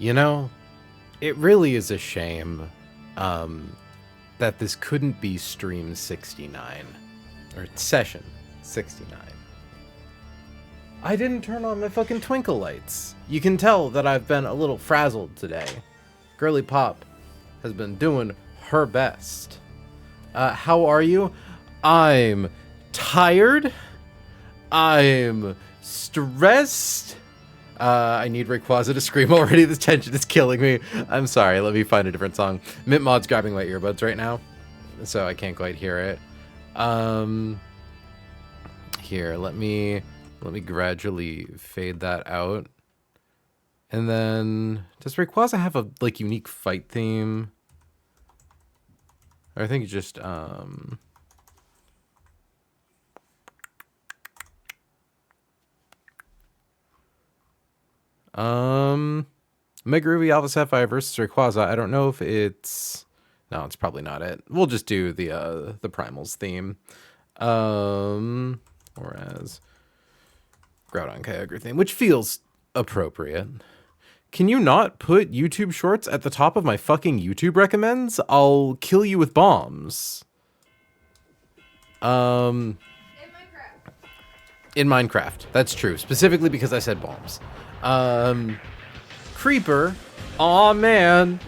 You know, it really is a shame that this couldn't be stream 69 or session 69. I didn't turn on my fucking twinkle lights. You can tell that I've been a little frazzled today. Girly Pop has been doing her best. How are you? I'm tired. I'm stressed. I need Rayquaza to scream already. This tension is killing me. I'm sorry. Let me find a different song. Mint Mod's grabbing my earbuds right now, so I can't quite hear it. Here, let me gradually fade that out. And then, does Rayquaza have a like unique fight theme? Or I think it's just Mega Ruby Alpha Sapphire versus Rayquaza. I don't know if it's... No, it's probably not it. We'll just do the Primals theme. Or as Groudon Kyogre theme, which feels appropriate. Can you not put YouTube Shorts at the top of my fucking YouTube recommends? I'll kill you with bombs. In Minecraft. That's true. Specifically because I said bombs. Creeper. Aw, man.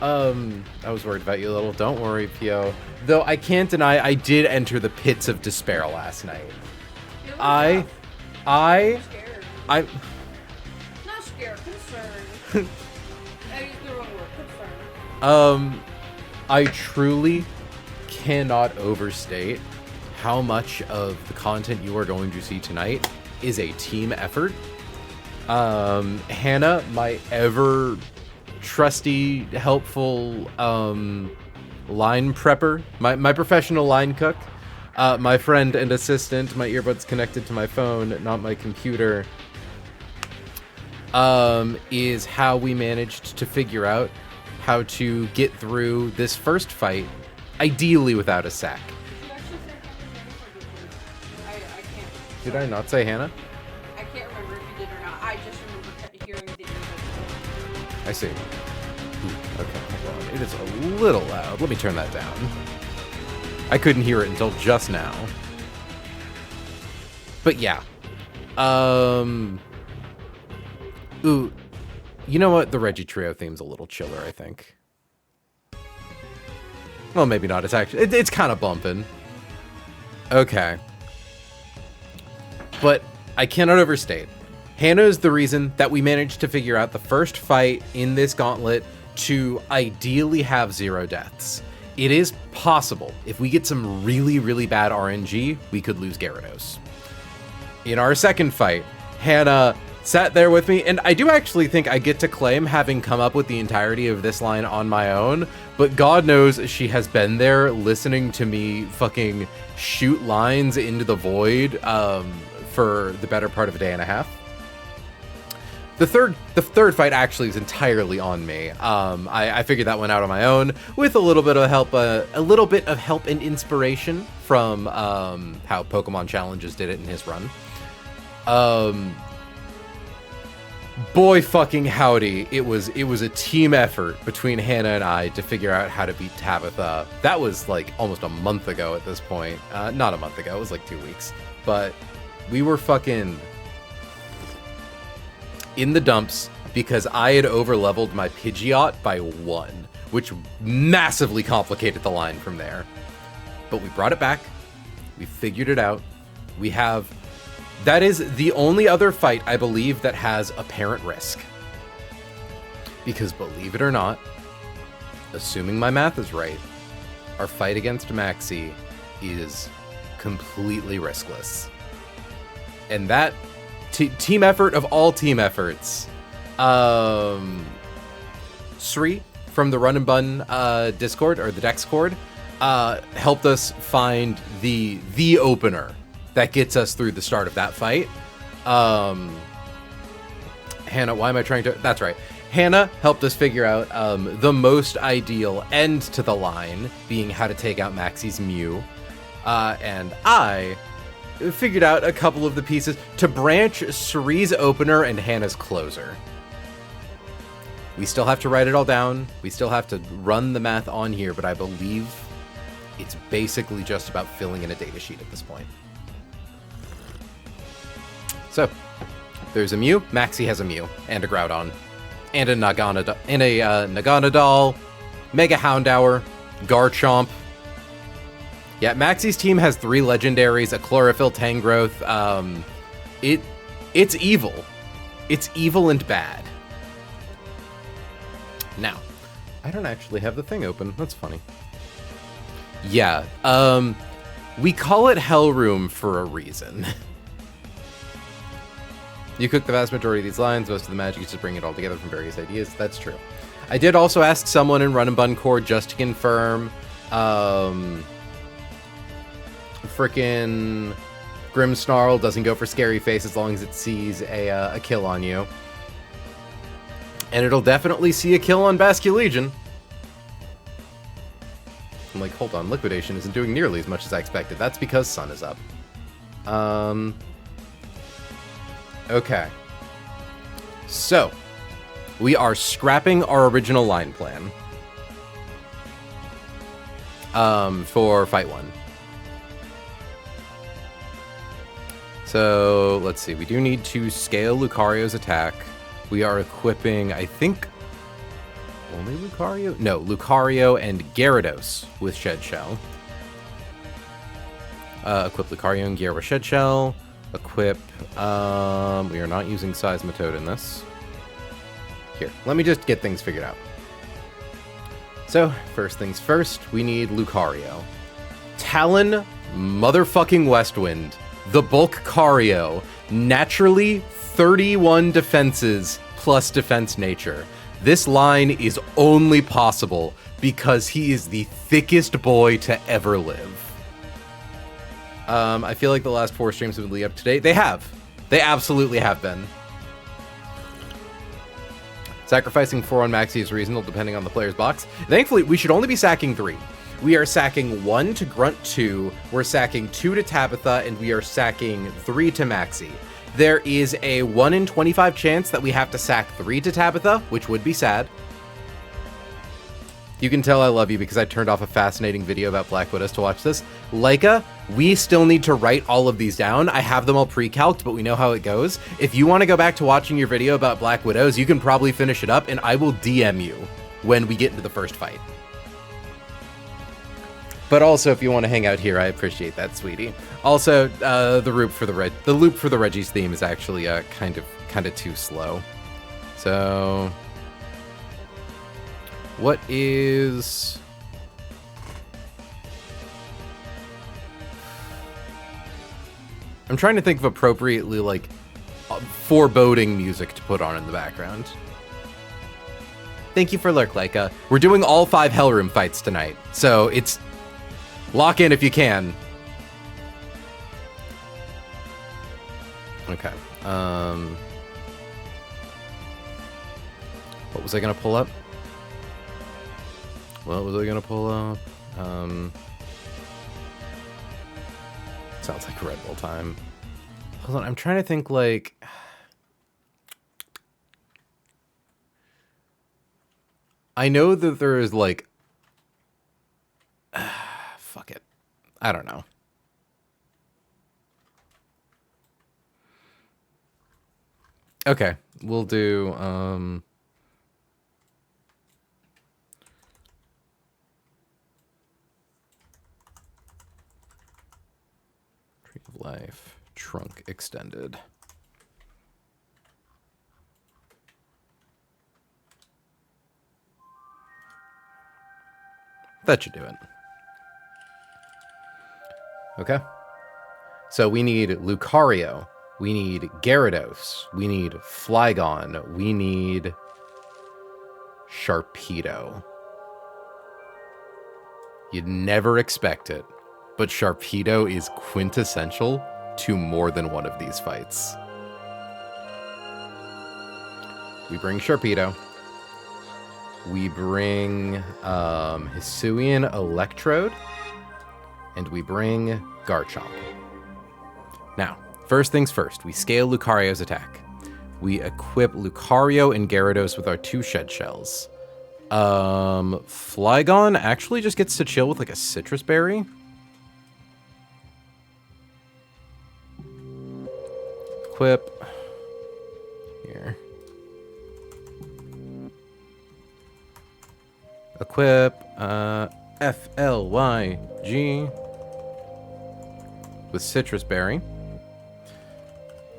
I was worried about you a little. Don't worry, Pio. Though I can't deny I did enter the pits of despair last night. I'm not scared, concerned. I used the wrong word, concerned. I truly cannot overstate how much of the content you are going to see tonight is a team effort. Hannah, my ever trusty, helpful line prepper, my professional line cook, my friend and assistant, my earbuds connected to my phone, not my computer, is how we managed to figure out how to get through this first fight, ideally without a sack. Did I not say Hannah? I can't remember if you did or not. I just remember hearing the earbuds. I see. Ooh, okay, hold on. It is a little loud. Let me turn that down. I couldn't hear it until just now. But yeah. Ooh. You know what? The Reggie Trio theme's a little chiller, I think. Well, maybe not. It's actually... It's kind of bumping. Okay. But I cannot overstate. Hannah is the reason that we managed to figure out the first fight in this gauntlet to ideally have 0 deaths. It is possible, if we get some really, really bad RNG, we could lose Gyarados. In our second fight, Hannah sat there with me, and I do actually think I get to claim having come up with the entirety of this line on my own, but God knows she has been there listening to me fucking shoot lines into the void for the better part of a day and a half. The third fight actually is entirely on me. I figured that one out on my own with a little bit of help, and inspiration from how Pokemon Challenges did it in his run. Boy fucking howdy, it was a team effort between Hannah and I to figure out how to beat Tabitha. That was like almost a month ago at this point. Not a month ago, it was like 2 weeks. But we were fucking in the dumps because I had overleveled my Pidgeot by 1, which massively complicated the line from there. But we brought it back. We figured it out. That is the only other fight, I believe, that has apparent risk. Because believe it or not, assuming my math is right, our fight against Maxie is completely riskless. And that team effort of all team efforts. Sri from the Run and Bun Discord, or the Dexcord, helped us find the opener that gets us through the start of that fight. Hannah, why am I trying to... That's right. Hannah helped us figure out the most ideal end to the line, being how to take out Maxie's Mew. And I figured out a couple of the pieces to branch Sri's opener and Hannah's closer. We still have to write it all down. We still have to run the math on here, but I believe it's basically just about filling in a data sheet at this point. So, there's a Mew. Maxie has a Mew and a Groudon and a Naganadal, Mega Houndour, Garchomp. Yeah, Maxie's team has 3 legendaries, a Chlorophyll, Tangrowth. It's evil. It's evil and bad. Now, I don't actually have the thing open. That's funny. Yeah, we call it Hell Room for a reason. You cook the vast majority of these lines. Most of the magic is to bring it all together from various ideas. That's true. I did also ask someone in Run and Bun Core just to confirm. Frickin' Grimmsnarl doesn't go for Scary Face as long as it sees a kill on you. And it'll definitely see a kill on Basculegion. I'm like, hold on, Liquidation isn't doing nearly as much as I expected. That's because Sun is up. Okay. So, we are scrapping our original line plan. For Fight 1. So, let's see. We do need to scale Lucario's attack. We are equipping, I think, only Lucario? No, Lucario and Gyarados with Shed Shell. Equip Lucario and Gyarados with Shed Shell. Equip, we are not using Seismitoad in this. Here, let me just get things figured out. So, first things first, we need Lucario. Talon motherfucking Westwind. The Bulk Cario. Naturally 31 defenses plus defense nature. This line is only possible because he is the thickest boy to ever live. I feel like the last 4 streams have been lead up to date. They have. They absolutely have been. Sacrificing 4 on Maxie is reasonable depending on the player's box. Thankfully, we should only be sacking 3. We are sacking 1 to Grunt 2, we're sacking 2 to Tabitha, and we are sacking 3 to Maxie. There is a 1 in 25 chance that we have to sack 3 to Tabitha, which would be sad. You can tell I love you because I turned off a fascinating video about Black Widows to watch this. Laika, we still need to write all of these down. I have them all pre-calced, but we know how it goes. If you want to go back to watching your video about Black Widows, you can probably finish it up, and I will DM you when we get into the first fight. But also, if you want to hang out here, I appreciate that, sweetie. Also, the loop for the Reggie's theme is actually kind of too slow. So, what is? I'm trying to think of appropriately like foreboding music to put on in the background. Thank you for lurk, Laika. We're doing all 5 Hellroom fights tonight, so it's. Lock in if you can. Okay. What was I gonna pull up? What was I gonna pull up? Sounds like Red Bull time. Hold on, I'm trying to think like... I know that there is like... Fuck it. I don't know. Okay, we'll do, Tree of Life, Trunk Extended. That should do it. Okay. So we need Lucario. We need Gyarados. We need Flygon. We need Sharpedo. You'd never expect it, but Sharpedo is quintessential to more than one of these fights. We bring Sharpedo. We bring Hisuian Electrode. And we bring Garchomp. Now, first things first, we scale Lucario's attack. We equip Lucario and Gyarados with our 2 shed shells. Flygon actually just gets to chill with like a citrus berry. Equip. Here. Equip, FLYG with citrus berry.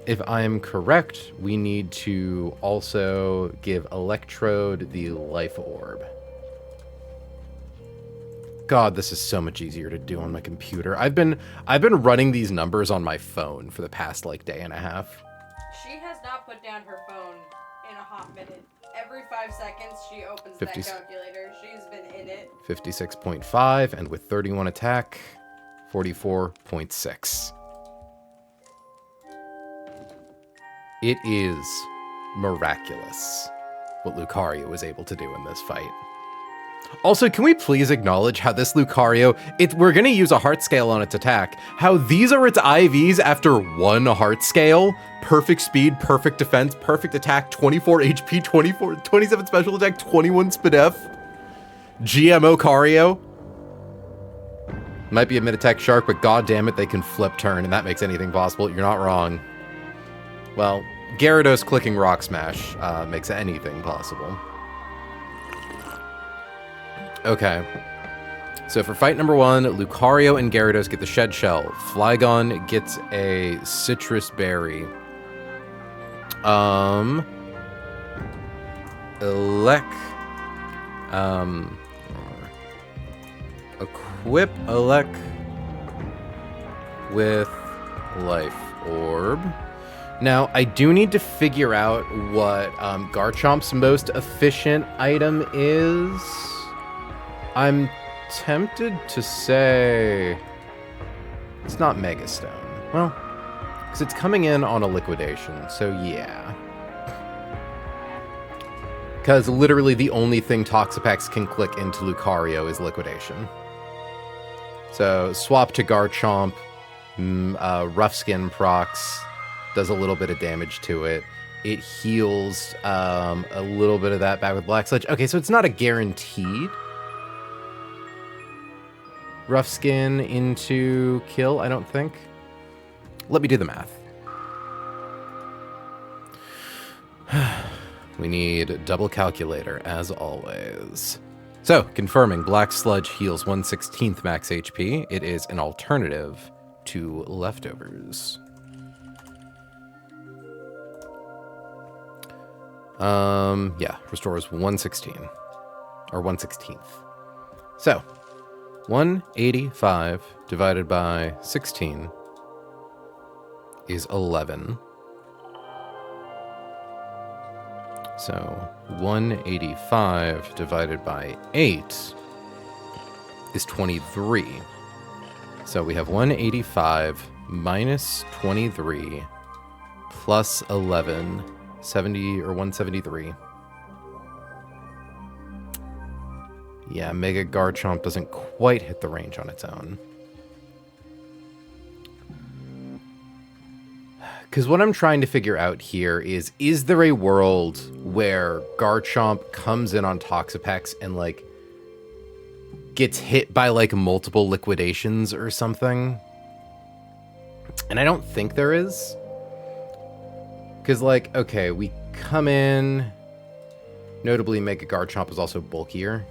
If I am correct, we need to also give Electrode the life orb. God, this is so much easier to do on my computer. I've been running these numbers on my phone for the past like day and a half. She has not put down her phone in a hot minute. Every 5 seconds she opens that calculator. She's been in it. 56.5, and with 31 attack, 44.6. It is miraculous what Lucario was able to do in this fight. Also, can we please acknowledge how this Lucario, we're going to use a heart scale on its attack, how these are its IVs after 1 heart scale, perfect speed, perfect defense, perfect attack, 24 HP, 27 special attack, 21 SPDF, GMO Cario. Might be a mid-attack shark, but god damn it, they can flip turn, and that makes anything possible. You're not wrong. Well, Gyarados clicking Rock Smash makes anything possible. Okay. So for fight number 1, Lucario and Gyarados get the Shed Shell. Flygon gets a Citrus Berry. Equip Elec with Life Orb. Now, I do need to figure out what Garchomp's most efficient item is. I'm tempted to say it's not Mega Stone. Well, because it's coming in on a liquidation, so yeah. Because literally the only thing Toxapex can click into Lucario is liquidation. So swap to Garchomp, Rough Skin procs, does a little bit of damage to it. It heals a little bit of that back with Black Sludge. Okay, so it's not a guaranteed Rough Skin into kill, I don't think. Let me do the math. We need a double calculator, as always. So, confirming, Black Sludge heals 1/16 max HP. It is an alternative to Leftovers. Yeah, restores 1/16. Or 1/16th. So, 185 divided by 16 is 11. So 185 divided by 8 is 23. So we have 185 minus 23 plus 11, 70 or 173. Yeah, Mega Garchomp doesn't quite hit the range on its own. Because what I'm trying to figure out here is there a world where Garchomp comes in on Toxapex and, like, gets hit by, like, multiple liquidations or something? And I don't think there is. Because, like, okay, we come in... Notably, Mega Garchomp is also bulkier.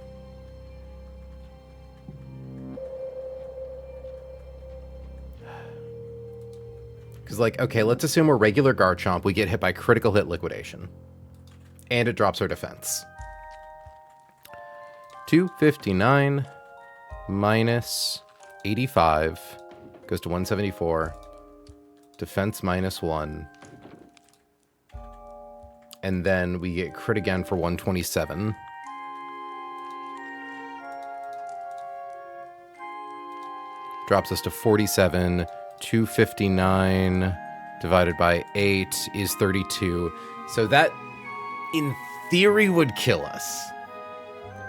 Because, like, okay, let's assume we're regular Garchomp. We get hit by critical hit liquidation. And it drops our defense. 259 minus 85 goes to 174. Defense minus 1. And then we get crit again for 127. Drops us to 47. 259 divided by 8 is 32. So that, in theory, would kill us.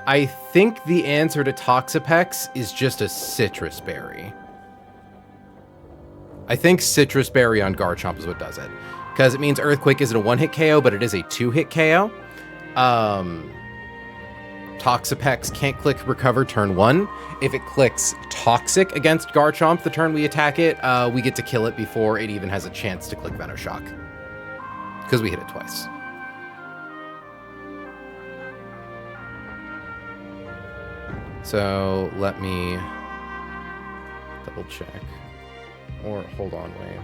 I think the answer to Toxapex is just a Citrus Berry. I think Citrus Berry on Garchomp is what does it. because it means Earthquake isn't a 1-hit KO, but it is a 2-hit KO. Toxapex can't click Recover turn 1. If it clicks Toxic against Garchomp the turn we attack it, we get to kill it before it even has a chance to click Venoshock. Because we hit it twice. So let me double check. Or hold on, wait.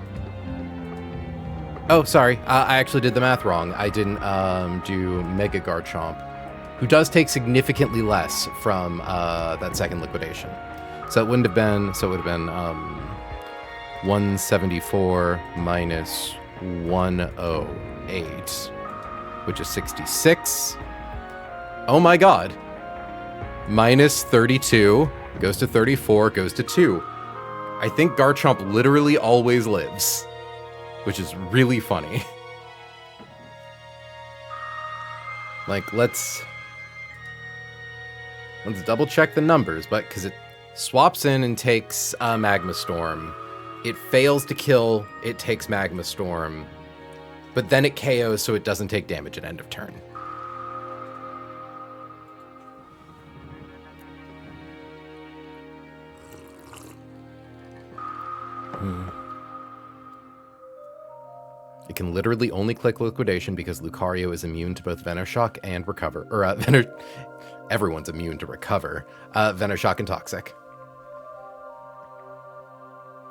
Oh, sorry. I actually did the math wrong. I didn't do Mega Garchomp, who does take significantly less from that second liquidation. So it wouldn't have been, so it would have been 174 minus 108, which is 66. Oh my god. Minus 32, goes to 34, goes to 2. I think Garchomp literally always lives, which is really funny. Like, let's double check the numbers, but because it swaps in and takes Magma Storm, it fails to kill, it takes Magma Storm, but then it KOs so it doesn't take damage at end of turn. It can literally only click Liquidation because Lucario is immune to both Venoshock and Recover. Or, everyone's immune to Recover. Venoshock and Toxic.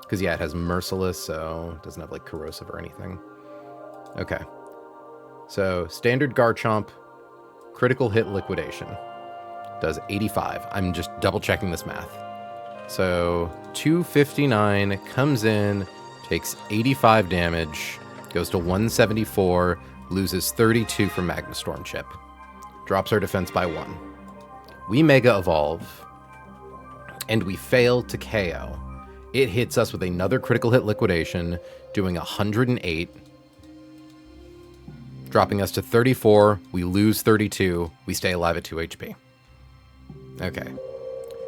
Because, yeah, it has Merciless, so it doesn't have, like, Corrosive or anything. Okay. So, standard Garchomp, critical hit Liquidation. Does 85. I'm just double-checking this math. So, 259 comes in, takes 85 damage, goes to 174, loses 32 from Magma Storm Chip. Drops our defense by 1. We Mega Evolve, and we fail to KO. It hits us with another critical hit Liquidation, doing 108, dropping us to 34. We lose 32. We stay alive at 2 HP. Okay.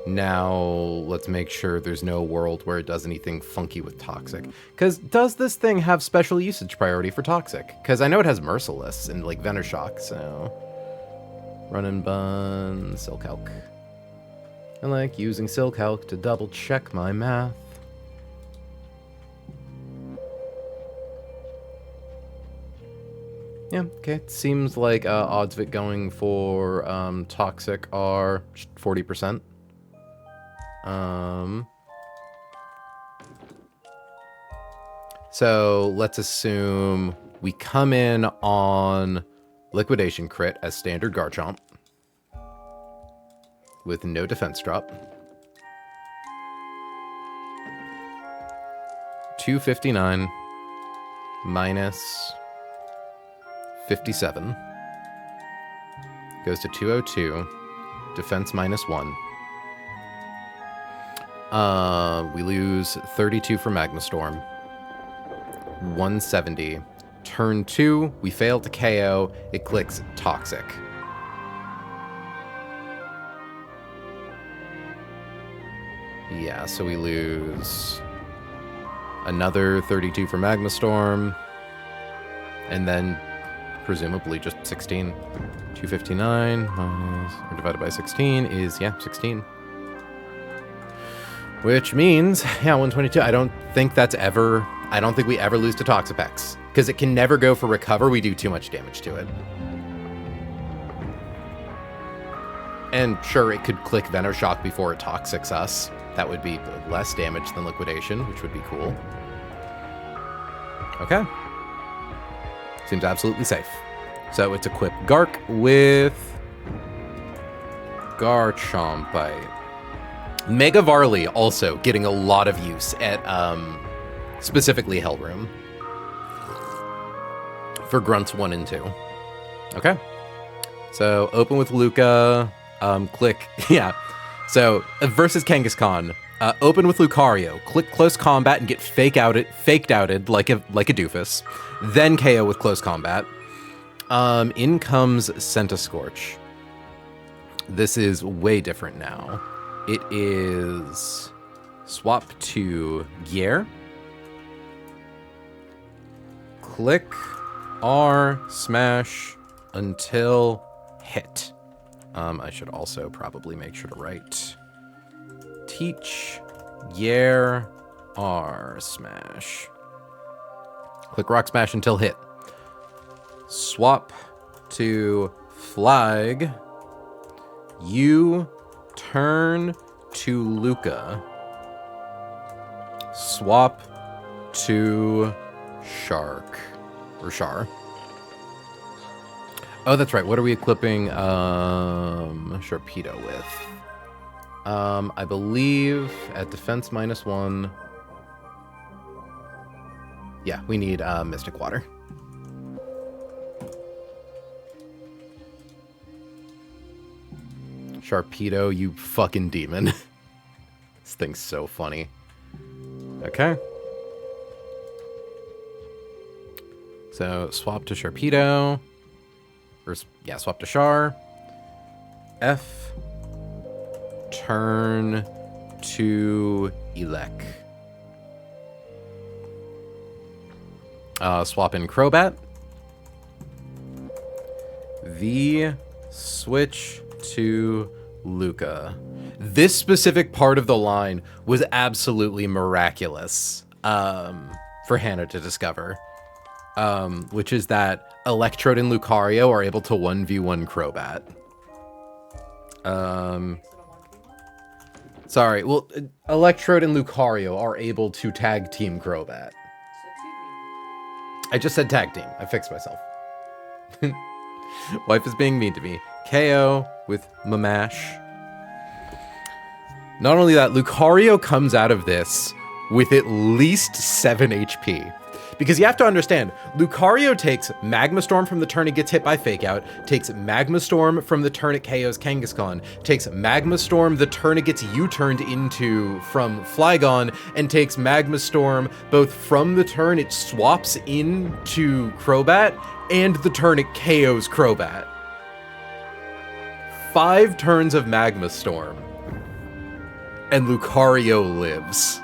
Now, let's make sure there's no world where it does anything funky with Toxic. Because does this thing have special usage priority for Toxic? Because I know it has Merciless and, like, Venoshock, so... Run and Bun, Silcock. I like using Silcock to double-check my math. Yeah, okay. It seems like odds of it going for Toxic are 40%. So let's assume we come in on Liquidation crit as standard Garchomp with no defense drop. 259 minus 57 goes to 202, defense minus 1. We lose 32 for Magma Storm. 170. Turn 2, we fail to KO. It clicks Toxic. Yeah, so we lose another 32 for Magma Storm. And then presumably just 16. 259 minus, or divided by 16 is, yeah, 16. Which means, yeah, 122. I don't think we ever lose to Toxapex. Because it can never go for Recover. We do too much damage to it. And sure, it could click Venoshock before it Toxics us. That would be less damage than Liquidation, which would be cool. Okay. Seems absolutely safe. So it's equip Gark with Garchomp Bite. Mega Varley also getting a lot of use at specifically Hellroom for Grunts 1 and 2. Okay. So open with Luca, click, yeah. So versus Kangaskhan, open with Lucario, click Close Combat and get faked outed like a doofus. Then KO with Close Combat. In comes Centiskorch. This is way different now. It is swap to Gear. click R, smash until hit. I should also probably make sure to write teach year R smash. Click rock smash until hit. Swap to flag. You turn to Luca. Swap to shark or char. Oh, that's right. What are we equipping Sharpedo with? I believe at defense -1. Yeah, we need Mystic Water. Sharpedo, you fucking demon. This thing's so funny. Okay. So swap to Sharpedo. Or, yeah, swap to Char. F. Turn to Elec. Swap in Crobat. V. Switch to Luca. This specific part of the line was absolutely miraculous for Hannah to discover. Which is that Electrode and Lucario are able to 1v1 Crobat. Sorry, well, Electrode and Lucario are able to tag team Crobat. I just said tag team. I fixed myself. Wife is being mean to me. KO with Mamash. Not only that, Lucario comes out of this with at least 7 HP. Because you have to understand, Lucario takes Magma Storm from the turn it gets hit by Fake Out, takes Magma Storm from the turn it KOs Kangaskhan, takes Magma Storm the turn it gets U-turned into from Flygon, and takes Magma Storm both from the turn it swaps into Crobat and the turn it KOs Crobat. 5 turns of Magma Storm, and Lucario lives.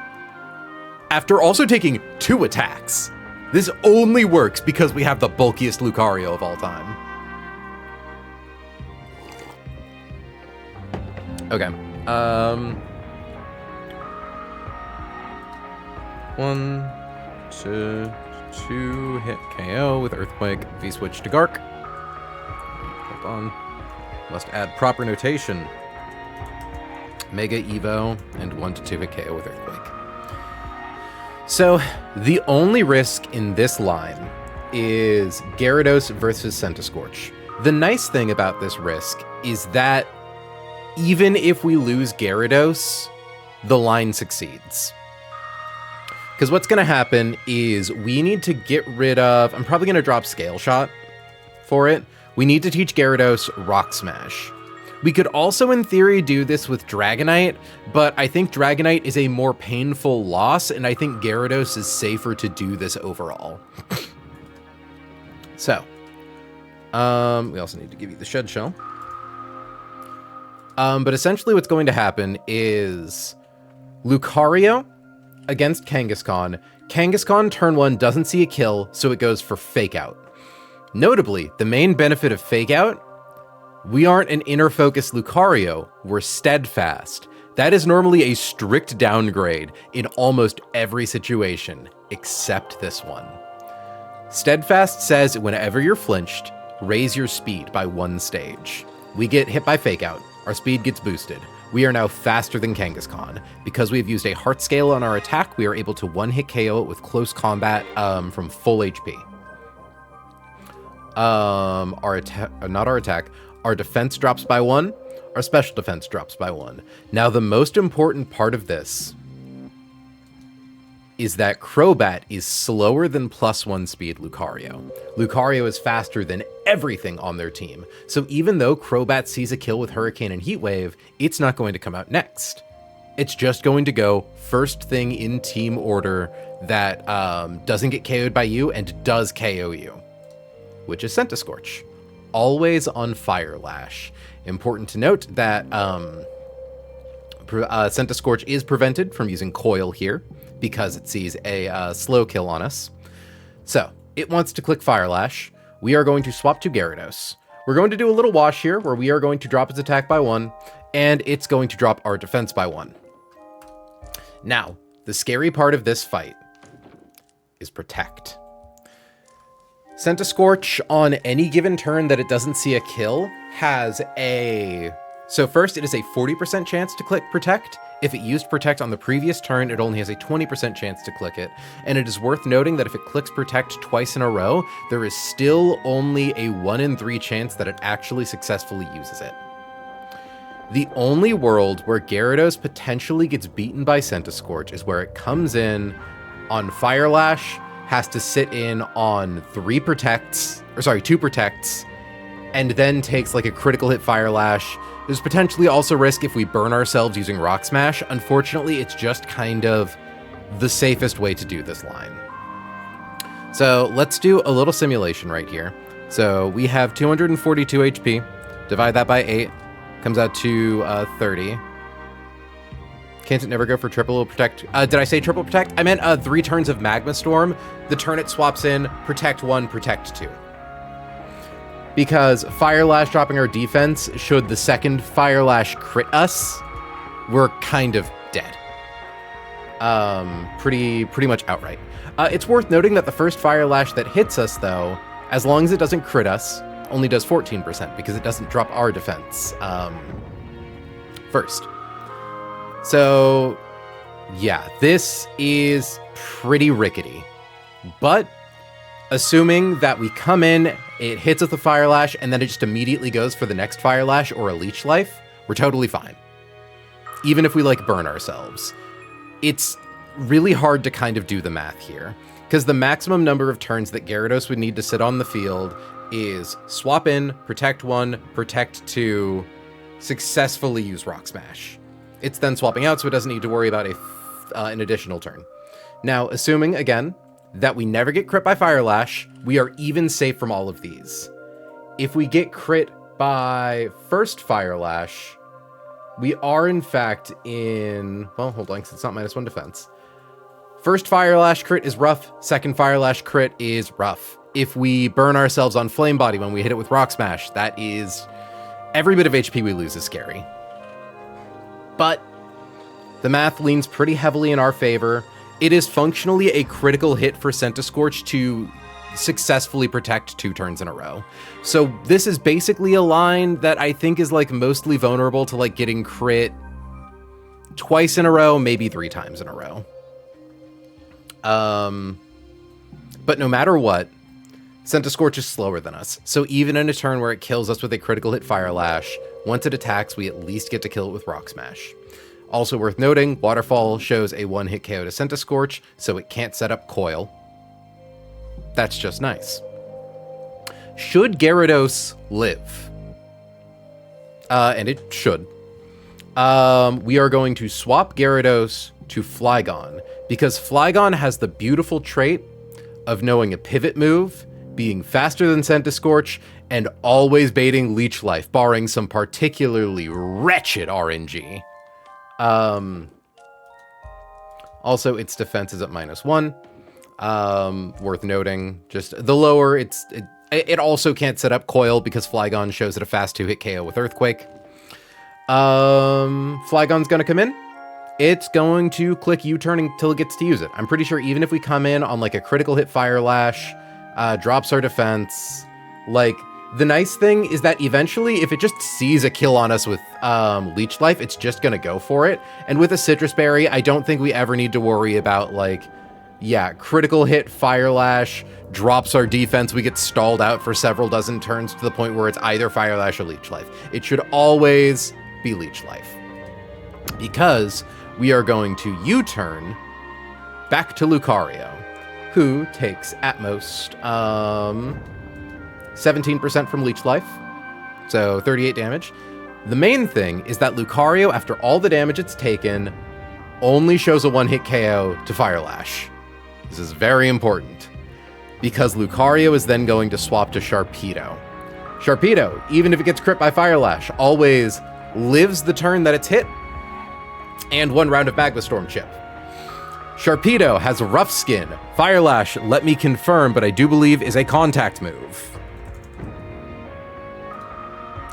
After also taking 2 attacks. This only works because we have the bulkiest Lucario of all time. Okay. 1, 2, hit KO with Earthquake. V-switch to Gark. Hold on. Must add proper notation. Mega Evo and 1 to 2 hit KO with Earthquake. So, the only risk in this line is Gyarados versus Centiskorch. The nice thing about this risk is that even if we lose Gyarados, the line succeeds. Because what's going to happen is we need to get rid of... I'm probably going to drop Scale Shot for it. We need to teach Gyarados Rock Smash. We could also, in theory, do this with Dragonite, but I think Dragonite is a more painful loss, and I think Gyarados is safer to do this overall. So, we also need to give you the Shed Shell. But essentially what's going to happen is Lucario against Kangaskhan. Kangaskhan turn 1 doesn't see a kill, so it goes for Fake Out. Notably, the main benefit of Fake Out, we aren't an inner focus Lucario, we're Steadfast. That is normally a strict downgrade in almost every situation, except this one. Steadfast says whenever you're flinched, raise your speed by 1 stage. We get hit by Fake Out, our speed gets boosted. We are now faster than Kangaskhan. Because we have used a heart scale on our attack, we are able to 1-hit KO it with close combat from full HP. Our defense drops by 1, our special defense drops by 1. Now, the most important part of this is that Crobat is slower than +1 speed Lucario. Lucario is faster than everything on their team. So even though Crobat sees a kill with Hurricane and Heat Wave, it's not going to come out next. It's just going to go first thing in team order that doesn't get KO'd by you and does KO you, which is Centiskorch. Always on Fire Lash. Important to note that Centiskorch is prevented from using Coil here because it sees a slow kill on us. So, it wants to click Fire Lash. We are going to swap to Gyarados. We're going to do a little wash here where we are going to drop its attack by 1, and it's going to drop our defense by 1. Now, the scary part of this fight is Protect. Scentiscorch on any given turn that it doesn't see a kill has a... So first, it is a 40% chance to click Protect. If it used Protect on the previous turn, it only has a 20% chance to click it. And it is worth noting that if it clicks Protect twice in a row, there is still only a 1 in 3 chance that it actually successfully uses it. The only world where Gyarados potentially gets beaten by Scentiscorch is where it comes in on Fire Lash, has to sit in on 2 protects, and then takes like a critical hit Fire Lash. There's potentially also risk if we burn ourselves using Rock Smash. Unfortunately, it's just kind of the safest way to do this line. So let's do a little simulation right here. So we have 242 HP, divide that by 8, comes out to 30. Can't it never go for triple protect? Did I say triple protect? I meant 3 turns of Magma Storm. The turn it swaps in, protect 1, protect 2. Because Fire Lash dropping our defense, should the second Fire Lash crit us, we're kind of dead. Pretty much outright. It's worth noting that the first Fire Lash that hits us, though, as long as it doesn't crit us, only does 14% because it doesn't drop our defense first. So, yeah, this is pretty rickety. But assuming that we come in, it hits with a Fire Lash, and then it just immediately goes for the next Fire Lash or a Leech Life, we're totally fine. Even if we, like, burn ourselves. It's really hard to kind of do the math here, because the maximum number of turns that Gyarados would need to sit on the field is swap in, protect 1, protect 2, successfully use Rock Smash. It's then swapping out, so it doesn't need to worry about an additional turn. Now, assuming, again, that we never get crit by Fire Lash, we are even safe from all of these. If we get crit by first Fire Lash, we are, in fact, in... Well, hold on, because it's not -1 defense. First Fire Lash crit is rough. Second Fire Lash crit is rough. If we burn ourselves on Flame Body when we hit it with Rock Smash, that is... Every bit of HP we lose is scary. But the math leans pretty heavily in our favor. It is functionally a critical hit for Scentiscorch to successfully protect 2 turns in a row. So this is basically a line that I think is like mostly vulnerable to like getting crit twice in a row, maybe 3 times in a row. But no matter what, Scentiscorch is slower than us. So even in a turn where it kills us with a critical hit Fire Lash, once it attacks, we at least get to kill it with Rock Smash. Also worth noting, Waterfall shows a 1-hit KO to Scentiscorch, so it can't set up Coil. That's just nice. Should Gyarados live? And it should. We are going to swap Gyarados to Flygon, because Flygon has the beautiful trait of knowing a pivot move, being faster than Scentiscorch, and always baiting Leech Life, barring some particularly wretched RNG. Also, its defense is at -1. Worth noting, just the lower, it also can't set up Coil because Flygon shows it a fast 2-hit KO with Earthquake. Flygon's gonna come in. It's going to click U-turn until it gets to use it. I'm pretty sure even if we come in on like a critical hit Fire Lash, drops our defense, like, the nice thing is that eventually, if it just sees a kill on us with Leech Life, it's just gonna go for it. And with a Citrus Berry, I don't think we ever need to worry about, like, yeah, critical hit Fire Lash, drops our defense, we get stalled out for several dozen turns to the point where it's either Fire Lash or Leech Life. It should always be Leech Life. Because we are going to U-turn back to Lucario, who takes at most 17% from Leech Life, so 38 damage. The main thing is that Lucario, after all the damage it's taken, only shows a 1-hit KO to Fire Lash. This is very important, because Lucario is then going to swap to Sharpedo. Sharpedo, even if it gets crit by Fire Lash, always lives the turn that it's hit, and 1 round of Magma Storm chip. Sharpedo has Rough Skin. Fire Lash, let me confirm, but I do believe is a contact move.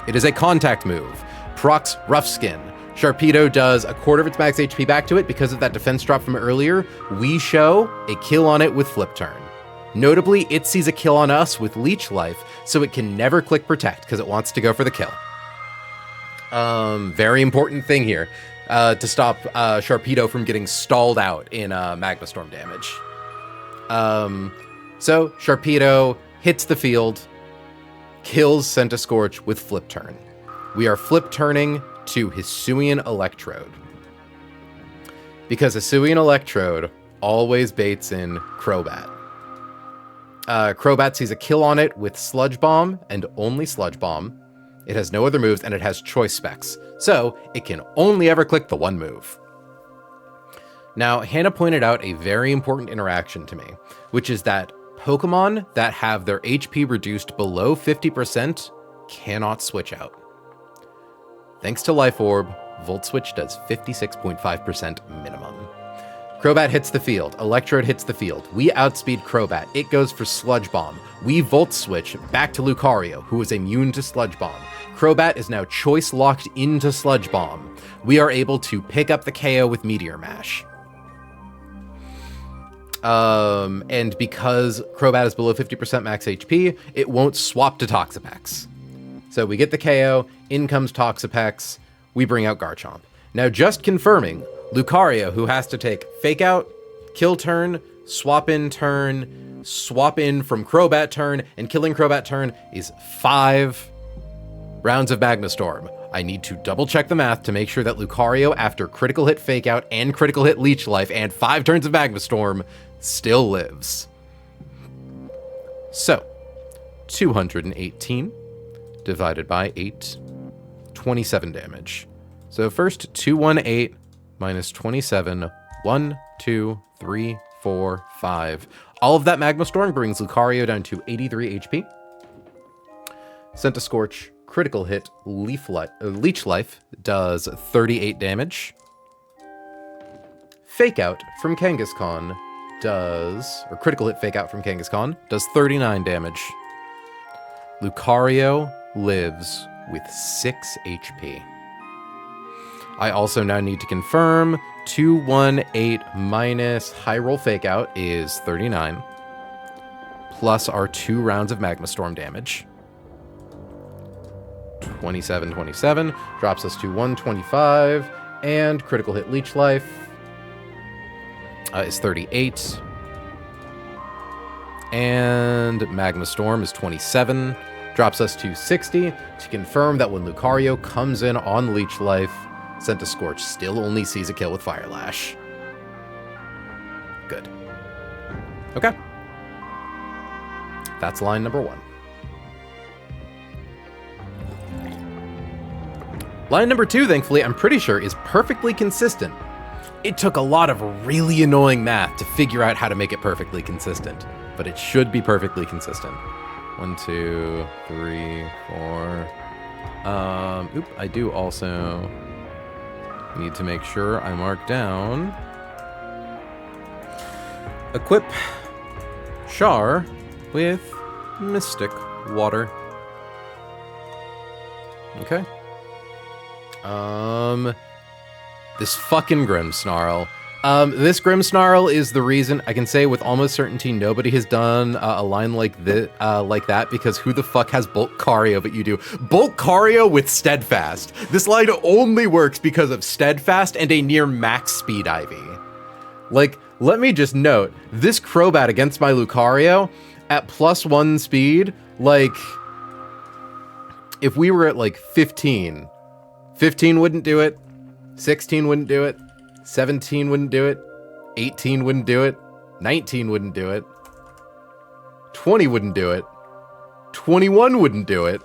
It is a contact move. Procs Rough Skin. Sharpedo does a quarter of its max HP back to it because of that defense drop from earlier. We show a kill on it with Flip Turn. Notably, it sees a kill on us with Leech Life, so it can never click Protect because it wants to go for the kill. Very important thing here to stop Sharpedo from getting stalled out in Magma Storm damage. So Sharpedo hits the field, kills Centiskorch with Flip Turn. We are Flip Turning to Hisuian Electrode. Because Hisuian Electrode always baits in Crobat. Crobat sees a kill on it with Sludge Bomb and only Sludge Bomb. It has no other moves and it has choice specs, so it can only ever click the one move. Now, Hannah pointed out a very important interaction to me, which is that Pokemon that have their HP reduced below 50% cannot switch out. Thanks to Life Orb, Volt Switch does 56.5% minimum. Crobat hits the field. Electrode hits the field. We outspeed Crobat. It goes for Sludge Bomb. We Volt Switch back to Lucario, who is immune to Sludge Bomb. Crobat is now choice locked into Sludge Bomb. We are able to pick up the KO with Meteor Mash. And because Crobat is below 50% max HP, it won't swap to Toxapex. So we get the KO, in comes Toxapex, we bring out Garchomp. Now just confirming, Lucario, who has to take Fake Out, Kill turn, Swap in turn, Swap in from Crobat turn, and killing Crobat turn is 5 rounds of Magma Storm. I need to double check the math to make sure that Lucario, after critical hit Fake Out and critical hit Leech Life and 5 turns of Magma Storm, still lives. So, 218 divided by 8, 27 damage. So first, 218 minus 27, 1, 2, 3, 4, 5. All of that Magma Storm brings Lucario down to 83 HP. Centiskorch, critical hit, Leech Life does 38 damage. Fake Out from Kangaskhan does, or critical hit Fake Out from Kangaskhan does 39 damage. Lucario lives with 6 HP. I also now need to confirm 218 minus high roll Fake Out is 39, plus our 2 rounds of Magma Storm damage. 27, 27 drops us to 125, and critical hit Leech Life is 38, and Magma Storm is 27, drops us to 60 to confirm that when Lucario comes in on Leech Life, Centiskorch still only sees a kill with Fire Lash. Good. Okay. That's line number 1. Line number 2, thankfully, I'm pretty sure is perfectly consistent. It took a lot of really annoying math to figure out how to make it perfectly consistent, but it should be perfectly consistent. 1, 2, 3, 4. I do also need to make sure I mark down. Equip Char with Mystic Water. Okay. This fucking Grimmsnarl. This Grimmsnarl is the reason I can say with almost certainty nobody has done a line like that, because who the fuck has Boltcario but you do? Boltcario with Steadfast. This line only works because of Steadfast and a near max speed Ivy. Like, let me just note, this Crobat against my Lucario at +1 speed, like, if we were at like 15 wouldn't do it, 16 wouldn't do it, 17 wouldn't do it, 18 wouldn't do it, 19 wouldn't do it, 20 wouldn't do it, 21 wouldn't do it.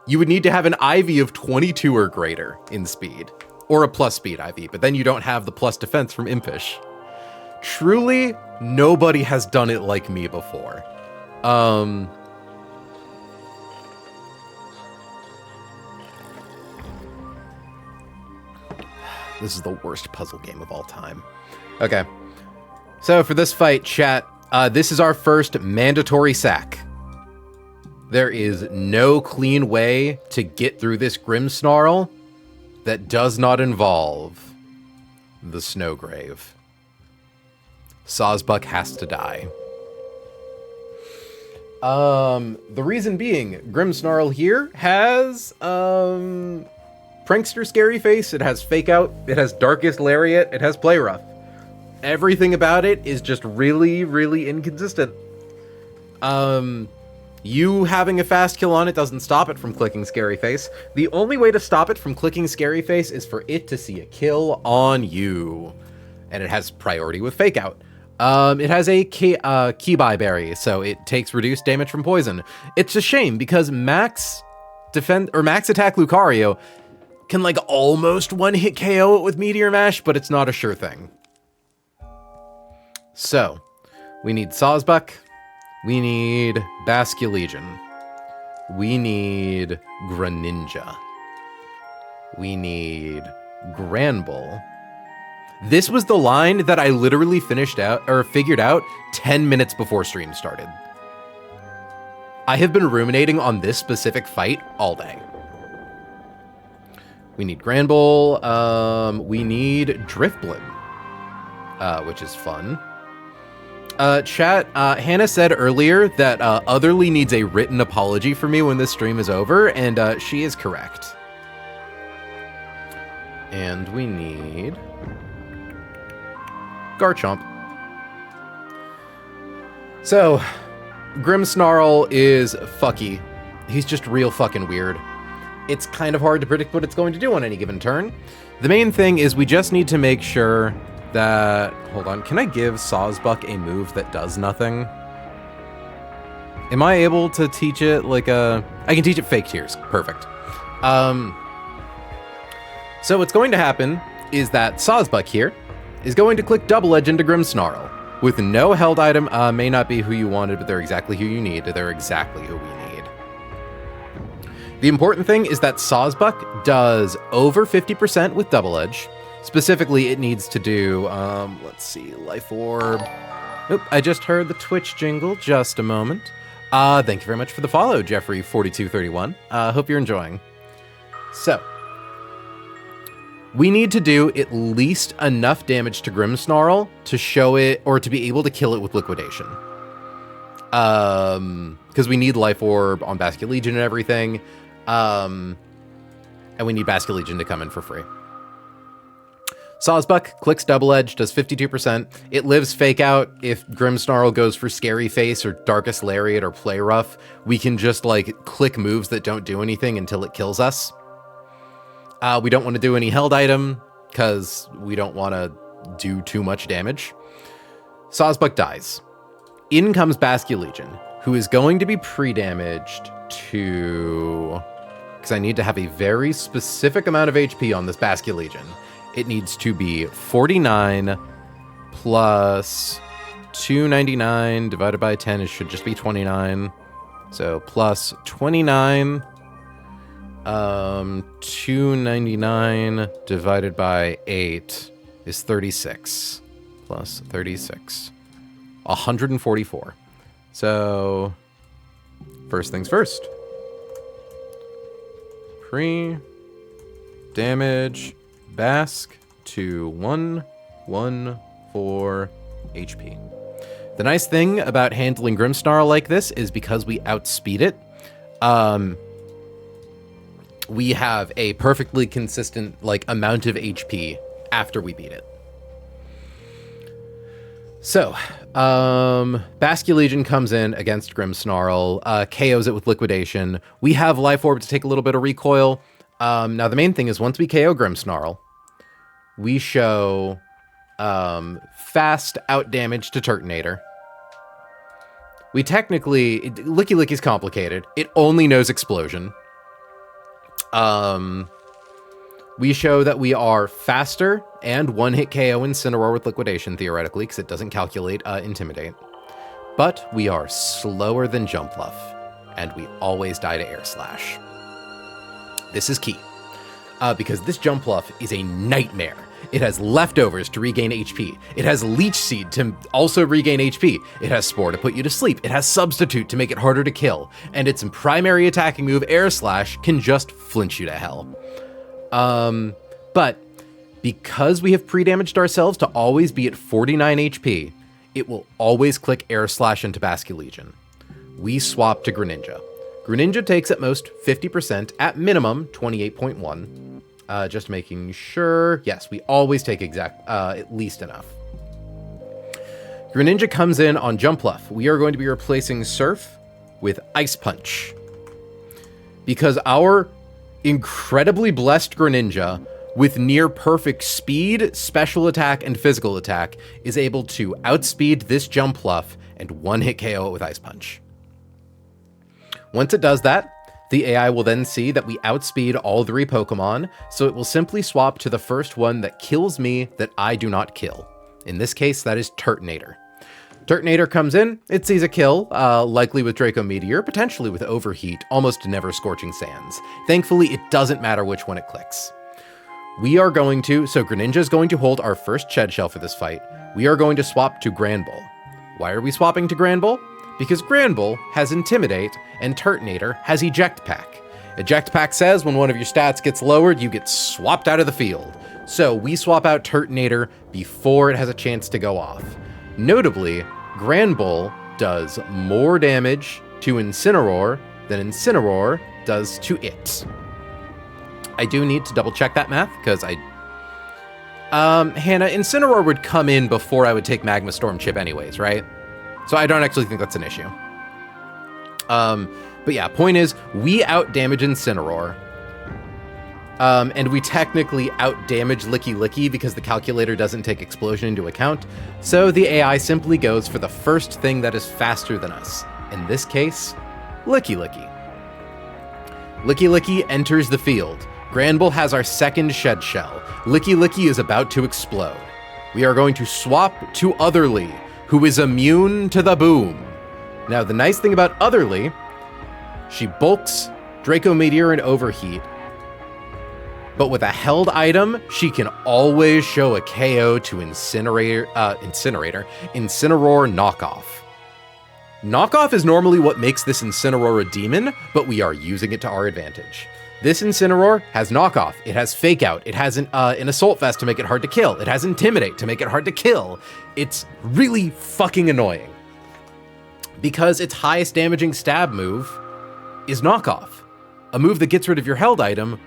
You would need to have an IV of 22 or greater in speed, or a plus speed IV, but then you don't have the plus defense from Impish. Truly, nobody has done it like me before. This is the worst puzzle game of all time. Okay, So for this fight, chat, this is our first mandatory sack. There is no clean way to get through this Grimmsnarl that does not involve the Snowgrave. Sawsbuck has to die. The reason being, Grimmsnarl here has, Prankster Scary Face, it has Fake Out, it has Darkest Lariat, it has Play Rough. Everything about it is just really, really inconsistent. You having a fast kill on it doesn't stop it from clicking Scary Face. The only way to stop it from clicking Scary Face is for it to see a kill on you. And it has priority with Fake Out. It has a Keybuy Berry, so it takes reduced damage from poison. It's a shame because max attack Lucario can like almost one-hit KO it with Meteor Mash, but it's not a sure thing. So, we need Sawsbuck. We need Basculegion. We need Greninja. We need Granbull. This was the line that I literally figured out 10 minutes before stream started. I have been ruminating on this specific fight all day. We need Granbull. We need Drifblim, which is fun. Chat, Hannah said earlier that Otherly needs a written apology for me when this stream is over, and she is correct. And we need Garchomp. So, Grimmsnarl is fucky. He's just real fucking weird. It's kind of hard to predict what it's going to do on any given turn. The main thing is we just need to make sure that... Hold on, can I give Sawsbuck a move that does nothing? Am I able to teach it like a... I can teach it Fake Tears. Perfect. So what's going to happen is that Sawsbuck here is going to click Double Edge into Grimmsnarl. With no held item, may not be who you wanted, but they're exactly who you need. They're exactly who we need. The important thing is that Sawsbuck does over 50% with Double Edge. Specifically, it needs to do, let's see, Life Orb. Oop, I just heard the Twitch jingle, just a moment. Thank you very much for the follow, Jeffrey4231. Hope you're enjoying. So, we need to do at least enough damage to Grimmsnarl to show it, or to be able to kill it with Liquidation. Because we need Life Orb on Basculegion and everything. And we need Basculegion to come in for free. Sawsbuck clicks Double Edge, does 52%. It lives Fake Out. If Grimmsnarl goes for Scary Face or Darkest Lariat or Play Rough, we can just like click moves that don't do anything until it kills us. We don't want to do any held item because we don't want to do too much damage. Sawsbuck dies. In comes Basculegion, who is going to be pre-damaged to... Because I need to have a very specific amount of HP on this Basculegion. It needs to be 49 plus 299 divided by 10. It should just be 29. So plus 29... 299 divided by 8 is 36. Plus 36. 144. So, first things first. Pre-damage Bask to 114 HP. The nice thing about handling Grimmsnarl like this is because we outspeed it, we have a perfectly consistent like amount of HP after we beat it. So, Basculegion comes in against Grimmsnarl, KOs it with Liquidation. We have Life Orb to take a little bit of recoil. Now the main thing is once we KO Grimmsnarl, we show fast out damage to Turtonator. We technically, Licky Licky's complicated. It only knows Explosion. We show that we are faster and one-hit KO Incineroar with Liquidation, theoretically, because it doesn't calculate Intimidate. But we are slower than Jumpluff, and we always die to Air Slash. This is key, because this Jumpluff is a nightmare. It has leftovers to regain HP. It has leech seed to also regain HP. It has spore to put you to sleep. It has substitute to make it harder to kill. And its primary attacking move, air slash, can just flinch you to hell. But because we have pre-damaged ourselves to always be at 49 HP, it will always click air slash into Basculegion. We swap to Greninja. Greninja takes at most 50%, at minimum 28.1. Just making sure. Yes, we always take at least enough. Greninja comes in on Jumpluff. We are going to be replacing Surf with Ice Punch. Because our incredibly blessed Greninja, with near perfect speed, special attack, and physical attack, is able to outspeed this Jumpluff and one-hit KO it with Ice Punch. Once it does that, the AI will then see that we outspeed all 3 Pokemon, so it will simply swap to the first one that kills me that I do not kill. In this case, that is Turtonator. Turtonator comes in, it sees a kill, likely with Draco Meteor, potentially with Overheat, almost never Scorching Sands. Thankfully, it doesn't matter which one it clicks. We are going to, so Greninja is going to hold our first Shed Shell for this fight. We are going to swap to Granbull. Why are we swapping to Granbull? Because Granbull has Intimidate and Turtonator has Eject Pack. Eject Pack says when one of your stats gets lowered, you get swapped out of the field. So we swap out Turtonator before it has a chance to go off. Notably, Granbull does more damage to Incineroar than Incineroar does to it. I do need to double check that math, because Hannah, Incineroar would come in before I would take Magma Storm Chip anyways, right? So I don't actually think that's an issue. But yeah, point is, we outdamage Incineroar. And we technically outdamage Licky Licky because the calculator doesn't take Explosion into account. So the AI simply goes for the first thing that is faster than us. In this case, Licky Licky. Licky Licky enters the field. Granbull has our second Shed Shell. Licky Licky is about to explode. We are going to swap to Otherly, who is immune to the boom. Now, the nice thing about Otherly, she bulks Draco Meteor and Overheat, but with a held item, she can always show a KO to Incineroar Knockoff. Knockoff is normally what makes this Incineroar a demon, but we are using it to our advantage. This Incineroar has Knockoff, it has Fake Out, it has an Assault Vest to make it hard to kill, it has Intimidate to make it hard to kill. It's really fucking annoying. Because its highest damaging stab move is Knockoff, a move that gets rid of your held item,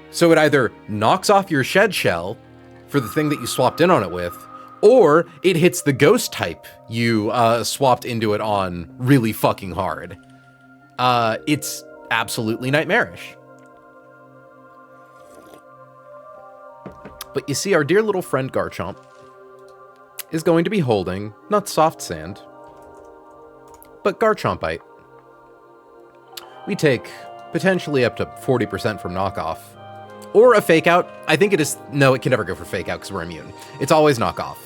so it either knocks off your Shed Shell for the thing that you swapped in on it with, or it hits the ghost type you swapped into it on really fucking hard. It's absolutely nightmarish. But you see, our dear little friend Garchomp is going to be holding, not Soft Sand, but Garchompite. We take potentially up to 40% from Knockoff. Or a Fake Out. I think it is... No, it can never go for Fake Out because we're immune. It's always Knockoff.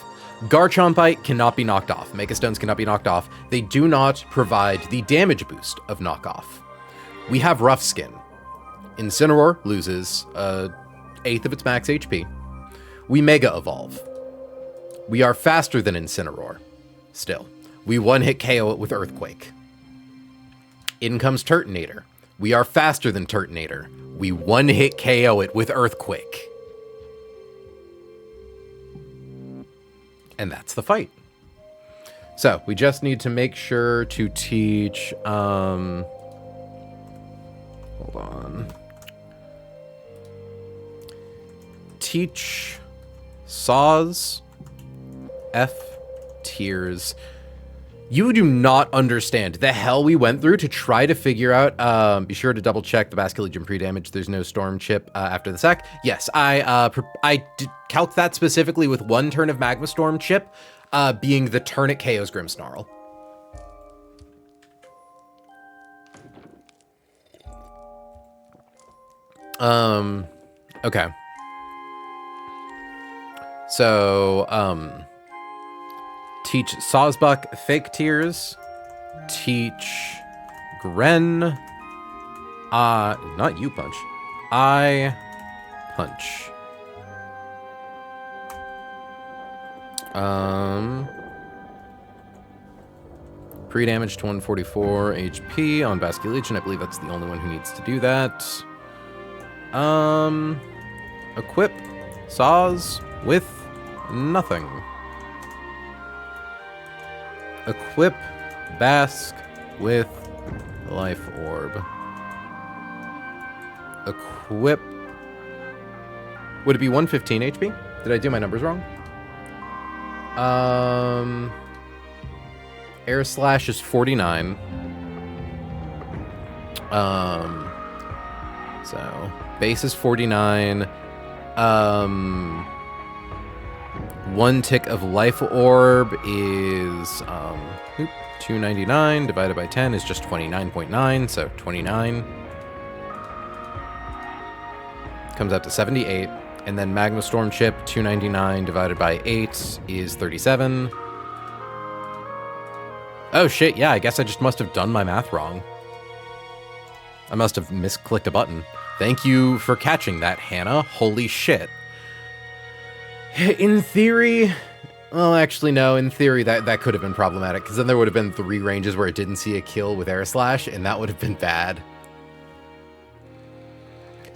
Garchompite cannot be knocked off. Megastones cannot be knocked off. They do not provide the damage boost of Knockoff. We have Rough Skin. Incineroar loses an eighth of its max HP. We Mega Evolve. We are faster than Incineroar. Still. We one-hit KO it with Earthquake. In comes Turtonator. We are faster than Turtonator. We one-hit KO it with Earthquake. And that's the fight. So, we just need to make sure to teach... hold on. Teach Saws F tiers. You do not understand the hell we went through to try to figure out. Be sure to double check the Basculegion pre-damage. There's no Storm Chip after the sack. Yes, I calc that specifically with one turn of Magma Storm Chip being the turn it KOs Grimmsnarl. Okay. So, teach Sawsbuck Fake Tears. Teach Gren. Not you punch. I punch. Pre-damage to 144 HP on Basculegion. I believe that's the only one who needs to do that. Equip Saws with nothing. Equip Bask with Life Orb. Equip... Would it be 115 HP? Did I do my numbers wrong? Air Slash is 49. So base is 49. One tick of Life Orb is 299 divided by 10 is just 29.9, so 29. Comes out to 78. And then Magma Storm Chip, 299 divided by 8 is 37. Oh shit, yeah, I guess I just must have done my math wrong. I must have misclicked a button. Thank you for catching that, Hannah. Holy shit. In theory... Well, actually, no. In theory, that could have been problematic, because then there would have been 3 ranges where it didn't see a kill with Air Slash, and that would have been bad.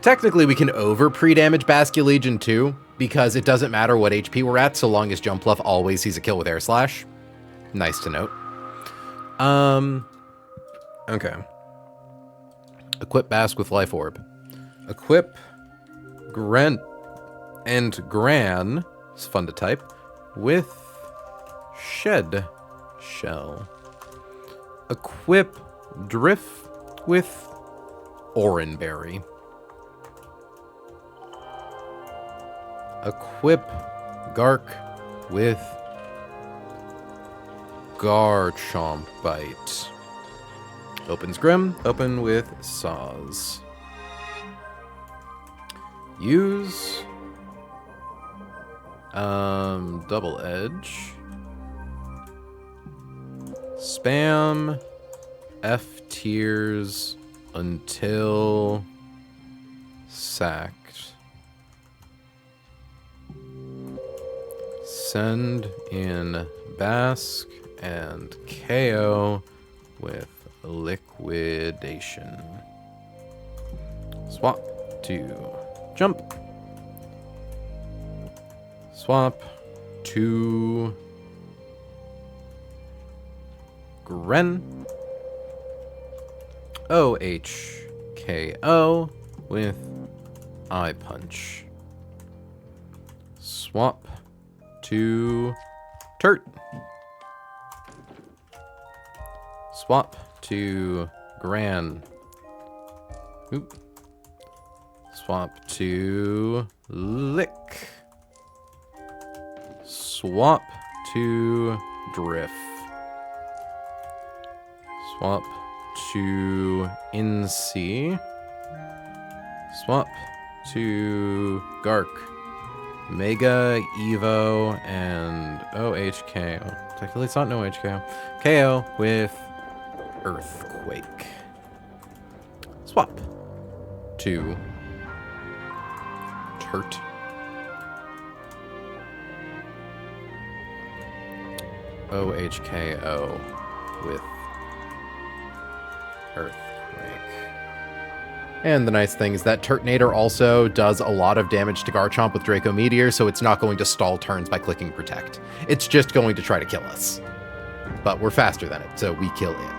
Technically, we can over pre-damage Basculegion too, because it doesn't matter what HP we're at, so long as Jumpluff always sees a kill with Air Slash. Nice to note. Okay. Equip Bask with Life Orb. Equip Gran it's fun to type, with Shed Shell. Equip Drift with Oranberry. Equip Gark with Garchomp Bite. Opens Grim, open with Saws. Use Double Edge. Spam F tiers until sacked. Send in Bask and KO with Liquidation. Swap to Jump. Swap to Gren. OHKO with Eye Punch. Swap to Turt. Swap to Gran. Oop. Swap to Lick. Swap to Drift. Swap to Incy. Swap to Gark. Mega, Evo, and OHKO. Technically, it's not an OHKO. KO with Earthquake. Swap to Turt. OHKO with Earthquake. And the nice thing is that Turtonator also does a lot of damage to Garchomp with Draco Meteor, so it's not going to stall turns by clicking Protect. It's just going to try to kill us. But we're faster than it, so we kill it.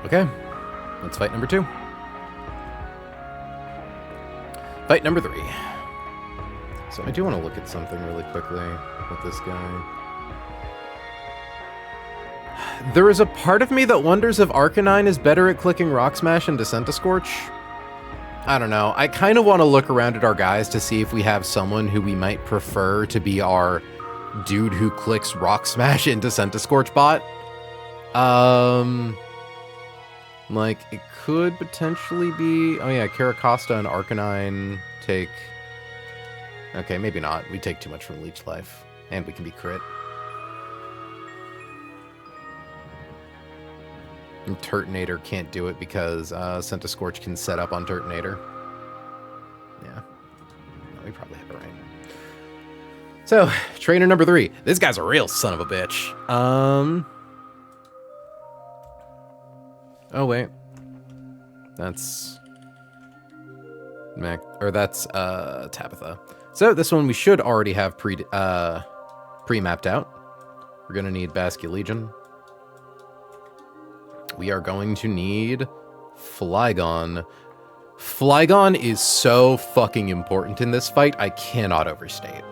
Okay, let's fight number 2. Fight number 3. So I do want to look at something really quickly with this guy. There is a part of me that wonders if Arcanine is better at clicking Rock Smash and Descentiscorch. I don't know. I kind of want to look around at our guys to see if we have someone who we might prefer to be our dude who clicks Rock Smash and Descentiscorch bot. Like, it could potentially be... Oh yeah, Caracosta and Arcanine take... Okay, maybe not. We take too much from Leech Life. And we can be crit. And Turtonator can't do it because Centiscorch can set up on Turtonator. So, trainer number 3. This guy's a real son of a bitch. Oh, wait. That's... that's Tabitha. So, this one we should already have pre-mapped out. We're going to need Basculegion. We are going to need Flygon. Flygon is so fucking important in this fight, I cannot overstate.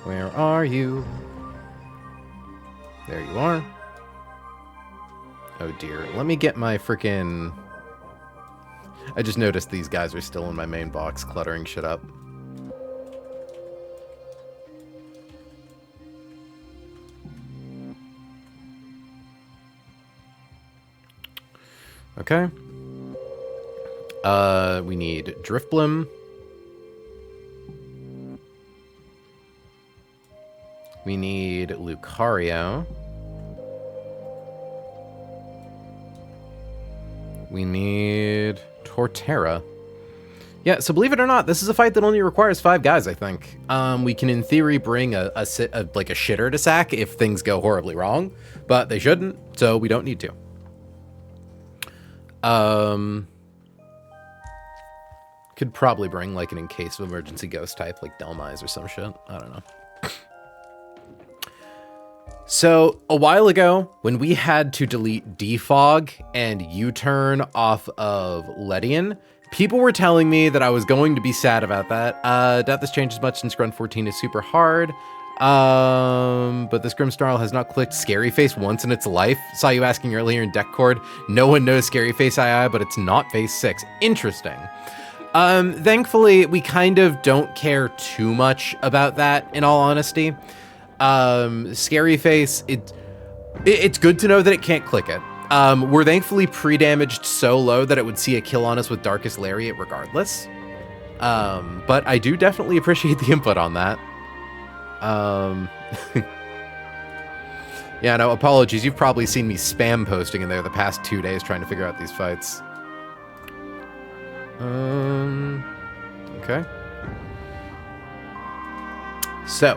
Where are you? There you are. Oh dear, let me get my frickin'... I just noticed these guys are still in my main box, cluttering shit up. Okay. We need Drifblim. We need Lucario. We need Torterra. Yeah, so believe it or not, this is a fight that only requires 5 guys, I think. We can, in theory, bring a shitter to sack if things go horribly wrong, but they shouldn't, so we don't need to. Could probably bring, like, an in case of emergency ghost type, like Delmise or some shit. I don't know. So, a while ago, when we had to delete Defog and U-turn off of Ledian, people were telling me that I was going to be sad about that. Doubt this changes much since Grunt 14 is super hard. But this Grimmsnarl has not clicked Scary Face once in its life. Saw you asking earlier in deck cord. No one knows Scary Face II, but it's not phase 6. Interesting. Thankfully, we kind of don't care too much about that, in all honesty. Scary Face, it's good to know that it can't click it. We're thankfully pre-damaged so low that it would see a kill on us with Darkest Lariat regardless. But I do definitely appreciate the input on that. Yeah, no, apologies. You've probably seen me spam posting in there the past 2 days trying to figure out these fights. Okay. So.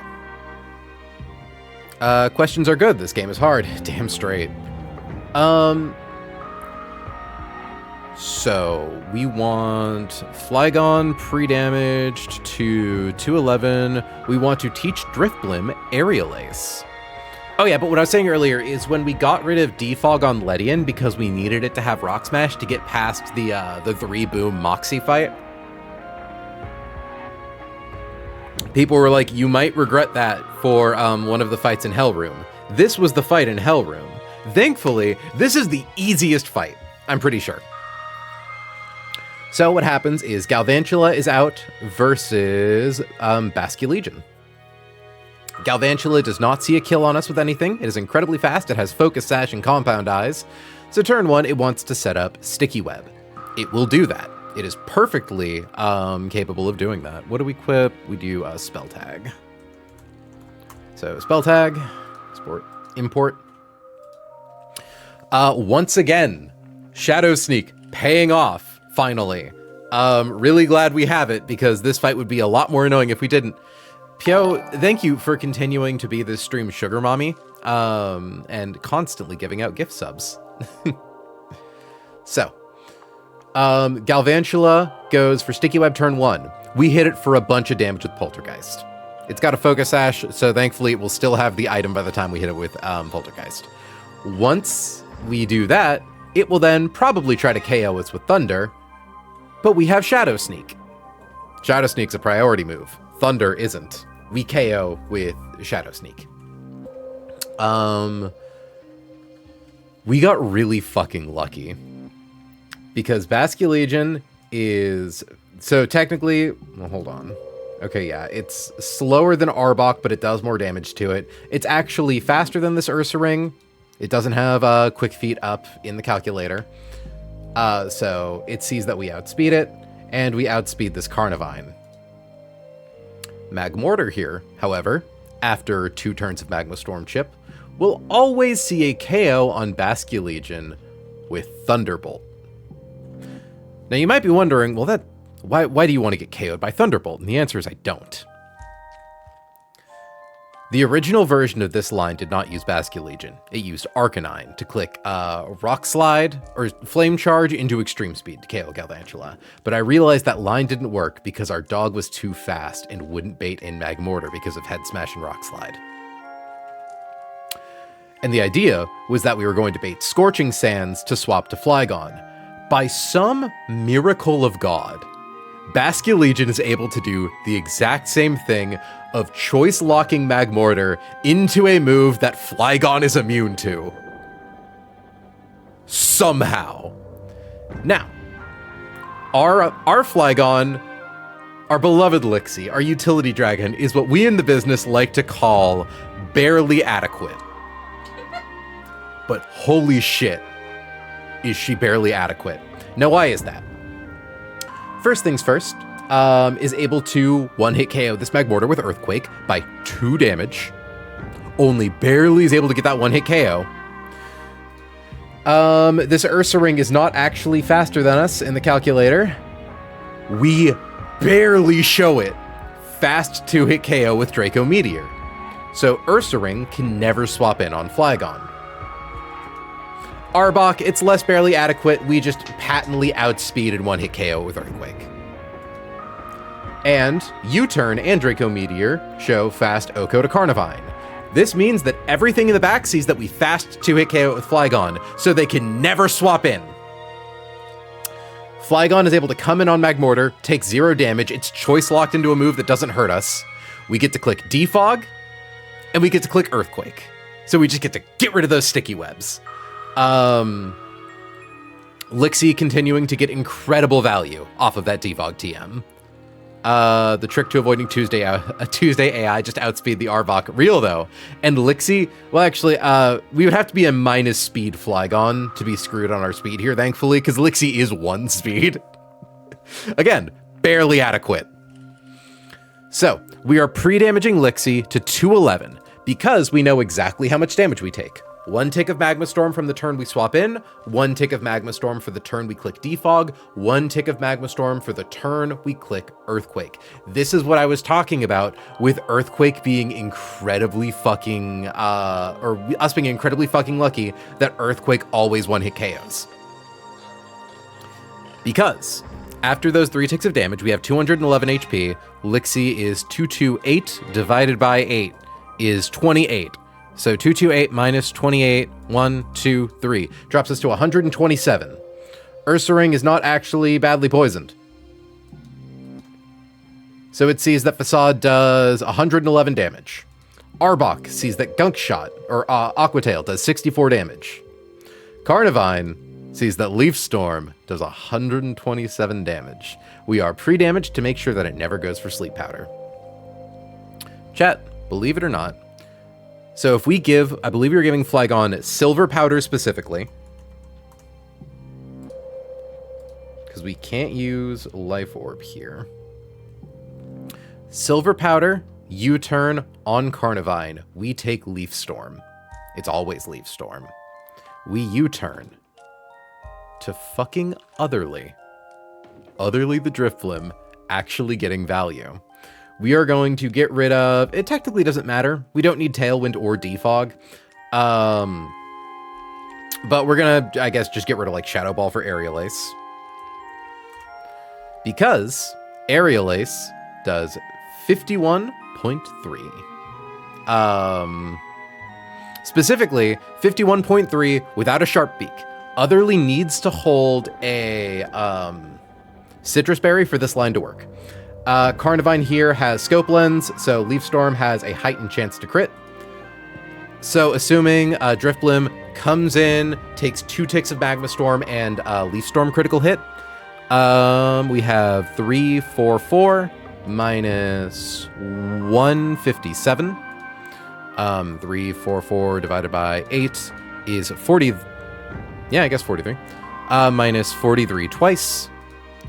Questions are good. This game is hard. Damn straight. So, we want Flygon pre-damaged to 211. We want to teach Drifblim Aerial Ace. Oh yeah, but what I was saying earlier is when we got rid of Defog on Ledian because we needed it to have Rock Smash to get past the 3-boom Moxie fight. People were like, you might regret that for one of the fights in Hellroom. This was the fight in Hellroom. Thankfully, this is the easiest fight, I'm pretty sure. So what happens is Galvantula is out versus Basculegion. Galvantula does not see a kill on us with anything. It is incredibly fast. It has Focus Sash and Compound Eyes. So turn 1, it wants to set up Sticky Web. It will do that. It is perfectly capable of doing that. What do we equip? We do Spell Tag. So Spell Tag, import. Once again, Shadow Sneak paying off, finally. Really glad we have it because this fight would be a lot more annoying if we didn't. Pio, thank you for continuing to be this stream sugar mommy, and constantly giving out gift subs. So, Galvantula goes for Sticky Web turn 1. We hit it for a bunch of damage with Poltergeist. It's got a Focus Sash, so thankfully it will still have the item by the time we hit it with Poltergeist. Once we do that, it will then probably try to KO us with Thunder, but we have Shadow Sneak. Shadow Sneak's a priority move. Thunder isn't. We KO with Shadow Sneak. We got really fucking lucky. Because Basculegion is... So technically... Well, hold on. Okay, yeah. It's slower than Arbok, but it does more damage to it. It's actually faster than this Ursaring. It doesn't have Quick Feet up in the calculator. So it sees that we outspeed it, and we outspeed this Carnivine. Magmortar here, however, after 2 turns of Magma Storm Chip, will always see a KO on Basculegion with Thunderbolt. Now you might be wondering, well, Why do you want to get KO'd by Thunderbolt? And the answer is I don't. The original version of this line did not use Basculegion. It used Arcanine to click Rock Slide or Flame Charge into Extreme Speed to KO Galvantula. But I realized that line didn't work because our dog was too fast and wouldn't bait in Magmortar because of Head Smash and Rock Slide. And the idea was that we were going to bait Scorching Sands to swap to Flygon. By some miracle of God, Basculegion is able to do the exact same thing of choice locking Magmortar into a move that Flygon is immune to. Somehow. Now, our Flygon, our beloved Lixie, our utility dragon, is what we in the business like to call barely adequate. But holy shit, is she barely adequate. Now, why is that? First things first, is able to one-hit KO this Magmortar with Earthquake by 2 damage. Only barely is able to get that one-hit KO. This Ursaring is not actually faster than us in the calculator. We barely show it fast 2-hit KO with Draco Meteor. So Ursaring can never swap in on Flygon. Arbok, it's less barely adequate. We just patently outspeed and one-hit KO with Earthquake. And U-Turn and Draco Meteor show fast Oko to Carnivine. This means that everything in the back sees that we fast 2-hit KO with Flygon, so they can never swap in. Flygon is able to come in on Magmortar, take 0 damage. It's choice locked into a move that doesn't hurt us. We get to click Defog, and we get to click Earthquake. So we just get to get rid of those sticky webs. Lixie continuing to get incredible value off of that Defog TM. The trick to avoiding Tuesday AI just outspeed the Arbok. Real though. And Lixie, well actually, we would have to be a minus speed Flygon to be screwed on our speed here, thankfully, because Lixie is 1 speed. Again, barely adequate. So, we are pre-damaging Lixie to 211 because we know exactly how much damage we take. 1 tick of Magma Storm from the turn we swap in, 1 tick of Magma Storm for the turn we click Defog, 1 tick of Magma Storm for the turn we click Earthquake. This is what I was talking about with Earthquake being incredibly fucking, or us being incredibly fucking lucky that Earthquake always 1-hit KOs. Because after those 3 ticks of damage, we have 211 HP. Lixie is 228 divided by 8 is 28. So 228 minus 28, 1, 2, 3, drops us to 127. Ursaring is not actually badly poisoned. So it sees that Facade does 111 damage. Arbok sees that Gunk Shot, or Aqua Tail, does 64 damage. Carnivine sees that Leaf Storm does 127 damage. We are pre-damaged to make sure that it never goes for Sleep Powder. Chat, believe it or not, so if we give, I believe we were giving Flygon Silver Powder specifically, because we can't use Life Orb here. Silver Powder, U-turn on Carnivine. We take Leaf Storm. It's always Leaf Storm. We U-turn to fucking Otherly. Otherly the Drifblim actually getting value. We are going to get rid of... It technically doesn't matter. We don't need Tailwind or Defog. But we're going to, I guess, just get rid of, like, Shadow Ball for Aerial Ace. Because Aerial Ace does 51.3. Specifically, 51.3 without a Sharp Beak. Otherly needs to hold a Citrus Berry for this line to work. Carnivine here has Scope Lens, so Leaf Storm has a heightened chance to crit. So assuming Drifblim comes in, takes 2 ticks of Magma Storm and Leaf Storm critical hit, we have 344 minus 157. 344 divided by 8 is 40. Yeah, I guess 43. Minus 43 twice.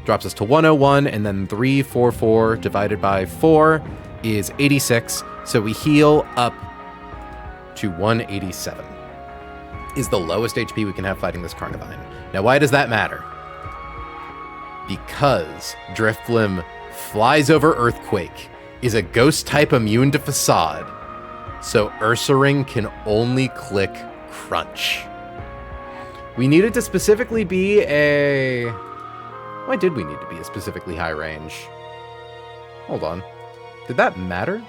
Drops us to 101, and then 344 divided by 4 is 86. So we heal up to 187. Is the lowest HP we can have fighting this Carnivine. Now, why does that matter? Because Drifblim flies over Earthquake, is a ghost type immune to Facade, so Ursaring can only click Crunch. We needed to specifically be a... Why did we need to be a specifically high range? Hold on. Did that matter?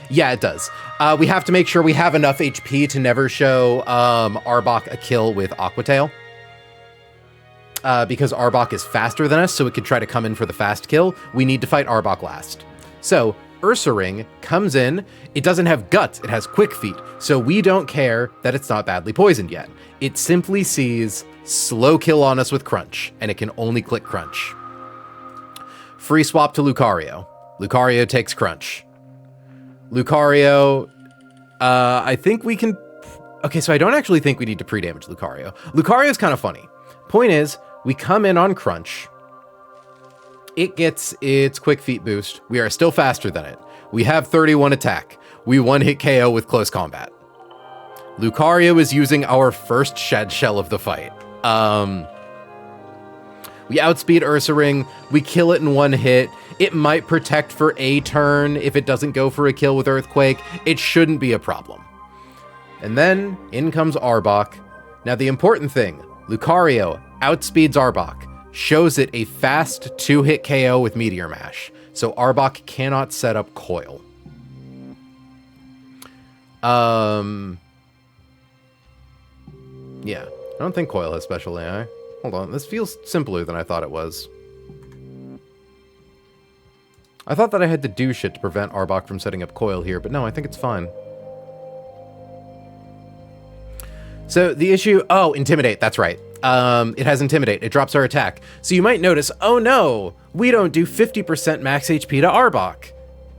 Yeah, it does. We have to make sure we have enough HP to never show Arbok a kill with Aqua Tail. Because Arbok is faster than us, so it could try to come in for the fast kill. We need to fight Arbok last. So, Ursaring comes in. It doesn't have guts, it has quick feet. So we don't care that it's not badly poisoned yet. It simply sees slow kill on us with Crunch, and it can only click Crunch. Free swap to Lucario. Lucario takes Crunch. Lucario, I think we can... Okay, so I don't actually think we need to pre-damage Lucario. Lucario's kind of funny. Point is, we come in on Crunch. It gets its quick feet boost. We are still faster than it. We have 31 attack. We one-hit KO with close combat. Lucario is using our first Shed Shell of the fight. We outspeed Ursaring. We kill it in one hit. It might protect for a turn if it doesn't go for a kill with Earthquake. It shouldn't be a problem. And then in comes Arbok. Now the important thing, Lucario outspeeds Arbok, shows it a fast 2-hit KO with Meteor Mash, so Arbok cannot set up Coil. Yeah, I don't think Coil has special AI. Hold on, this feels simpler than I thought it was. I thought that I had to do shit to prevent Arbok from setting up Coil here, but no, I think it's fine. So the issue... Oh, Intimidate, that's right. It has Intimidate. It drops our attack. So you might notice, oh no, we don't do 50% max HP to Arbok.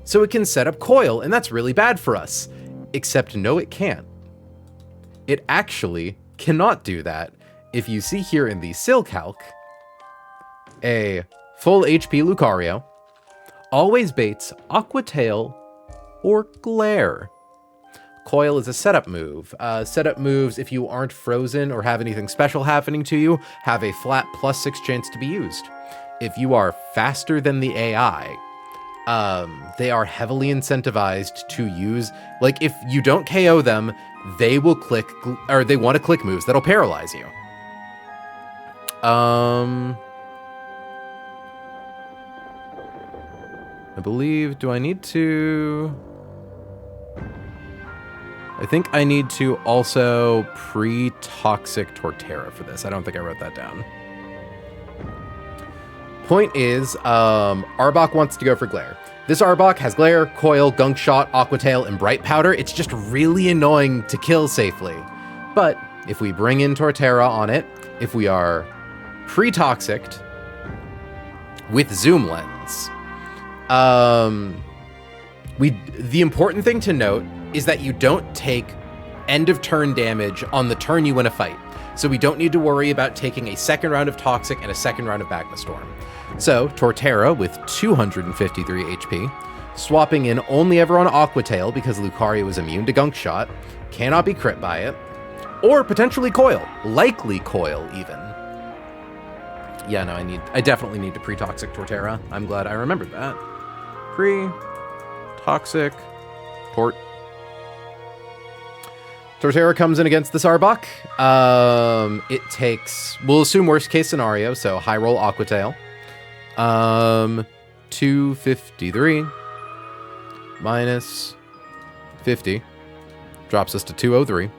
So it can set up Coil, and that's really bad for us. Except no, it can't. It actually cannot do that. If you see here in the Sil Calc, a full HP Lucario always baits Aqua Tail or Glare. Coil is a setup move. Setup moves, if you aren't frozen or have anything special happening to you, have a flat +6 chance to be used. If you are faster than the AI, they are heavily incentivized to use, like, if you don't KO them, they will click, or they want to click moves that'll paralyze you. I believe, do I need to... I think I need to also pre-toxic Torterra for this. I don't think I wrote that down. Point is, Arbok wants to go for Glare. This Arbok has Glare, Coil, Gunk Shot, Aqua Tail, and Bright Powder. It's just really annoying to kill safely. But if we bring in Torterra on it, if we are pre-toxicked with Zoom Lens, the important thing to note is that you don't take end of turn damage on the turn you win a fight. So we don't need to worry about taking a second round of Toxic and a second round of Magma Storm. So Torterra with 253 HP, swapping in only ever on Aqua Tail because Lucario is immune to Gunk Shot, cannot be crit by it, or potentially Coil, likely Coil even. Yeah, no, I definitely need to pre-toxic Torterra. I'm glad I remembered that. Pre-toxic Tort. Torterra comes in against this Arbok. It takes, we'll assume worst case scenario, so high roll Aqua Tail. 253 minus 50 drops us to 203.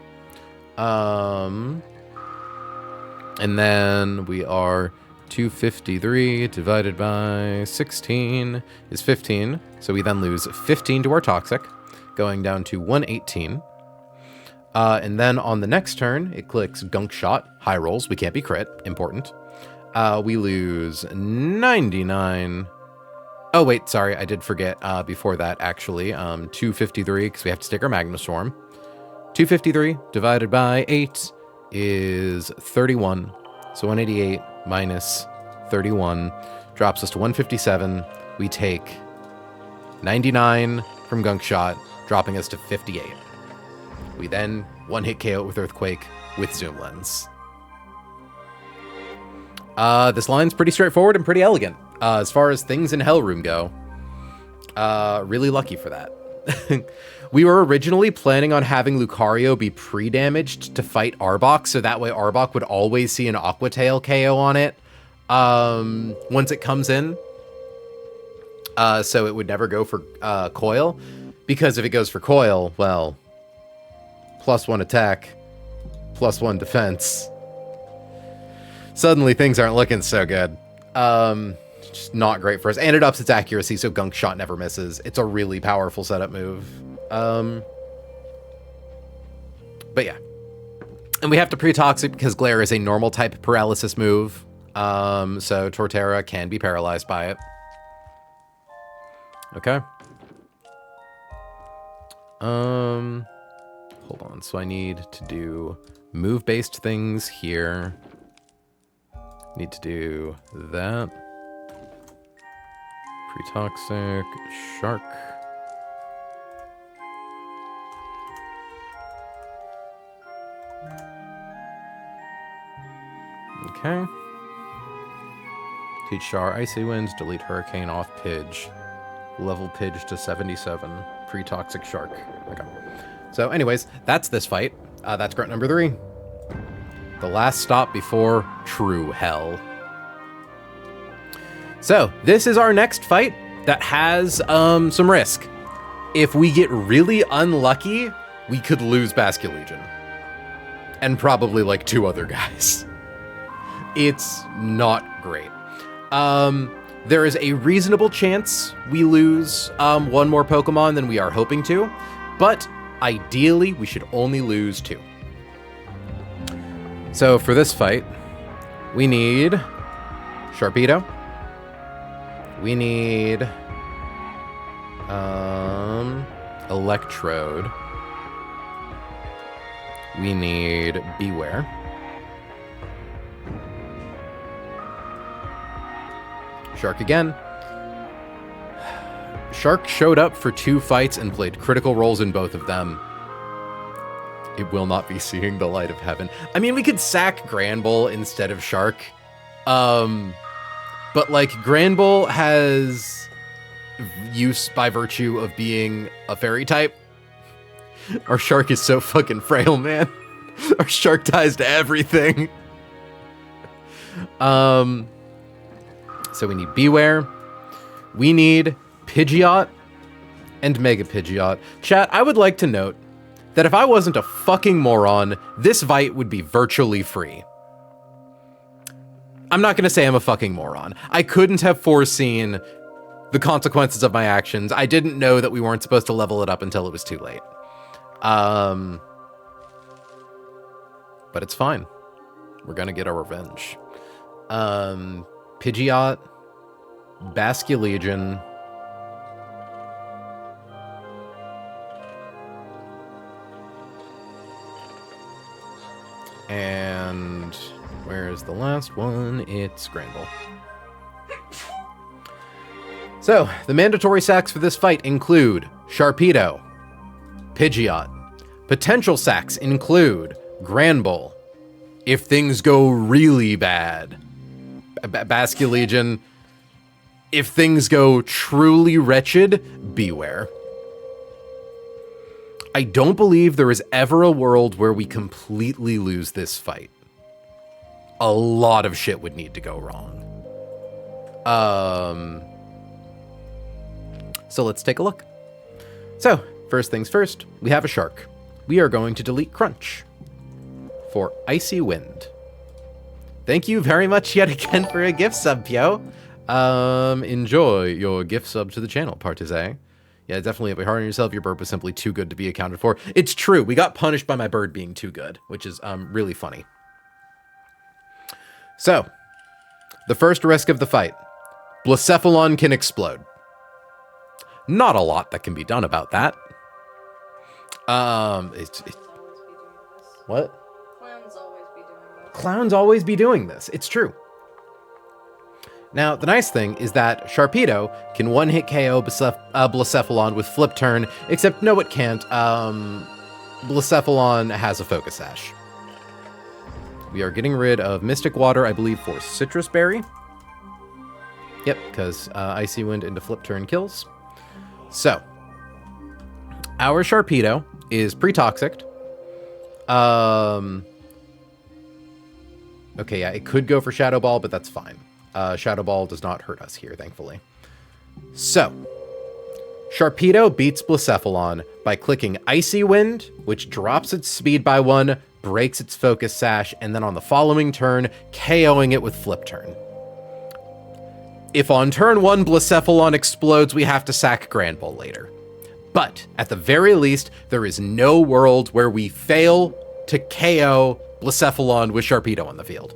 And then we are 253 divided by 16 is 15. So we then lose 15 to our Toxic, going down to 118. And then on the next turn, it clicks Gunk Shot, high rolls, we can't be crit, important. We lose 99. Oh, wait, sorry, I did forget before that, actually. 253, because we have to take our Magma Storm. 253 divided by 8 is 31. So 188 minus 31 drops us to 157. We take 99 from Gunk Shot, dropping us to 58. We then one-hit KO with Earthquake with Zoom Lens. This line's pretty straightforward and pretty elegant. As far as things in Hellroom go, really lucky for that. We were originally planning on having Lucario be pre-damaged to fight Arbok, so that way Arbok would always see an Aqua Tail KO on it once it comes in. So it would never go for Coil, because if it goes for Coil, well, +1 attack, +1 defense. Suddenly things aren't looking so good. Just not great for us. And it ups its accuracy, so Gunk Shot never misses. It's a really powerful setup move. But yeah. And we have to pre-toxic because Glare is a normal type paralysis move. So Torterra can be paralyzed by it. Okay. Hold on. So I need to do move-based things here. Need to do that. Pre-toxic, Shark. Okay. Teach Char Icy Winds, delete Hurricane off Pidge. Level Pidge to 77. Pre-toxic Shark. Okay. So anyways, that's this fight. That's grunt number 3. The last stop before true hell. So, this is our next fight that has some risk. If we get really unlucky, we could lose Basculegion. And probably like 2 other guys. It's not great. There is a reasonable chance we lose 1 more Pokemon than we are hoping to, but ideally we should only lose 2. So for this fight, we need Sharpedo. We need Electrode. We need Beware. Shark again. Shark showed up for 2 fights and played critical roles in both of them. It will not be seeing the light of heaven. I mean, we could sack Granbull instead of Shark. But, like, Granbull has use by virtue of being a fairy type. Our Shark is so fucking frail, man. Our Shark ties to everything. So we need Beware. We need Pidgeot and Mega Pidgeot. Chat, I would like to note that if I wasn't a fucking moron, this fight would be virtually free. I'm not going to say I'm a fucking moron. I couldn't have foreseen the consequences of my actions. I didn't know that we weren't supposed to level it up until it was too late. But it's fine. We're going to get our revenge. Pidgeot, Basculegion, and where's the last one? It's Granbull. So, the mandatory sacks for this fight include Sharpedo, Pidgeot. Potential sacks include Granbull. If things go really bad, Basculegion. If things go truly wretched, Beware. I don't believe there is ever a world where we completely lose this fight. A lot of shit would need to go wrong. So let's take a look. So, first things first, we have a Shark. We are going to delete Crunch for Icy Wind. Thank you very much yet again for a gift sub, Pio. Enjoy your gift sub to the channel, Partizé. Yeah, definitely, if you're hard on yourself, your bird was simply too good to be accounted for. It's true, we got punished by my bird being too good, which is really funny. So, the first risk of the fight. Blacephalon can explode. Not a lot that can be done about that. What? Clowns always be doing this. It's true. Now, the nice thing is that Sharpedo can one-hit KO Blacephalon with Flip Turn, except no, it can't. Blacephalon has a Focus Sash. We are getting rid of Mystic Water, I believe, for Citrus Berry. Yep, because Icy Wind into Flip Turn kills. So, our Sharpedo is pre-toxic. Okay, yeah, it could go for Shadow Ball, but that's fine. Shadow Ball does not hurt us here, thankfully. So, Sharpedo beats Blacephalon by clicking Icy Wind, which drops its speed by 1, breaks its Focus Sash, and then on the following turn, KOing it with Flip Turn. If on turn 1 Blacephalon explodes, we have to sack Grand Ball later. But, at the very least, there is no world where we fail to KO Blacephalon with Sharpedo on the field.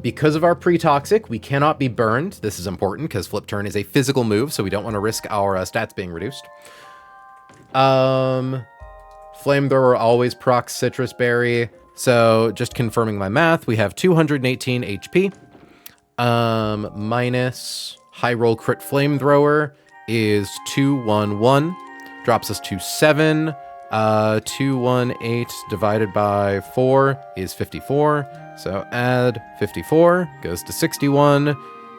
Because of our pre-toxic, we cannot be burned. This is important because Flip Turn is a physical move, so we don't want to risk our stats being reduced. Flamethrower always procs Citrus Berry. So just confirming my math, we have 218 HP. Minus High Roll Crit Flamethrower is 211. Drops us to 7. 218 divided by 4 is 54. So add 54, goes to 61.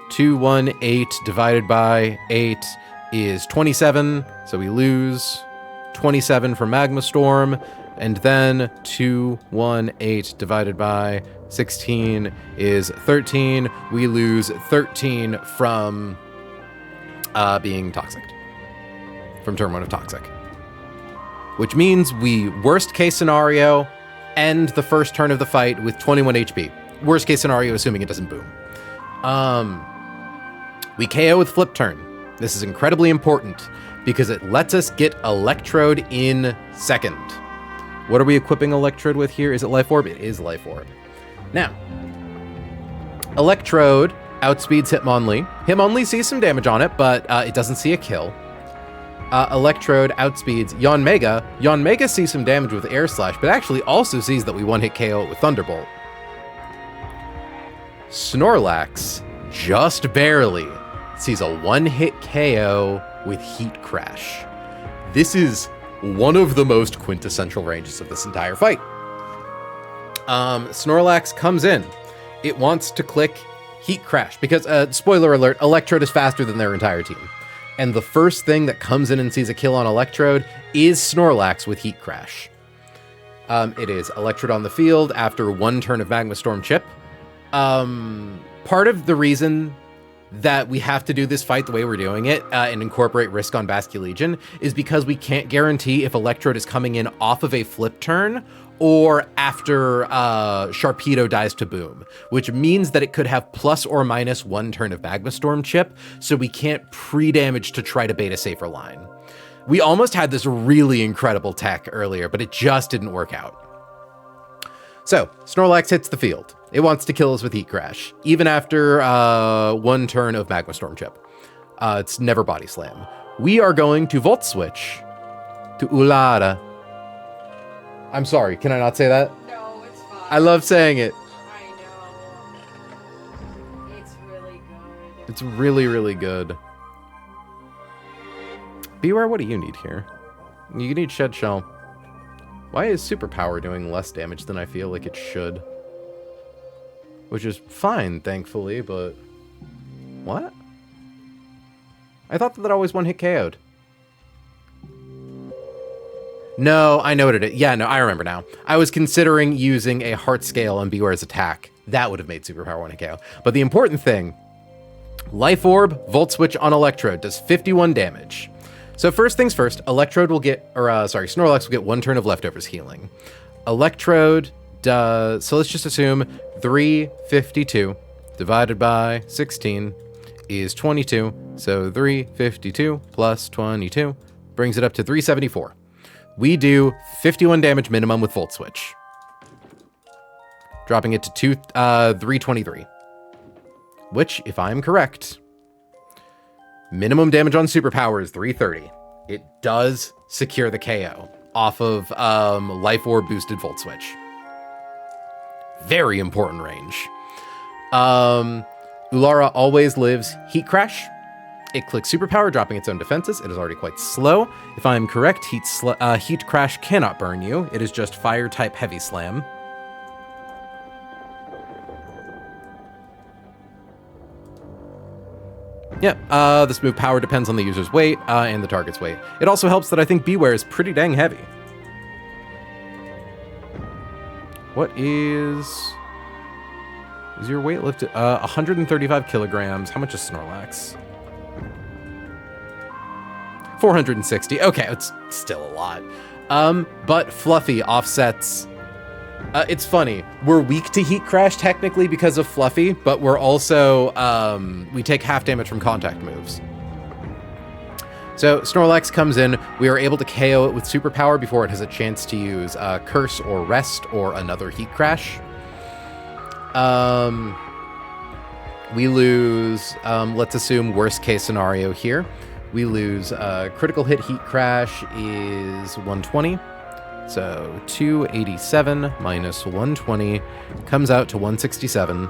218 divided by 8 is 27. So we lose 27 from Magma Storm. And then 218 divided by 16 is 13. We lose 13 from being toxic. From turn 1 of toxic. Which means we, worst case scenario, end the first turn of the fight with 21 HP. Worst case scenario, assuming it doesn't boom. We KO with Flip Turn. This is incredibly important because it lets us get Electrode in second. What are we equipping Electrode with here? Is it Life Orb? It is Life Orb. Now, Electrode outspeeds Hitmonlee. Hitmonlee sees some damage on it, but it doesn't see a kill. Electrode outspeeds Yanmega. Yanmega sees some damage with Air Slash, but actually also sees that we one-hit KO it with Thunderbolt. Snorlax, just barely, sees a one-hit KO with Heat Crash. This is one of the most quintessential ranges of this entire fight. Snorlax comes in. It wants to click Heat Crash, because, spoiler alert, Electrode is faster than their entire team. And the first thing that comes in and sees a kill on Electrode is Snorlax with Heat Crash. It is Electrode on the field after one turn of Magma Storm Chip. Part of the reason that we have to do this fight the way we're doing it and incorporate Risk on Basculegion is because we can't guarantee if Electrode is coming in off of a flip turn or after Sharpedo dies to boom, which means that it could have plus or minus one turn of Magma Storm Chip, so we can't pre-damage to try to bait a safer line. We almost had this really incredible tech earlier, but it just didn't work out. So, Snorlax hits the field. It wants to kill us with Heat Crash, even after one turn of Magma Storm Chip. It's never Body Slam. We are going to Volt Switch to Ulada. I'm sorry, can I not say that? No, it's fine. I love saying it. I know. It's really good. It's really, really good. Beware, what do you need here? You need Shed Shell. Why is Superpower doing less damage than I feel like it should? Which is fine, thankfully, but... What? I thought that always one-hit KO'd. No, I know what it is. Yeah, no, I remember now. I was considering using a Heart Scale on Beware's attack. That would have made Superpower one-hit KO. But the important thing, Life Orb, Volt Switch on Electrode does 51 damage. So first things first, Electrode will get, Snorlax will get one turn of Leftovers healing. Electrode does, so let's just assume 352 divided by 16 is 22. So 352 plus 22 brings it up to 374. We do 51 damage minimum with Volt Switch, dropping it to 323, which, if I'm correct, minimum damage on Superpower is 330. It does secure the KO off of Life Orb boosted Volt Switch. Very important range. Ulara always lives Heat Crash. It clicks Superpower, dropping its own defenses. It is already quite slow. If I'm correct, Heat Crash cannot burn you. It is just Fire-type Heavy Slam. Yeah, this move power depends on the user's weight and the target's weight. It also helps that I think Beware is pretty dang heavy. What is your weight lifted? 135 kilograms. How much is Snorlax? 460. Okay, it's still a lot. But Fluffy offsets. It's funny. We're weak to Heat Crash technically because of Fluffy, but we're also we take half damage from contact moves. So Snorlax comes in. We are able to KO it with Superpower before it has a chance to use Curse or Rest or another Heat Crash. We lose. Let's assume worst case scenario here. We lose critical hit Heat Crash is 120. So 287 minus 120 comes out to 167.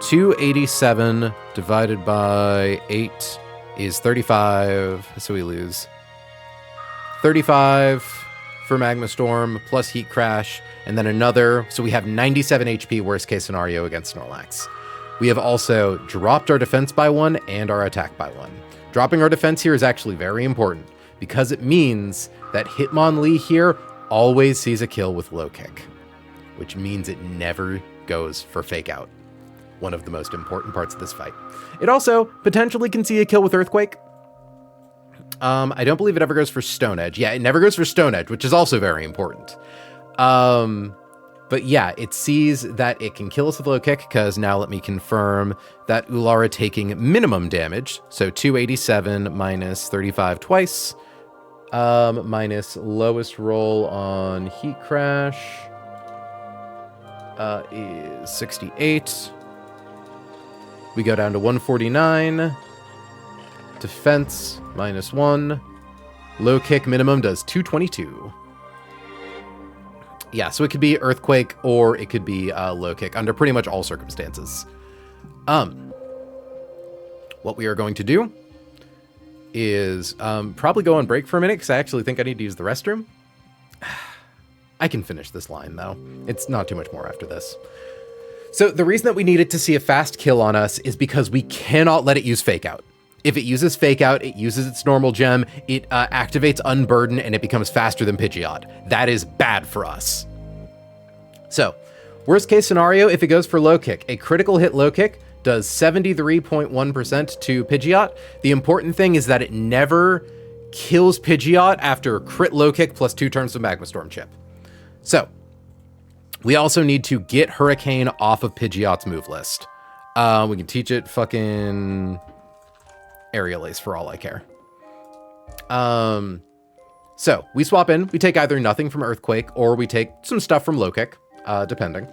287 divided by 8 is 35. So we lose 35 for Magma Storm plus Heat Crash, and then another. So we have 97 HP worst case scenario against Snorlax. We have also dropped our defense by 1 and our attack by 1. Dropping our defense here is actually very important because it means that Hitmonlee here always sees a kill with low kick, which means it never goes for fake out. One of the most important parts of this fight. It also potentially can see a kill with Earthquake. I don't believe it ever goes for Stone Edge. Yeah, it never goes for Stone Edge, which is also very important. But yeah, it sees that it can kill us with low kick, because now let me confirm that Ulara taking minimum damage. So 287 minus 35 twice. Minus lowest roll on Heat Crash is 68. We go down to 149. Defense minus 1. Low kick minimum does 222. Yeah, so it could be Earthquake or it could be low kick under pretty much all circumstances. What we are going to do is probably go on break for a minute because I actually think I need to use the restroom. I can finish this line though. It's not too much more after this. So the reason that we needed to see a fast kill on us is because we cannot let it use Fake Out. If it uses Fake Out, it uses its normal gem, it activates Unburden, and it becomes faster than Pidgeot. That is bad for us. So, worst case scenario, if it goes for low kick, a critical hit low kick does 73.1% to Pidgeot. The important thing is that it never kills Pidgeot after crit low kick plus 2 turns of Magma Storm Chip. So, we also need to get Hurricane off of Pidgeot's move list. We can teach it fucking Aerial Ace for all I care. So we swap in. We take either nothing from Earthquake or we take some stuff from Low Kick, depending.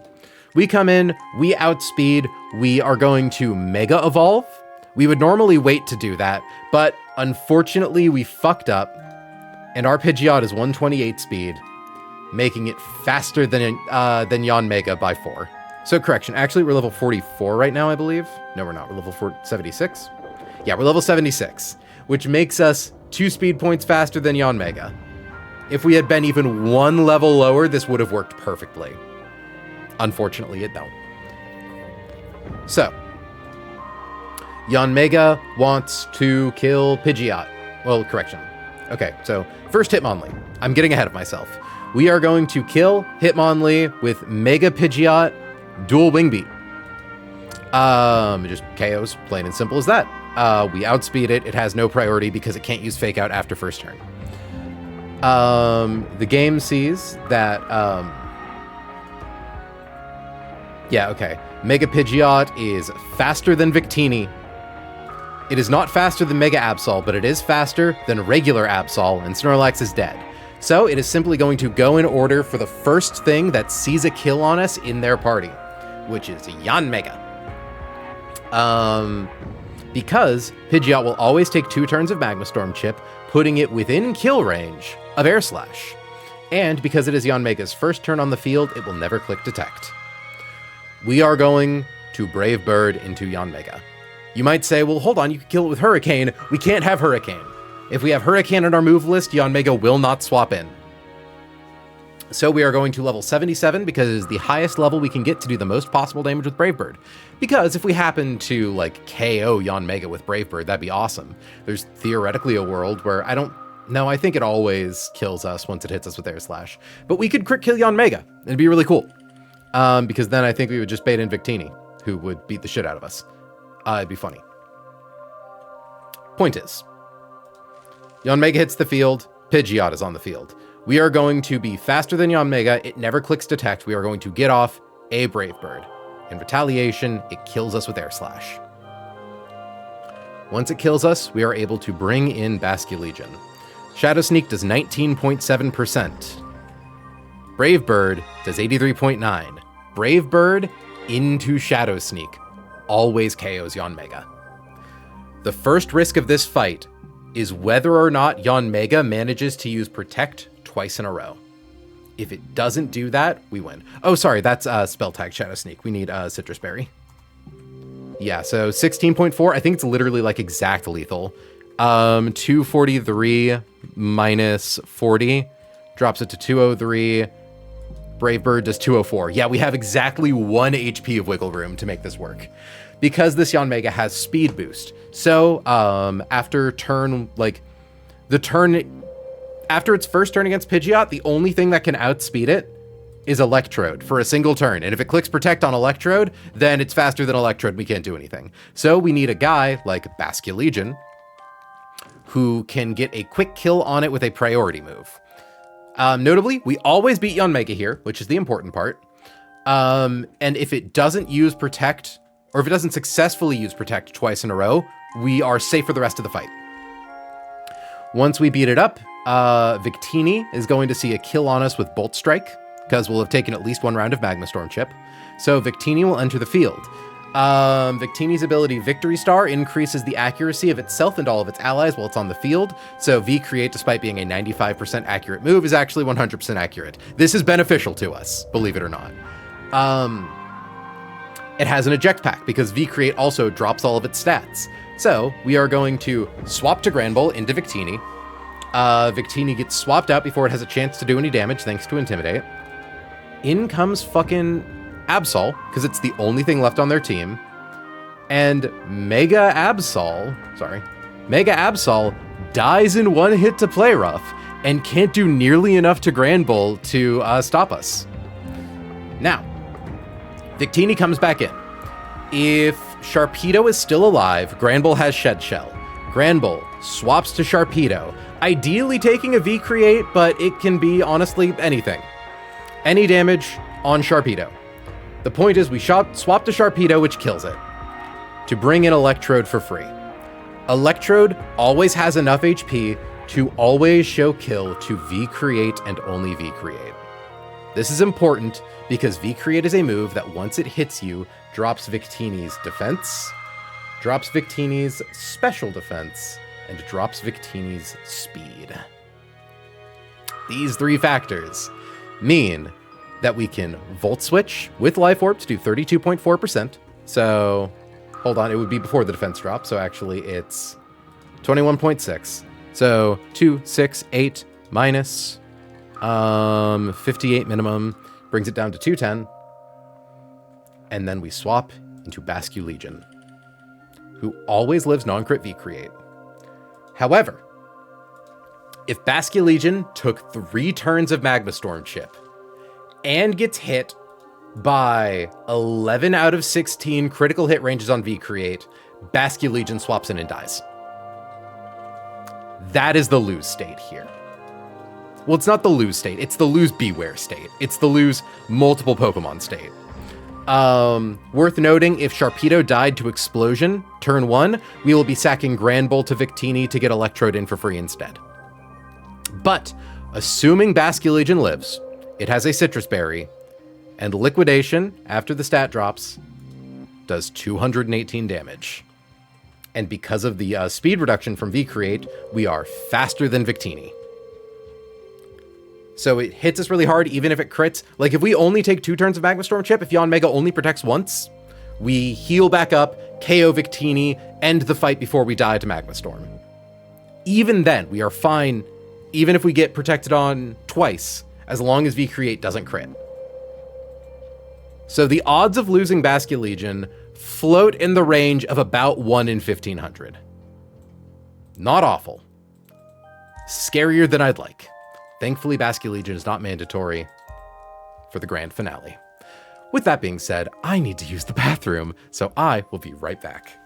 We come in, we outspeed. We are going to Mega Evolve. We would normally wait to do that, but unfortunately we fucked up, and our Pidgeot is 128 speed, making it faster than Yanmega by 4. So correction, actually we're level 44 right now, I believe. No, we're not. We're level 76. Yeah, we're level 76, which makes us 2 speed points faster than Yanmega. If we had been even 1 level lower, this would have worked perfectly. Unfortunately, it don't. So, Yanmega wants to kill Pidgeot. Well, correction. Okay, so first Hitmonlee. I'm getting ahead of myself. We are going to kill Hitmonlee with Mega Pidgeot Dual Wing Beat. It just KOs, plain and simple as that. We outspeed it. It has no priority because it can't use Fake Out after first turn. The game sees that, yeah, okay. Mega Pidgeot is faster than Victini. It is not faster than Mega Absol, but it is faster than regular Absol, and Snorlax is dead. So it is simply going to go in order for the first thing that sees a kill on us in their party, which is Yanmega. Because Pidgeot will always take 2 turns of Magma Storm Chip, putting it within kill range of Air Slash. And because it is Yanmega's first turn on the field, it will never click Detect. We are going to Brave Bird into Yanmega. You might say, well, hold on, you can kill it with Hurricane. We can't have Hurricane. If we have Hurricane on our move list, Yanmega will not swap in. So we are going to level 77 because it is the highest level we can get to do the most possible damage with Brave Bird. Because if we happen to like KO Yanmega with Brave Bird, that'd be awesome. There's theoretically a world where I think it always kills us once it hits us with Air Slash. But we could crit kill Yanmega. It'd be really cool. Because then I think we would just bait in Victini, who would beat the shit out of us. It'd be funny. Point is, Yanmega hits the field, Pidgeot is on the field. We are going to be faster than Yanmega. It never clicks detect. We are going to get off a Brave Bird. In retaliation, it kills us with Air Slash. Once it kills us, we are able to bring in Basculegion. Shadow Sneak does 19.7%. Brave Bird does 83.9%. Brave Bird into Shadow Sneak always KOs Yanmega. The first risk of this fight is whether or not Yanmega manages to use Protect twice in a row. If it doesn't do that, we win. Oh, sorry, that's spell tag Shadow Sneak. We need Citrus Berry. Yeah, so 16.4. I think it's literally like exact lethal. 243 minus 40 drops it to 203. Brave Bird does 204. Yeah, we have exactly 1 HP of wiggle room to make this work. Because this Yanmega has speed boost. So, after its first turn against Pidgeot, the only thing that can outspeed it is Electrode for a single turn. And if it clicks Protect on Electrode, then it's faster than Electrode. We can't do anything. So we need a guy like Basculegion who can get a quick kill on it with a priority move. Notably, we always beat Yanmega here, which is the important part. And if it doesn't use Protect, or if it doesn't successfully use Protect twice in a row, we are safe for the rest of the fight. Once we beat it up, Victini is going to see a kill on us with Bolt Strike, because we'll have taken at least 1 round of Magma Storm Chip. So Victini will enter the field. Victini's ability Victory Star increases the accuracy of itself and all of its allies while it's on the field. So V-Create, despite being a 95% accurate move, is actually 100% accurate. This is beneficial to us, believe it or not. It has an eject pack because V-Create also drops all of its stats. So we are going to swap to Granbull into Victini. Victini gets swapped out before it has a chance to do any damage thanks to Intimidate. In comes fucking Absol, because it's the only thing left on their team. And Mega Absol dies in 1 hit to Play Rough and can't do nearly enough to Granbull to stop us. Now, Victini comes back in. If Sharpedo is still alive, Granbull has Shed Shell. Granbull swaps to Sharpedo, ideally taking a V-Create, but it can be, honestly, anything. Any damage on Sharpedo. The point is we swap to Sharpedo, which kills it, to bring in Electrode for free. Electrode always has enough HP to always show kill to V-Create and only V-Create. This is important because V-Create is a move that once it hits you, drops Victini's defense, drops Victini's special defense, and drops Victini's speed. These 3 factors mean that we can Volt Switch with Life Orb to do 32.4%. So, hold on, it would be before the defense drop, so actually it's 21.6. So, 2, 6, 8 minus 58 minimum brings it down to 210. And then we swap into Basculegion, who always lives non-crit V-Create. However, if Basculegion took 3 turns of Magma Storm Chip and gets hit by 11 out of 16 critical hit ranges on V-Create, Basculegion swaps in and dies. That is the lose state here. Well, it's not the lose state, it's the lose Beware state. It's the lose multiple Pokemon state. Worth noting, if Sharpedo died to Explosion, turn 1, we will be sacking Granbull to Victini to get Electrode in for free instead. But, assuming Basculegion lives, it has a Citrus Berry, and Liquidation, after the stat drops, does 218 damage. And because of the speed reduction from V-Create, we are faster than Victini. So it hits us really hard, even if it crits. Like, if we only take 2 turns of Magma Storm Chip, if Yanmega only protects once, we heal back up, KO Victini, end the fight before we die to Magma Storm. Even then, we are fine, even if we get protected on twice, as long as V-Create doesn't crit. So the odds of losing Basculegion float in the range of about 1 in 1,500. Not awful. Scarier than I'd like. Thankfully, Basculegion is not mandatory for the grand finale. With that being said, I need to use the bathroom, so I will be right back.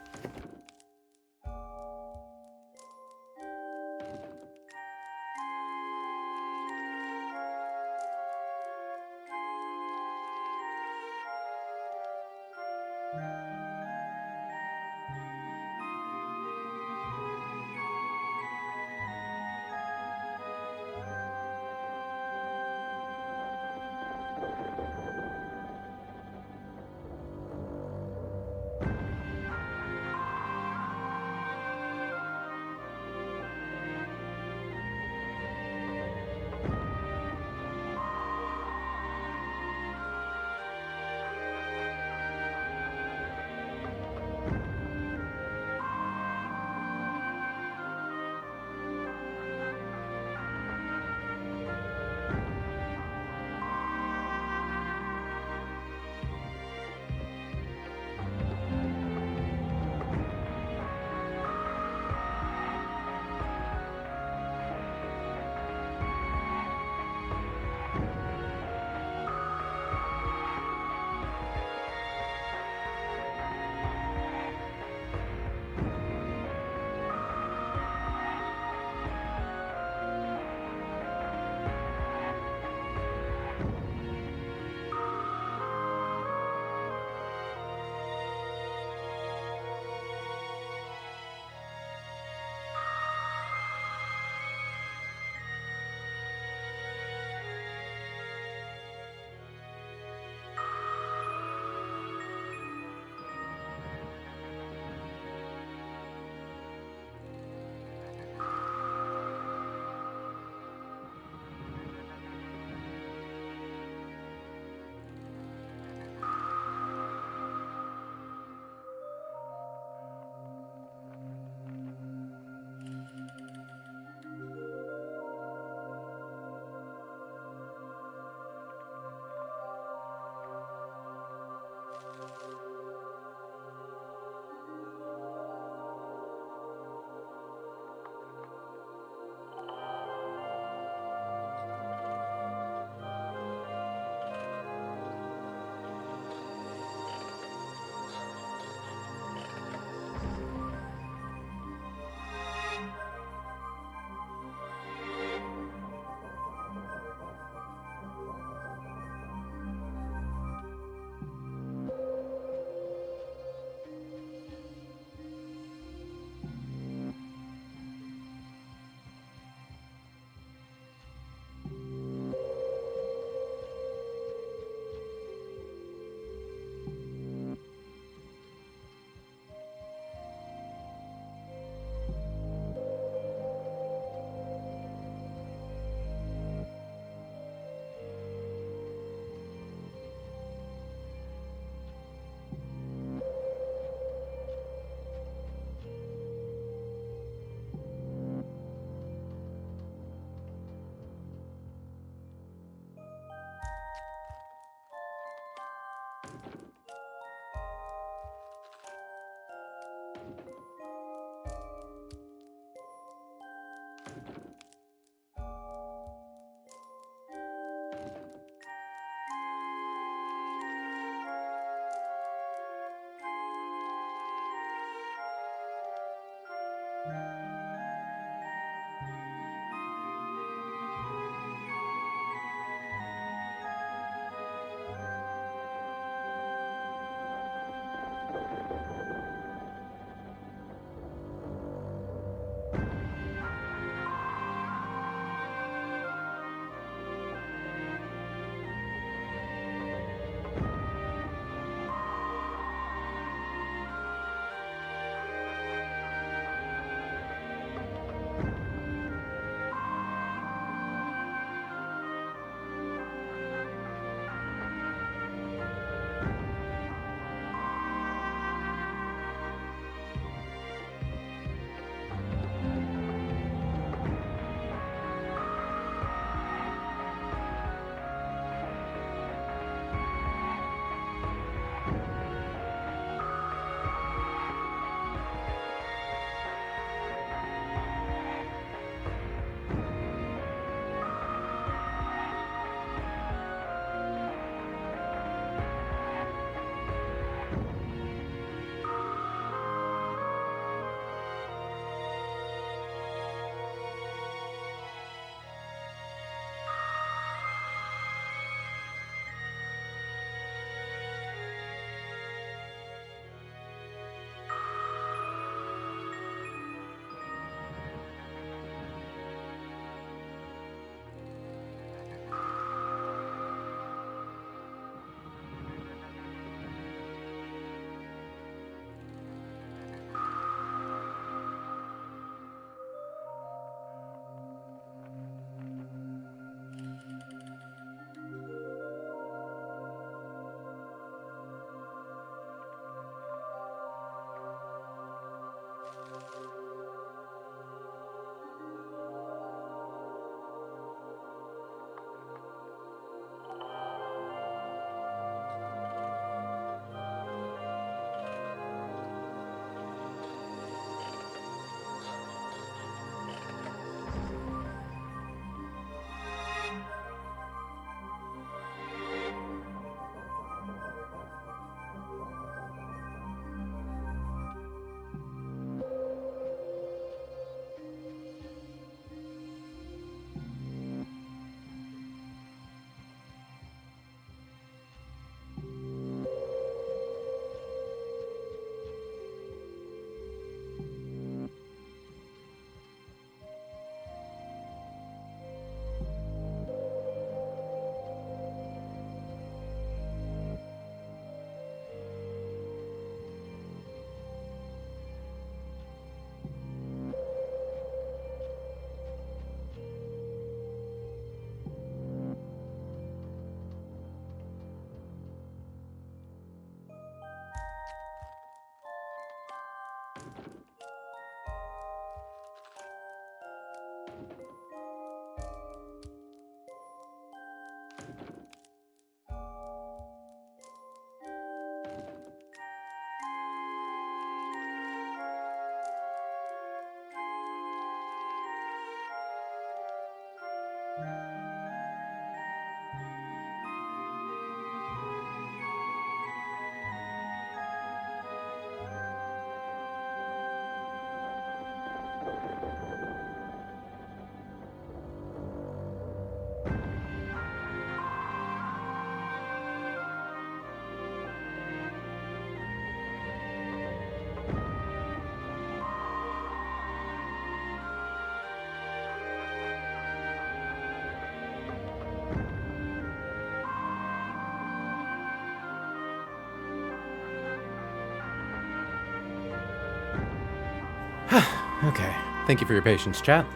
Okay. Thank you for your patience, chat.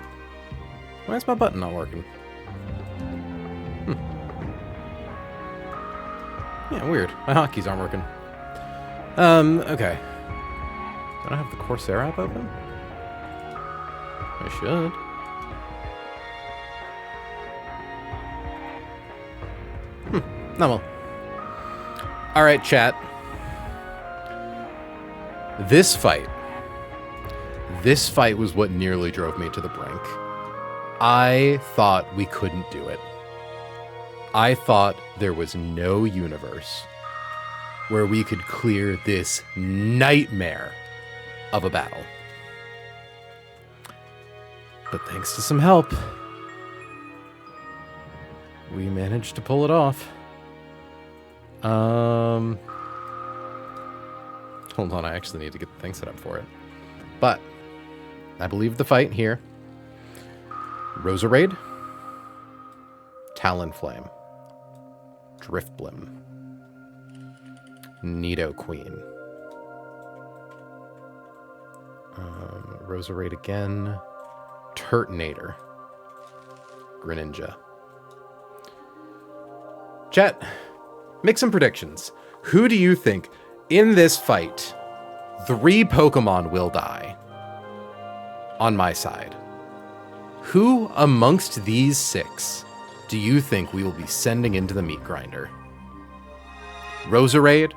Why is my button not working? Yeah, weird. My hotkeys aren't working. Okay. Don't I have the Corsair app open? I should. No, well. Alright, chat. This fight was what nearly drove me to the brink. I thought we couldn't do it. I thought there was no universe where we could clear this nightmare of a battle. But thanks to some help, we managed to pull it off. Hold on, I actually need to get the thing set up for it. But I believe the fight here. Roserade, Talonflame, Driftblim, Nidoqueen, Roserade again, Turtonator, Greninja. Chat, make some predictions. Who do you think in this fight 3 Pokemon will die? On my side. Who amongst these 6 do you think we will be sending into the meat grinder? Roserade,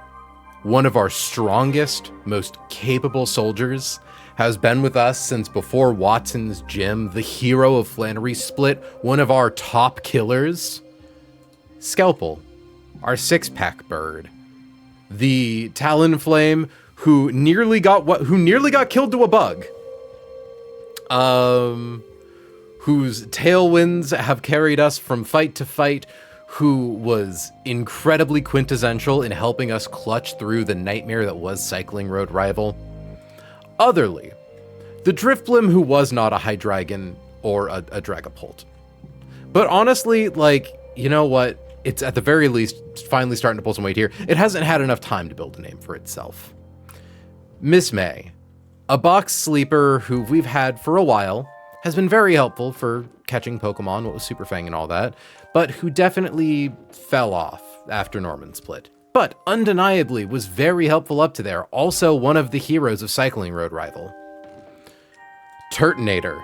one of our strongest, most capable soldiers, has been with us since before Watson's Gym, the hero of Flannery Split, one of our top killers. Scalpel, our 6-pack bird. The Talonflame who nearly got killed to a bug. Whose tailwinds have carried us from fight to fight, who was incredibly quintessential in helping us clutch through the nightmare that was Cycling Road Rival. Otherly, the Driftblim who was not a Hydreigon or a Dragapult. But honestly, like, you know what? It's at the very least finally starting to pull some weight here. It hasn't had enough time to build a name for itself. Miss May, a box sleeper who we've had for a while, has been very helpful for catching Pokemon, what was Super Fang and all that, but who definitely fell off after Norman Split. But undeniably was very helpful up to there, also one of the heroes of Cycling Road Rival. Turtonator,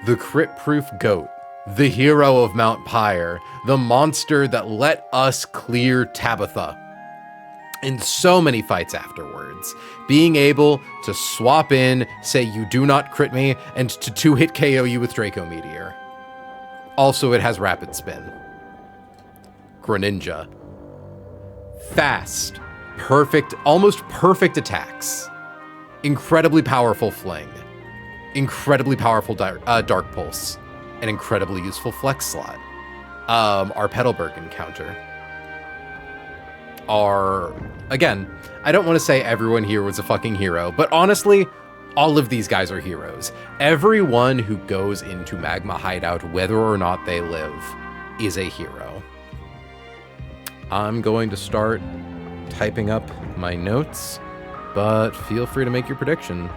the crit-proof goat, the hero of Mount Pyre, the monster that let us clear Tabitha in so many fights afterwards, being able to swap in, say you do not crit me, and to 2-hit KO you with Draco Meteor. Also, it has Rapid Spin. Greninja. Fast, perfect, almost perfect attacks. Incredibly powerful Fling. Incredibly powerful Dark Pulse. An incredibly useful Flex Slot. Our Petalburg encounter. Again, I don't want to say everyone here was a fucking hero, but honestly, all of these guys are heroes. Everyone who goes into Magma Hideout, whether or not they live, is a hero. I'm going to start typing up my notes, but feel free to make your prediction.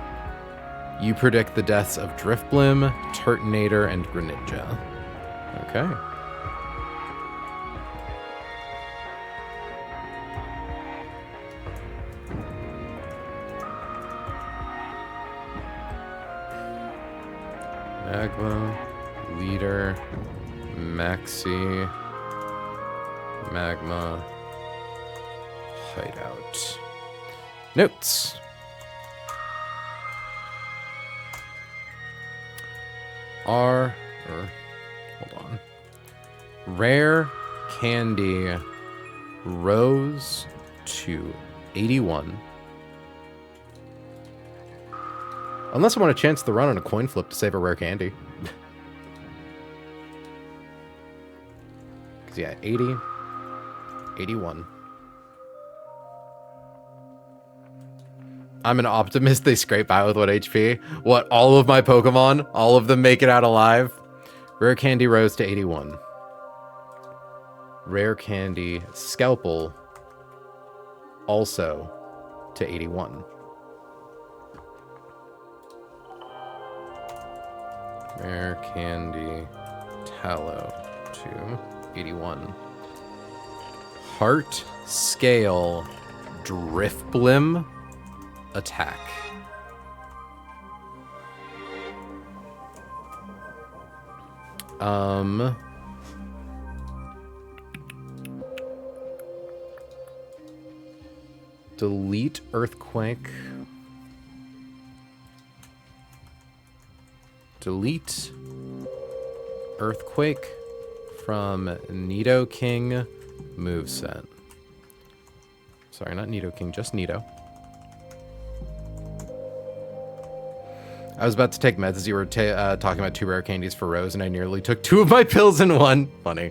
You predict the deaths of Driftblim, Turtonator, and Greninja. Okay. Magma, leader, maxi, magma, hideout. Notes. Hold on. Rare candy rose to 81. Unless I want to chance the run on a coin flip to save a rare candy. Because, yeah, 80, 81. I'm an optimist. They scrape by with 1 HP. What, all of my Pokemon? All of them make it out alive? Rare candy rose to 81. Rare candy scalpel also to 81. Rare candy tallow to 81. Heart scale Driftblim attack. Delete earthquake. Delete earthquake from Nidoking moveset. Sorry, not Nidoking, just Nido. I was about to take meds as you were talking about 2 rare candies for Rose, and I nearly took 2 of my pills in one. Funny.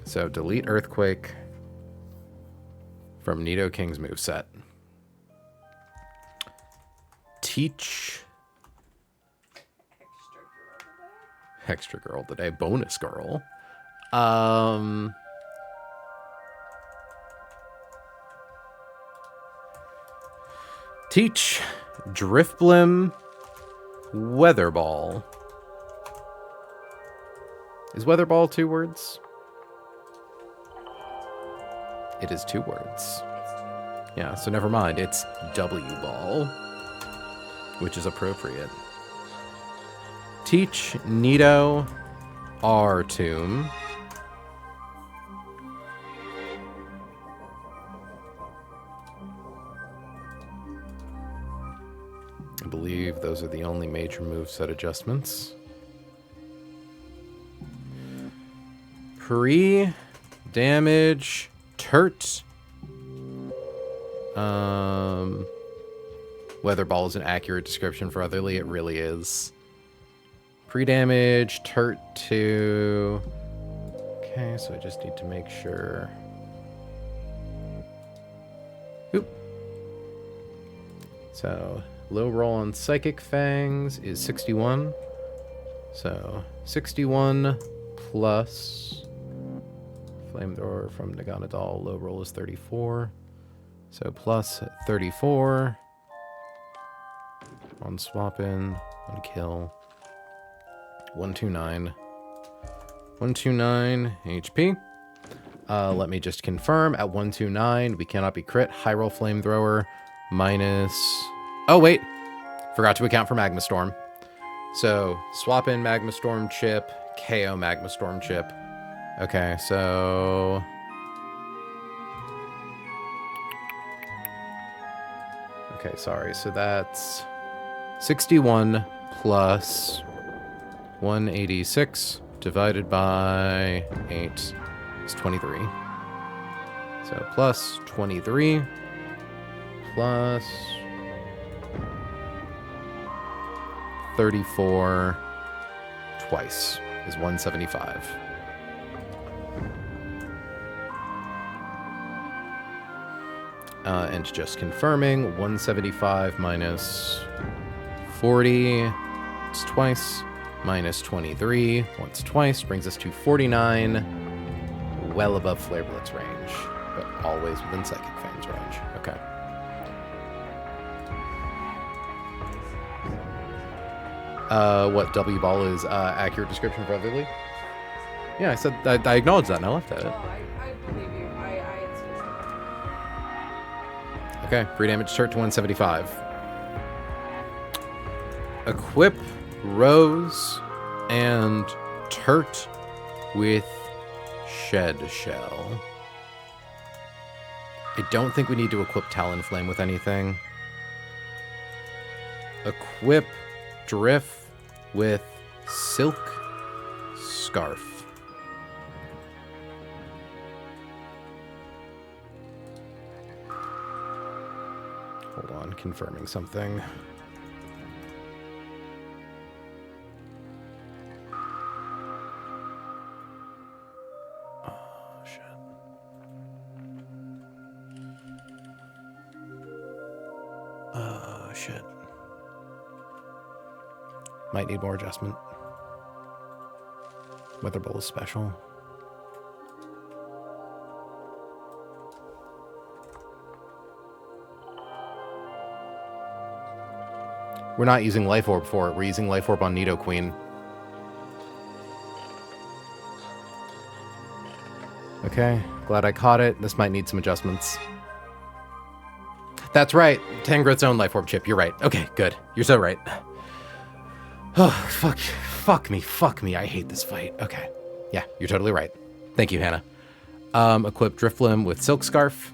So delete earthquake from Nidoking's moveset. Teach extra girl today. Bonus girl. Teach Driftblim Weatherball. Is Weatherball 2 words? It is 2 words. Yeah, so never mind. It's W-Ball, which is appropriate. Teach Nido R-Tomb. I believe those are the only major moveset adjustments. Pre-damage Turt. Weatherball is an accurate description for Otherly. It really is. Pre-damage Turt 2. Okay, so I just need to make sure. Oop. So low roll on Psychic Fangs is 61. So 61 plus Flamethrower from Naganadal. Low roll is 34. So plus 34 on swap in, on kill. 129. 129 HP. Let me just confirm. At 129, we cannot be crit. High roll Flamethrower minus... Oh, wait. Forgot to account for Magma Storm. So, swap in Magma Storm chip, KO Magma Storm chip. Okay, so... Okay, sorry. So that's 61 plus 186 divided by 8 is 23. So plus 23 plus 34 twice is 175. And just confirming, 175 minus 40, it's twice, minus 23, once twice, brings us to 49, well above Flare Blitz range, but always within Psychic Fangs range. Okay. What W-Ball is accurate description for Otherly? Yeah, I said, I acknowledged that and I left at it. I believe you. I had seen something. Okay, free damage start to 175. Equip Rose and Turt with Shed Shell. I don't think we need to equip Talonflame with anything. Equip Drift with Silk Scarf. Hold on, confirming something. Oh, shit. Oh, shit. Might need more adjustment. Weather Bowl is special. We're not using Life Orb for it. We're using Life Orb on Nidoqueen. Okay, glad I caught it. This might need some adjustments. That's right. Tangrowth's own Life Orb chip. You're right. Okay, good. You're so right. Oh, fuck. Fuck me. I hate this fight. Okay. Yeah, you're totally right. Thank you, Hannah. Equip Drifloon with Silk Scarf.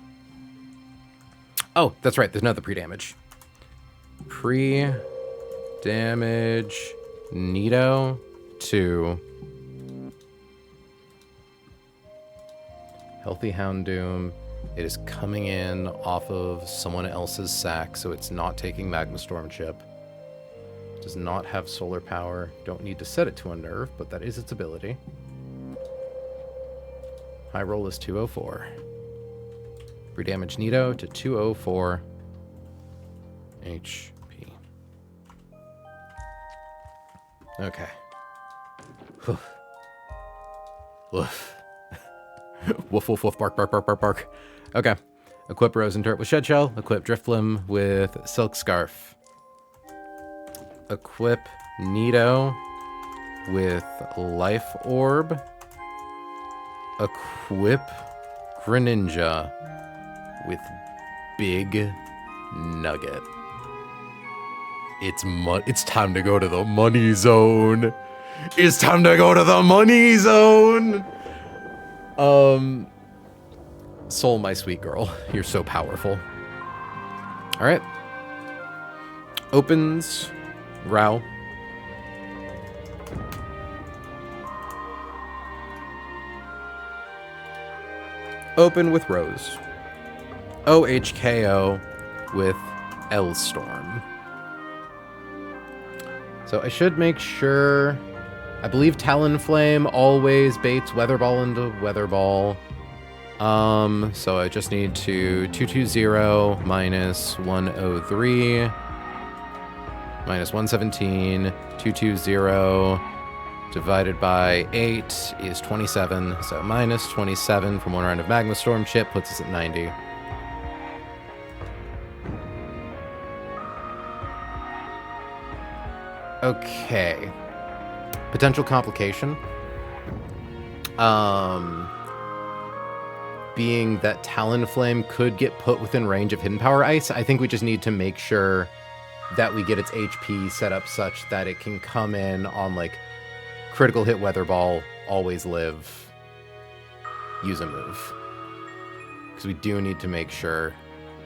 Oh, that's right. There's another pre-damage. Pre-damage Nido to Healthy Houndoom. It is coming in off of someone else's sack, so it's not taking Magma Storm Chip. Does not have solar power. Don't need to set it to a nerve, but that is its ability. High roll is 204. Free damage Nido to 204 HP. Okay. Woof. Woof. Woof, woof, woof, bark, bark, bark, bark, bark. Okay. Equip Rose and Turt with Shed Shell. Equip Drifloon with Silk Scarf. Equip Nido with Life Orb. Equip Greninja with Big Nugget. It's time to go to the money zone. It's time to go to the money zone. Soul, my sweet girl, you're so powerful. All right. Opens Rao. Open with Rose. OHKO with L-Storm. So I should make sure... I believe Talonflame always baits Weather Ball into Weather Ball. So I just need to 220 minus 103 minus 117. 220 divided by 8 is 27. So minus 27 from one round of Magma Storm Chip puts us at 90. Okay. Potential complication. Being that Talonflame could get put within range of Hidden Power Ice, I think we just need to make sure that we get its HP set up such that it can come in on, like, critical hit Weather Ball, always live, use a move. Because we do need to make sure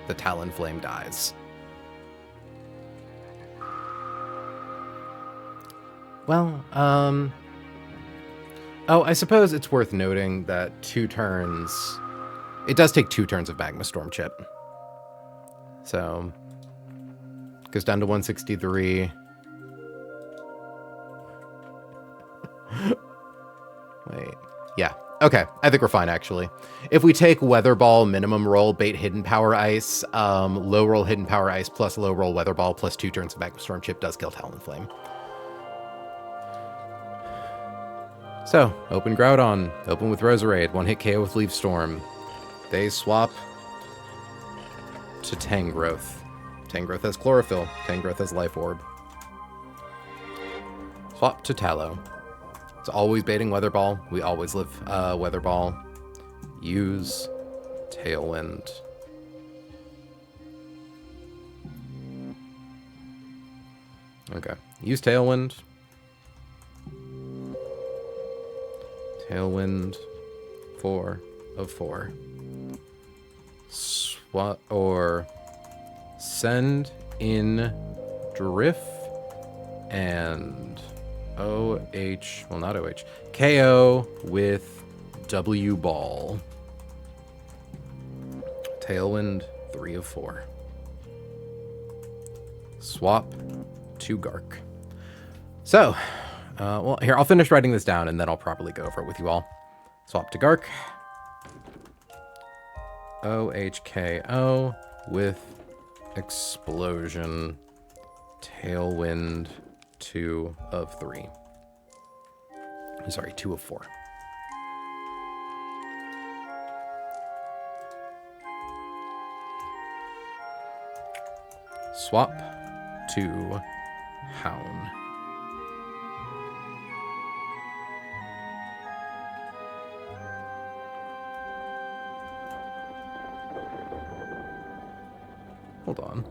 the Talonflame dies. Well, oh, I suppose it's worth noting that 2 turns... It does take 2 turns of Magma Storm Chip. So... Goes down to 163. Wait. Yeah. Okay. I think we're fine, actually. If we take Weather Ball, minimum roll, bait Hidden Power Ice, low roll Hidden Power Ice plus low roll Weather Ball plus 2 turns of Magma Storm Chip does kill Talonflame. So, open Groudon, open with Roserade, 1-hit KO with Leaf Storm. They swap to Tangrowth. Tangrowth has Chlorophyll, Tangrowth has Life Orb. Swap to Tallow. It's always baiting Weather Ball. We always live Weather Ball. Use Tailwind. Okay. Use Tailwind. Tailwind. 4 of 4. Swat or send in Drift and OH, well, not OH, KO with W ball. Tailwind, 3 of 4. Swap to Gark. So, well, here, I'll finish writing this down and then I'll properly go over it with you all. Swap to Gark. OHKO with Explosion. Tailwind, 2 of 3. Sorry, 2 of 4. Swap to Hound. Hold on.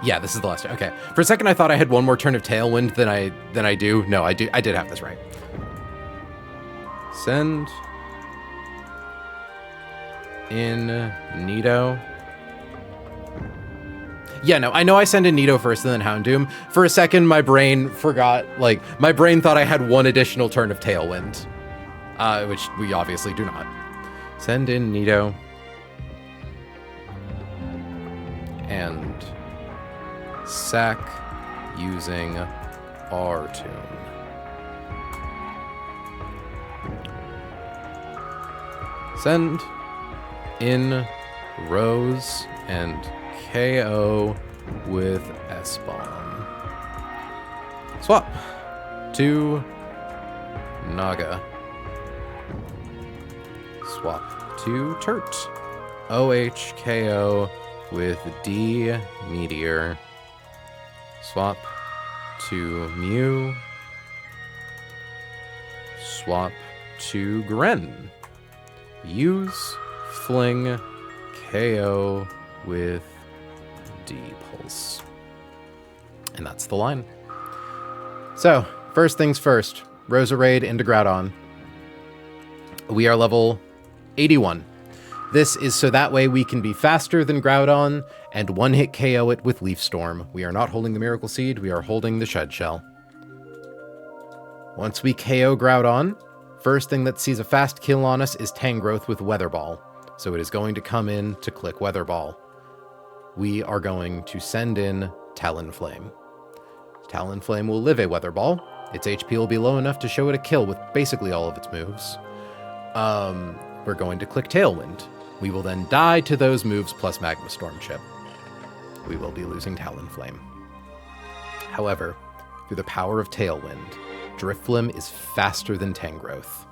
Yeah, this is the last turn. Okay. For a second, I thought I had one more turn of Tailwind than I do. No, I did have this right. Send in Nido. Yeah, no, I know I send in Nido first and then Houndoom. For a second, my brain forgot, like, my brain thought I had one additional turn of Tailwind, which we obviously do not. Send in Nido. And sack using R-Tune. Send in Rose and KO with S-Bomb. Swap to Naga. Swap to Turt. OHKO with D Meteor. Swap to Mew. Swap to Gren. Use Fling. KO with D Pulse. And that's the line. So, first things first. Roserade into Groudon. We are level 81. This is so that way we can be faster than Groudon and one-hit KO it with Leaf Storm. We are not holding the Miracle Seed, we are holding the Shed Shell. Once we KO Groudon, first thing that sees a fast kill on us is Tangrowth with Weather Ball. So it is going to come in to click Weather Ball. We are going to send in Talonflame. Talonflame will live a Weather Ball. Its HP will be low enough to show it a kill with basically all of its moves. We're going to click Tailwind. We will then die to those moves plus Magma Storm Chip. We will be losing Talonflame. However, through the power of Tailwind, Drifblim is faster than Tangrowth.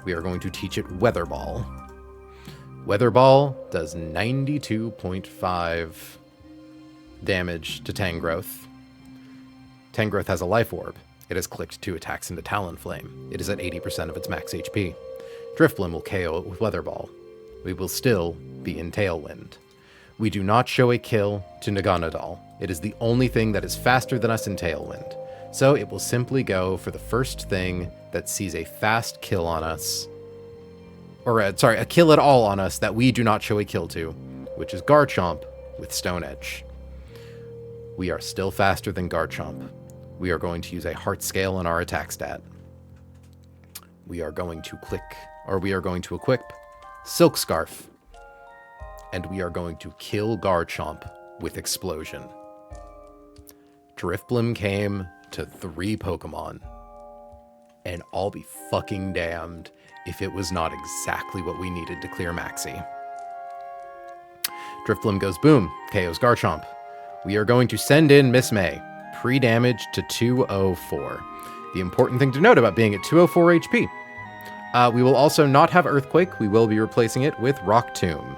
We are going to teach it Weather Ball. Weather Ball does 92.5 damage to Tangrowth. Tangrowth has a Life Orb. It has clicked 2 attacks into Talonflame. It is at 80% of its max HP. Drifblim will KO it with Weather Ball. We will still be in Tailwind. We do not show a kill to Naganadal. It is the only thing that is faster than us in Tailwind. So it will simply go for the first thing that sees a fast kill on us. Or, a kill at all on us that we do not show a kill to, which is Garchomp with Stone Edge. We are still faster than Garchomp. We are going to use a Heart Scale on our attack stat. We are going to equip Silk Scarf. And we are going to kill Garchomp with Explosion. Drifblim came to 3 Pokemon. And I'll be fucking damned if it was not exactly what we needed to clear Maxie. Drifblim goes boom, KOs Garchomp. We are going to send in Miss May, pre-damage to 204. The important thing to note about being at 204 HP. We will also not have Earthquake, we will be replacing it with Rock Tomb.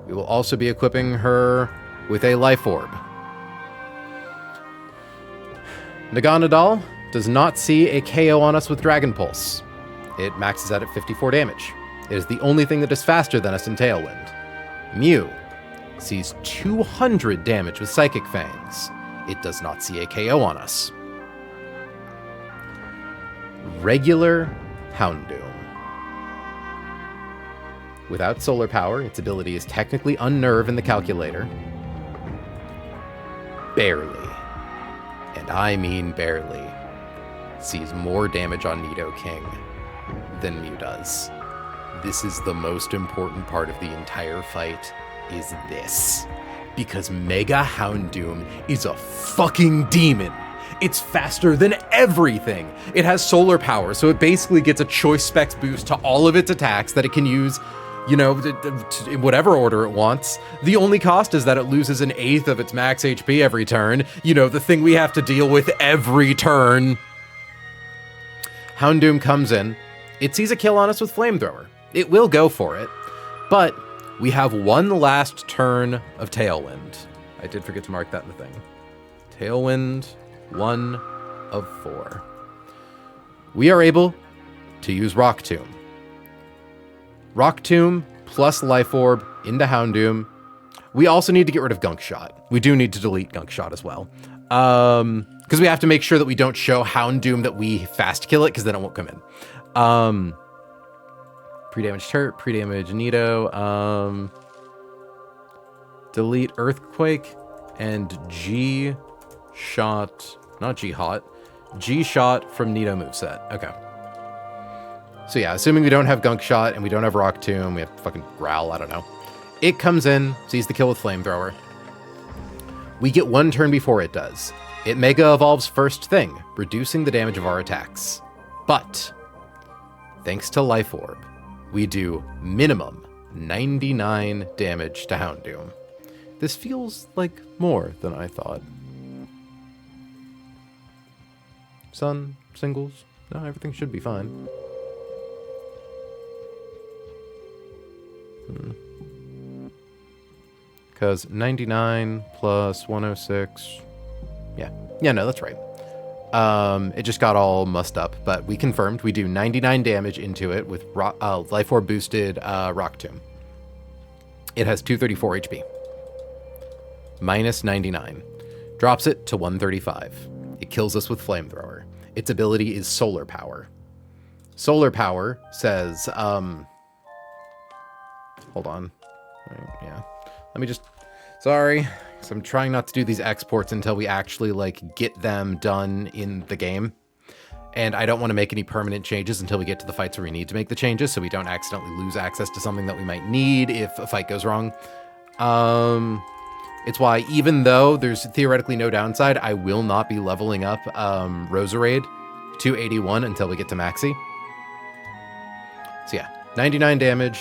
We will also be equipping her with a Life Orb. Naganadal does not see a KO on us with Dragon Pulse. It maxes out at 54 damage. It is the only thing that is faster than us in Tailwind. Mew sees 200 damage with Psychic Fangs. It does not see a KO on us. Regular Houndoom. Without solar power, its ability is technically Unnerve in the calculator. Barely, and I mean barely, sees more damage on Nidoking than Mew does. This is the most important part of the entire fight, is this. Because Mega Houndoom is a fucking demon. It's faster than everything. It has solar power, so it basically gets a choice specs boost to all of its attacks that it can use, you know, in whatever order it wants. The only cost is that it loses an eighth of its max HP every turn. You know, the thing we have to deal with every turn. Houndoom comes in. It sees a kill on us with Flamethrower. It will go for it, but we have one last turn of Tailwind. I did forget to mark that in the thing. Tailwind, 1 of 4. We are able to use Rock Tomb. Rock Tomb plus Life Orb into Houndoom. We also need to get rid of Gunk Shot. We do need to delete Gunk Shot as well. Because we have to make sure that we don't show Houndoom that we fast kill it, because then it won't come in. Pre-damage Turt, pre-damage Nido. Delete Earthquake and G-Shot, not G-Hot, G-Shot from Nido moveset. Okay. So yeah, assuming we don't have Gunk Shot and we don't have Rock Tomb, we have fucking Growl, I don't know. It comes in, sees the kill with Flamethrower. We get one turn before it does. It Mega Evolves first thing, reducing the damage of our attacks. But, thanks to Life Orb, we do minimum 99 damage to Houndoom. This feels like more than I thought. Sun, singles, no, everything should be fine. Because 99 plus 106, yeah, no, that's right. It just got all mussed up, but we confirmed we do 99 damage into it with Life Orb boosted Rock Tomb. It has 234 HP. Minus 99. Drops it to 135. It kills us with Flamethrower. Its ability is Solar Power. Solar Power says, hold on. Right, yeah. Let me just, sorry. So I'm trying not to do these exports until we actually like get them done in the game. And I don't want to make any permanent changes until we get to the fights where we need to make the changes, so we don't accidentally lose access to something that we might need if a fight goes wrong. It's why, even though there's theoretically no downside, I will not be leveling up Roserade to 81 until we get to Maxi. So yeah, 99 damage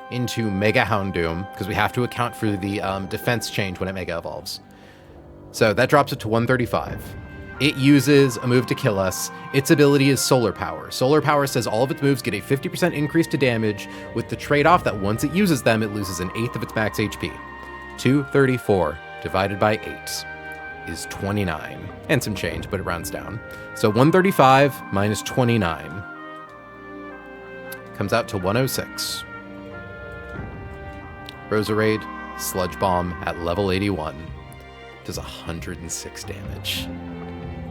into Mega Houndoom, because we have to account for the defense change when it Mega Evolves. So that drops it to 135. It uses a move to kill us. Its ability is Solar Power. Solar Power says all of its moves get a 50% increase to damage, with the trade-off that once it uses them, it loses an eighth of its max HP. 234 divided by 8 is 29. And some change, but it rounds down. So 135 minus 29 comes out to 106. Roserade, Sludge Bomb at level 81 does 106 damage.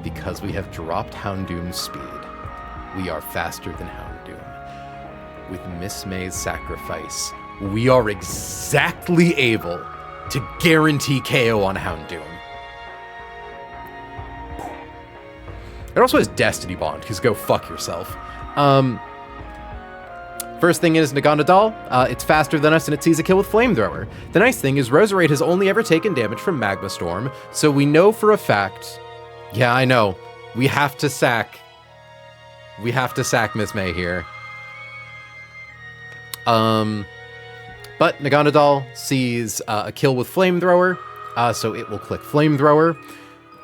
Because we have dropped Houndoom's speed, we are faster than Houndoom. With Miss May's sacrifice, we are exactly able to guarantee KO on Houndoom. It also has Destiny Bond, because go fuck yourself. First thing is Naganadal. It's faster than us and it sees a kill with Flamethrower. The nice thing is Roserade has only ever taken damage from Magma Storm, so we know for a fact... Yeah, I know. We have to sack Miss May here. But Naganadal sees a kill with Flamethrower, so it will click Flamethrower.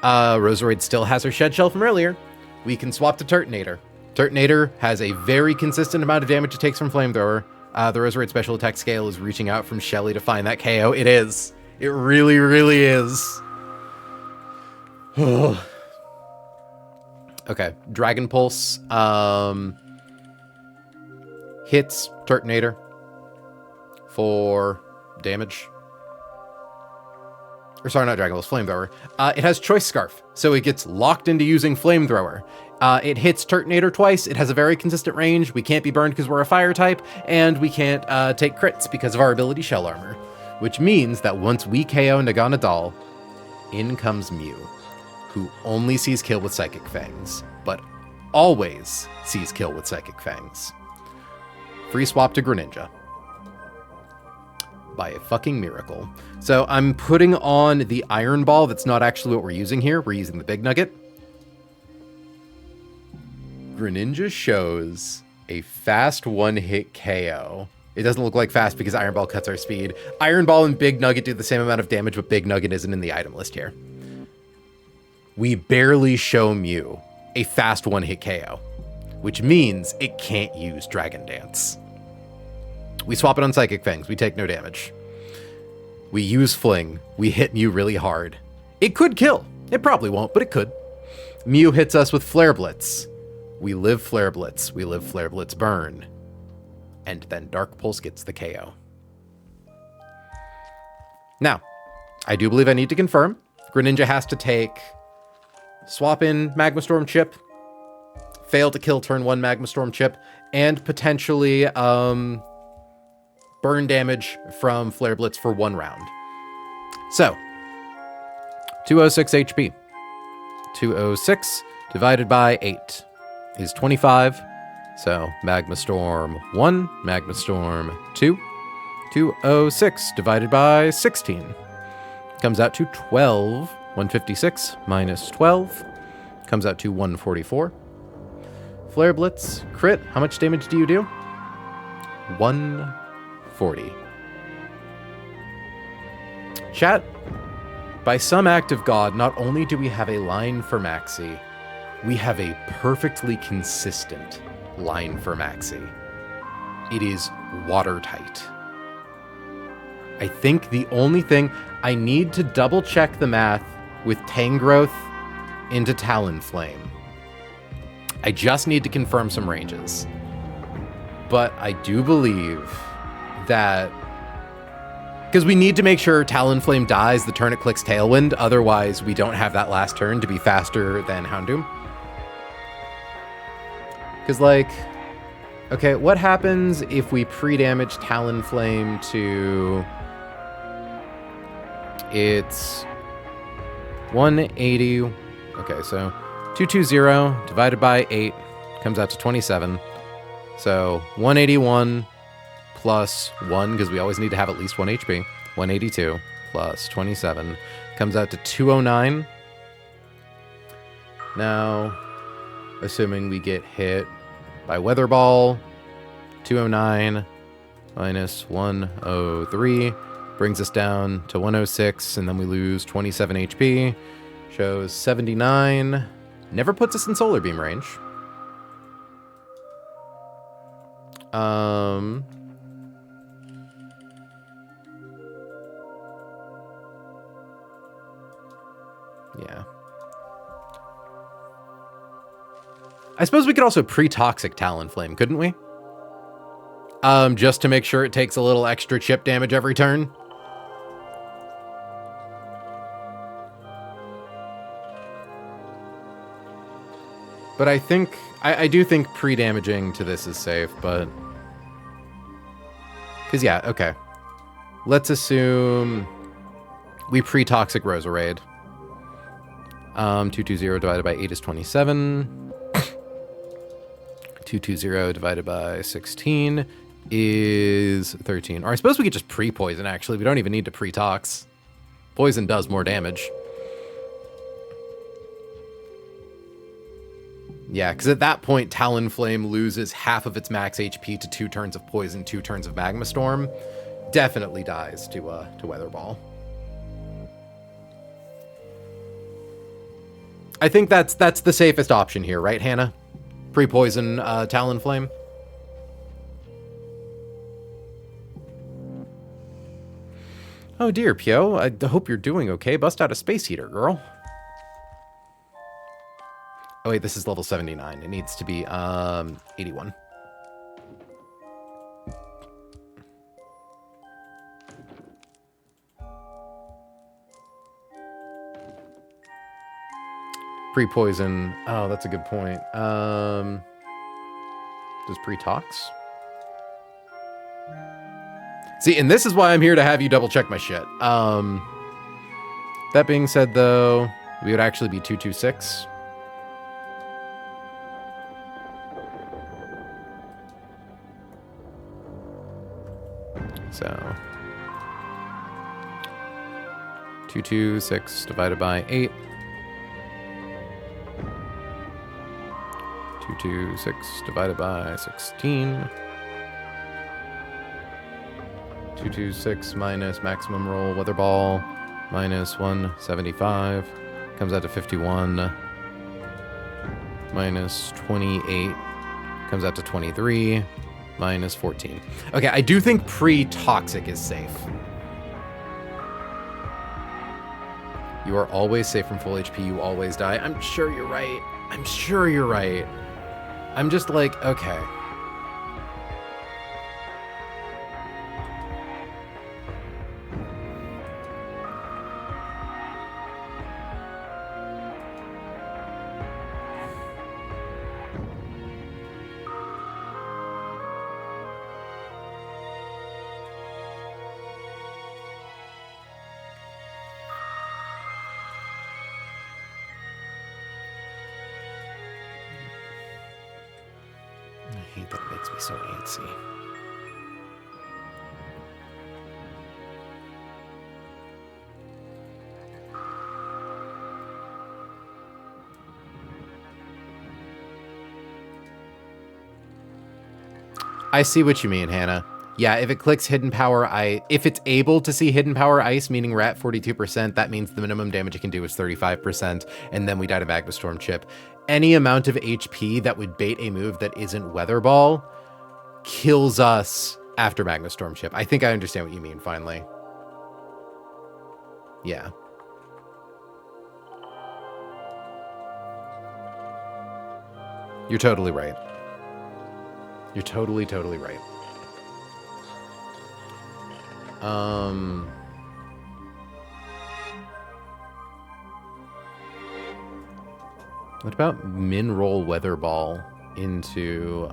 Roserade still has her Shed Shell from earlier. We can swap to Turtonator. Turtonator has a very consistent amount of damage it takes from Flamethrower. The Roserade special attack scale is reaching out from Shelly to find that KO. It is. It really, really is. Okay, Dragon Pulse. hits Turtonator for damage. Or sorry, not Dragon Pulse, Flamethrower. It has Choice Scarf, so it gets locked into using Flamethrower. It hits Turtonator twice. It has a very consistent range. We can't be burned because we're a fire type, and we can't take crits because of our ability Shell Armor. Which means that once we KO Naganadal, in comes Mew, who only sees kill with Psychic Fangs, but always sees kill with Psychic Fangs. Free swap to Greninja. By a fucking miracle. So I'm putting on the Iron Ball. That's not actually what we're using here. We're using the Big Nugget. Greninja shows a fast one-hit KO. It doesn't look like fast because Iron Ball cuts our speed. Iron Ball and Big Nugget do the same amount of damage, but Big Nugget isn't in the item list here. We barely show Mew a fast one-hit KO, which means it can't use Dragon Dance. We swap it on Psychic Fangs. We take no damage. We use Fling. We hit Mew really hard. It could kill. It probably won't, but it could. Mew hits us with Flare Blitz. We live Flare Blitz. We live Flare Blitz Burn. And then Dark Pulse gets the KO. Now, I do believe I need to confirm. Greninja has to take swap in Magma Storm Chip, fail to kill turn 1 Magma Storm Chip, and potentially burn damage from Flare Blitz for 1 round. So, 206 HP. 206 divided by 8 is 25. So, Magma Storm 1, Magma Storm 2. 206 divided by 16 comes out to 12. 156 minus 12 comes out to 144. Flare Blitz, crit. How much damage do you do? 140. Chat, by some act of God, not only do we have a line for Maxi, we have a perfectly consistent line for Maxi. It is watertight. I think the only thing, I need to double check the math with Tangrowth into Talonflame. I just need to confirm some ranges. But I do believe that, because we need to make sure Talonflame dies the turn it clicks Tailwind, otherwise we don't have that last turn to be faster than Houndoom. Because, like, okay, what happens if we pre-damage Talonflame to... It's 180. Okay, so 220 divided by 8 comes out to 27. So 181 plus 1, because we always need to have at least 1 HP. 182 plus 27 comes out to 209. Now, assuming we get hit by Weather Ball, 209 minus 103 brings us down to 106, and then we lose 27 HP. Shows 79. Never puts us in Solar Beam range. Yeah. I suppose we could also pre-toxic Talonflame, couldn't we? Just to make sure it takes a little extra chip damage every turn. But I think, I do think pre-damaging to this is safe, but... Because, yeah, okay. Let's assume we pre-toxic Roserade. 220 divided by 8 is 27. 220 divided by 16 is 13. Or I suppose we could just pre-poison, actually. We don't even need to pre-tox. Poison does more damage. Yeah, because at that point, Talonflame loses half of its max HP to 2 turns of Poison, 2 turns of Magma Storm. Definitely dies to Weather Ball. I think that's the safest option here, right, Hannah? Pre-poison Talonflame. Oh dear, Pio. I hope you're doing okay. Bust out a space heater, girl. Oh wait, this is level 79. It needs to be 81. Pre-poison. Oh, that's a good point. Does pre-tox? See, and this is why I'm here to have you double check my shit. That being said, though, we would actually be 226. So 226 divided by 8. 226 divided by 16. 226 minus maximum roll weather ball minus 175 comes out to 51. Minus 28 comes out to 23. Minus 14. Okay, I do think pre-toxic is safe. You are always safe from full HP. You always die. I'm sure you're right. I'm sure you're right. I'm just like, okay. I hate that it makes me so antsy. I see what you mean, Hannah. Yeah, if it clicks hidden power if it's able to see hidden power ice, meaning we're at 42%, that means the minimum damage it can do is 35%, and then we die to Magma Storm Chip. Any amount of HP that would bait a move that isn't Weather Ball kills us after Magma Storm Chip. I think I understand what you mean, finally. Yeah. You're totally right. You're totally right. What about min roll weather ball into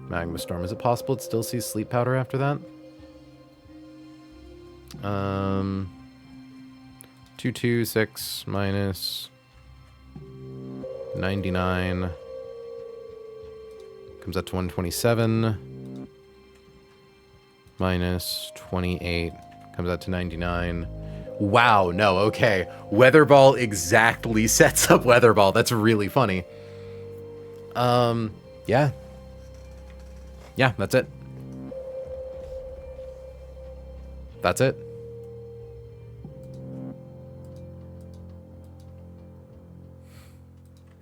Magma Storm? Is it possible it still sees sleep powder after that? 226 minus 99 comes out to 127. Minus 28 comes out to 99. Wow, no, okay. Weather Ball exactly sets up Weather Ball. That's really funny. Yeah. Yeah, that's it. That's it.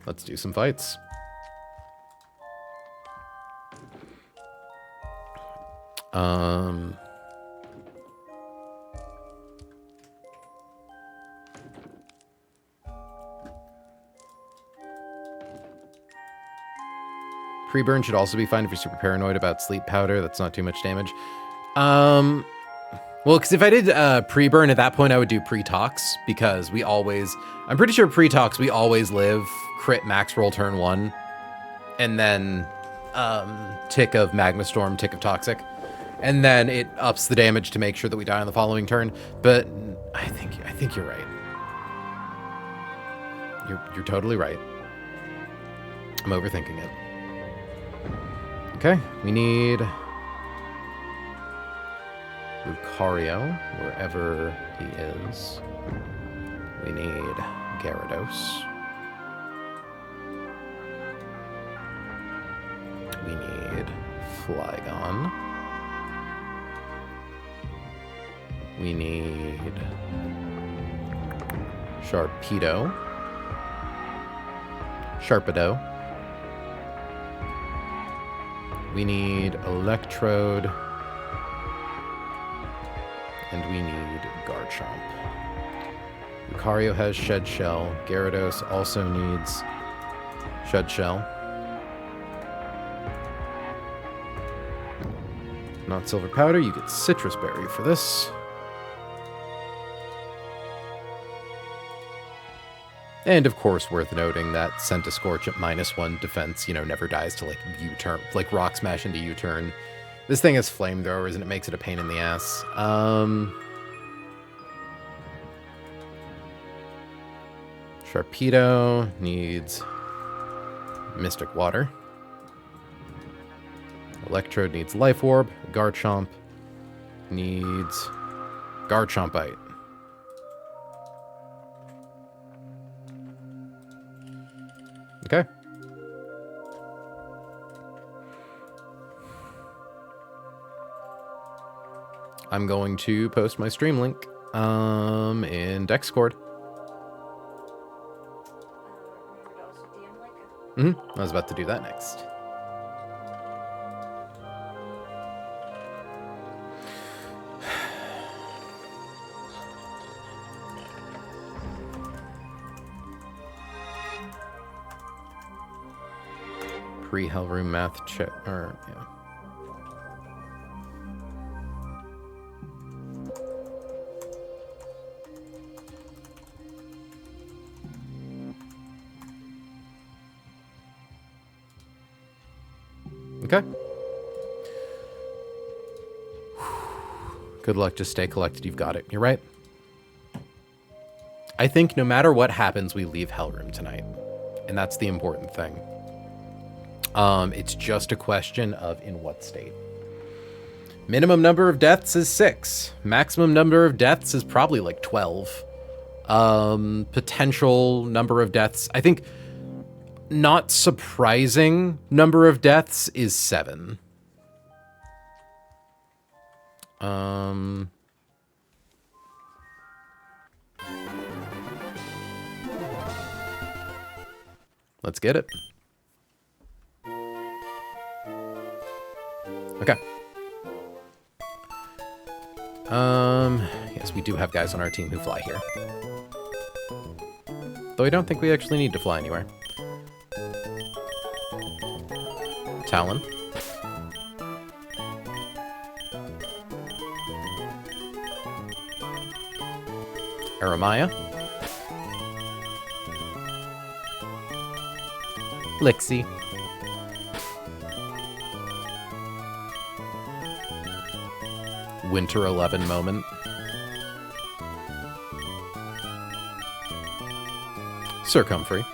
Let's do some fights. Pre-burn should also be fine if you're super paranoid about sleep powder. That's not too much damage. Well, because if I did pre-burn at that point, I would do pre-tox, because we always... I'm pretty sure pre-tox, we always live crit max roll turn 1, and then tick of Magma Storm, tick of Toxic. And then it ups the damage to make sure that we die on the following turn. But I think you're right. You're totally right. I'm overthinking it. Okay, we need Lucario, wherever he is. We need Gyarados. We need Flygon. We need Sharpedo. Sharpedo. We need Electrode. And we need Garchomp. Lucario has Shed Shell. Gyarados also needs Shed Shell. Not Silver Powder, you get Citrus Berry for this. And of course, worth noting that Centiscorch at -1 defense, never dies to like U-turn, like rock smash into U-turn. This thing has flamethrowers and it makes it a pain in the ass. Sharpedo needs Mystic Water. Electrode needs Life Orb. Garchomp needs Garchompite. Okay. I'm going to post my stream link in Discord. I was about to do that next. Pre-Hellroom math check, or yeah. Okay. Good luck, just stay collected, you've got it. You're right. I think no matter what happens, we leave Hellroom tonight. And that's the important thing. It's just a question of in what state. Minimum number of deaths is 6. Maximum number of deaths is probably like 12. Potential number of deaths, I think not surprising number of deaths is 7. Let's get it. Okay. Yes, we do have guys on our team who fly here. Though I don't think we actually need to fly anywhere. Talon. Aramaya. Lixie. Winter 11 moment. Circumfery.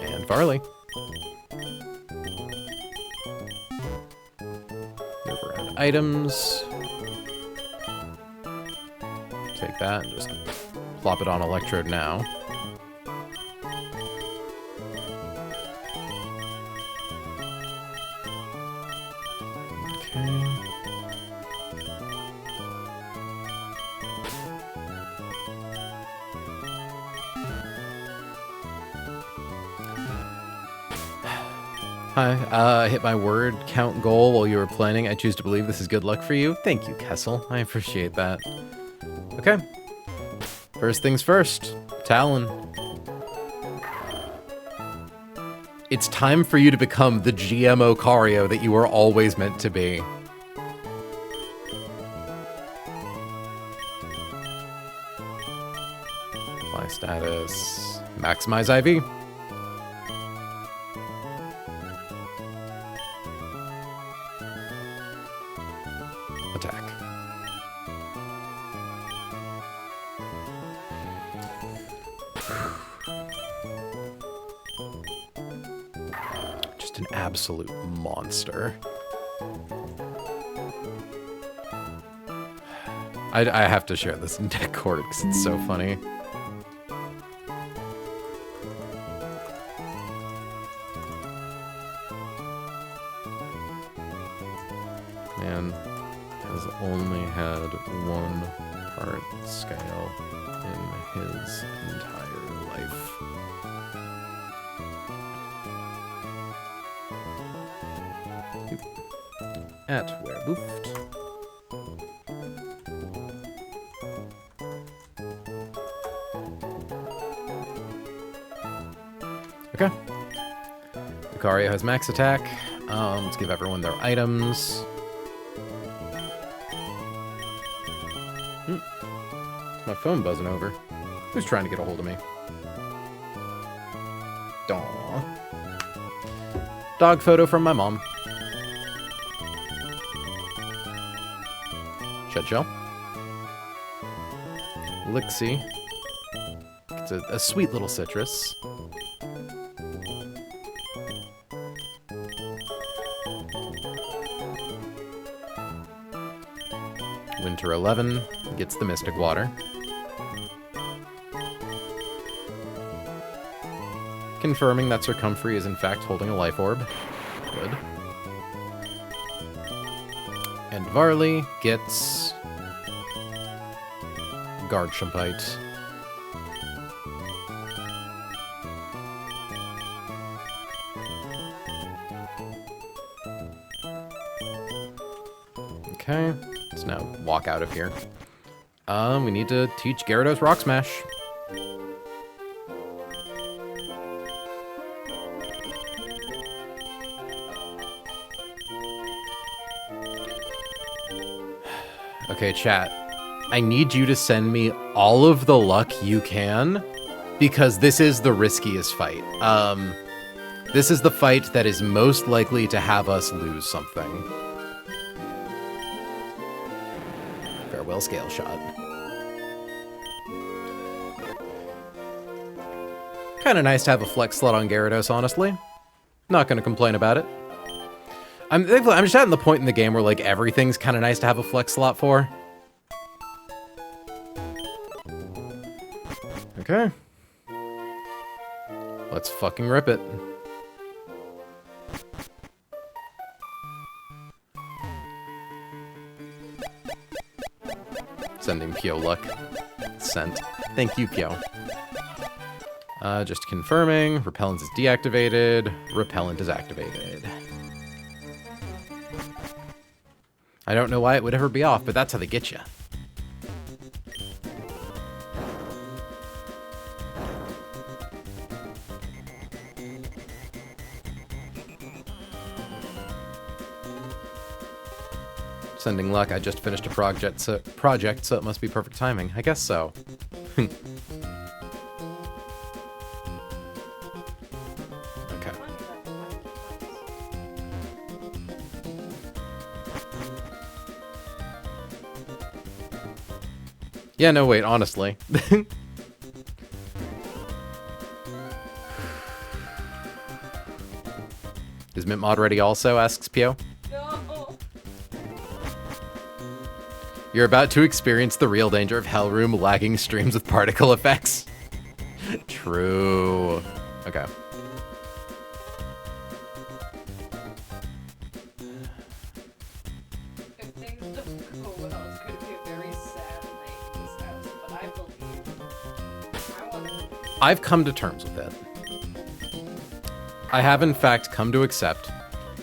And Varley. Move around items. Take that and just plop it on Electrode now. Hi, hit my word count goal while you were planning. I choose to believe this is good luck for you. Thank you, Kessel. I appreciate that. Okay. First things first. Talon. It's time for you to become the GMO Cario that you were always meant to be. Fly status. Maximize IV. Attack. Just an absolute monster. I have to share this in Discord because it's so funny. Man has only had 1 heart scale in his entire life. At Wereboofed. Okay. Lucario has max attack. Let's give everyone their items. My phone buzzing over. Who's trying to get a hold of me? Aww. Dog photo from my mom. Shed shell. Lixie. It's a sweet little citrus. Winter 11 gets the Mystic Water. Confirming that Sir Comfrey is in fact holding a life orb. Good. And Varley gets Garchempite. Okay, let's now walk out of here. We need to teach Gyarados Rock Smash. Okay, chat. I need you to send me all of the luck you can, because this is the riskiest fight. This is the fight that is most likely to have us lose something. Farewell Scale Shot. Kind of nice to have a flex slot on Gyarados, honestly. Not going to complain about it. I'm just at the point in the game where, like, everything's kind of nice to have a flex slot for. Okay. Let's fucking rip it. Sending Pio luck. Sent. Thank you, Pio. Just confirming. Repellent is deactivated. Repellent is activated. I don't know why it would ever be off, but that's how they get you. Sending luck. I just finished a project, so it must be perfect timing. I guess so. Okay. Yeah, no, wait, honestly. Is Mint Mod ready also, asks Pio. No. You're about to experience the real danger of Hellroom lagging streams with particle effects. True. Okay. If things don't go well, it's going to be a very sad night in this house, but I believe. I want to. I've come to terms with it. I have, in fact, come to accept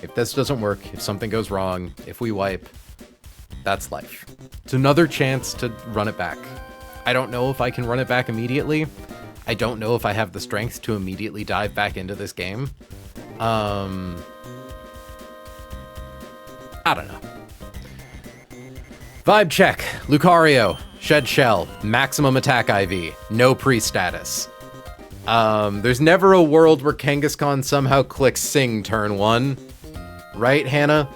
if this doesn't work, if something goes wrong, if we wipe, that's life. It's another chance to run it back. I don't know if I can run it back immediately. I don't know if I have the strength to immediately dive back into this game. I don't know. Vibe check. Lucario. Shed Shell. Maximum attack IV. No pre-status. There's never a world where Kangaskhan somehow clicks Sing turn 1. Right, Hannah?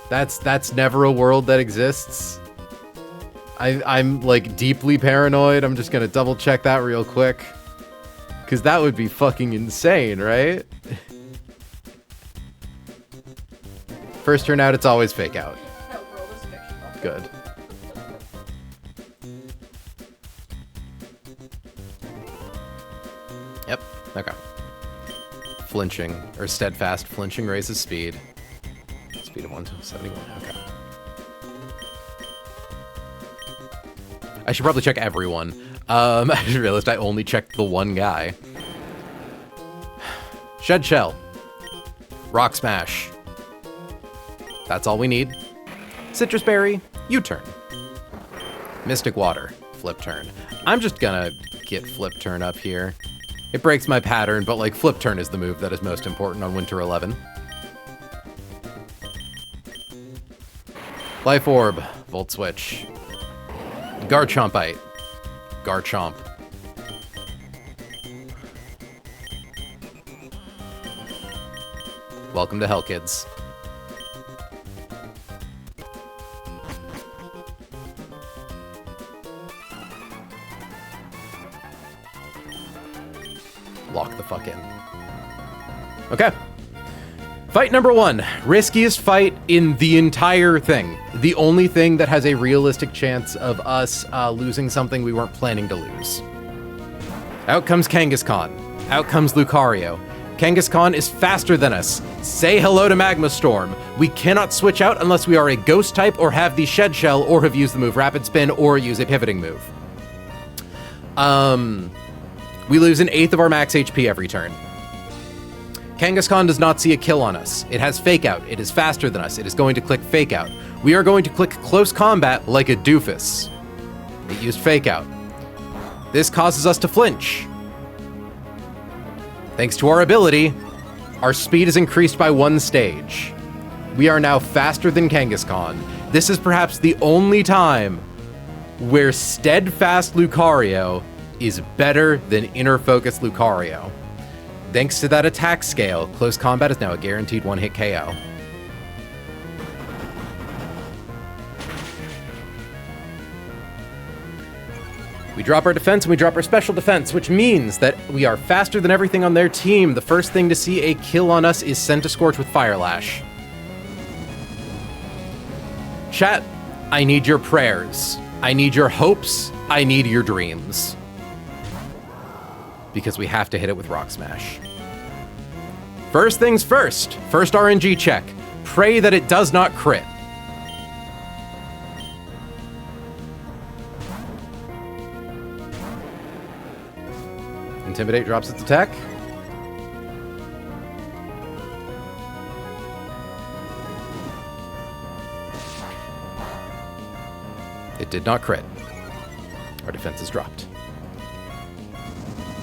That's never a world that exists. I'm like deeply paranoid. I'm just gonna double check that real quick. Cause that would be fucking insane, right? First turn out, it's always fake out. That world is fictional. Good. Yep, okay. Flinching, or steadfast flinching raises speed. Speed of 171, okay. I should probably check everyone. I just realized I only checked the one guy. Shed Shell. Rock Smash. That's all we need. Citrus Berry, U-turn. Mystic Water, Flip Turn. I'm just gonna get Flip Turn up here. It breaks my pattern, but like Flip Turn is the move that is most important on Winter 11. Life Orb, Volt Switch. Garchompite. Garchomp. Welcome to hell, kids. Lock the fuck in. Okay. Fight number 1. Riskiest fight in the entire thing. The only thing that has a realistic chance of us losing something we weren't planning to lose. Out comes Kangaskhan. Out comes Lucario. Kangaskhan is faster than us. Say hello to Magma Storm. We cannot switch out unless we are a ghost type or have the Shed Shell or have used the move Rapid Spin or use a pivoting move. We lose an eighth of our max HP every turn. Kangaskhan does not see a kill on us. It has Fake Out. It is faster than us. It is going to click Fake Out. We are going to click Close Combat like a doofus. It used Fake Out. This causes us to flinch. Thanks to our ability, our speed is increased by 1 stage. We are now faster than Kangaskhan. This is perhaps the only time where Steadfast Lucario is better than Inner Focus Lucario. Thanks to that attack scale, Close Combat is now a guaranteed 1-hit KO. We drop our defense and we drop our special defense, which means that we are faster than everything on their team. The first thing to see a kill on us is Scentiscorch with Fire Lash. Chat, I need your prayers. I need your hopes. I need your dreams. Because we have to hit it with Rock Smash. First things first. First RNG check. Pray that it does not crit. Intimidate drops its attack. It did not crit. Our defense is dropped.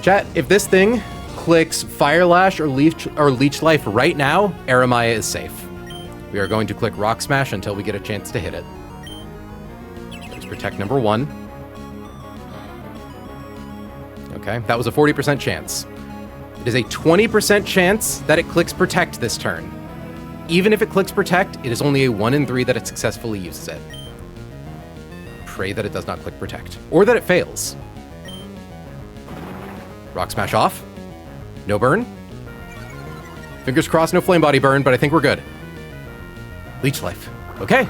Chat, if this thing clicks Fire Lash or Leech Life right now, Aramaya is safe. We are going to click Rock Smash until we get a chance to hit it. There's Protect number 1. Okay, that was a 40% chance. It is a 20% chance that it clicks Protect this turn. Even if it clicks Protect, it is only a 1 in 3 that it successfully uses it. Pray that it does not click Protect, or that it fails. Rock Smash off. No burn. Fingers crossed, no Flame Body burn, but I think we're good. Leech Life. Okay.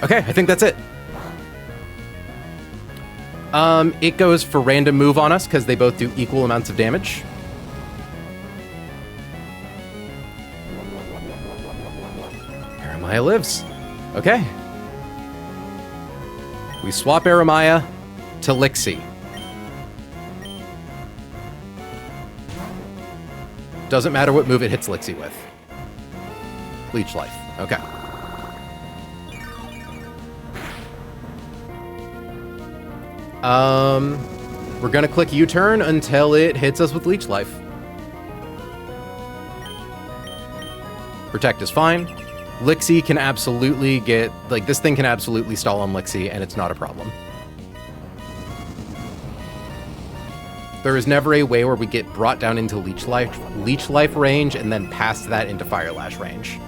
Okay, I think that's it. It goes for random move on us because they both do equal amounts of damage. Aramaya lives. Okay. We swap Aramaya to Lixie. Doesn't matter what move it hits Lixie with. Leech Life. Okay. We're gonna click U-turn until it hits us with Leech Life. Protect is fine. Lixie can absolutely get, like, this thing can absolutely stall on Lixie, and it's not a problem. There is never a way where we get brought down into Leech Life range and then past that into Fire Lash range.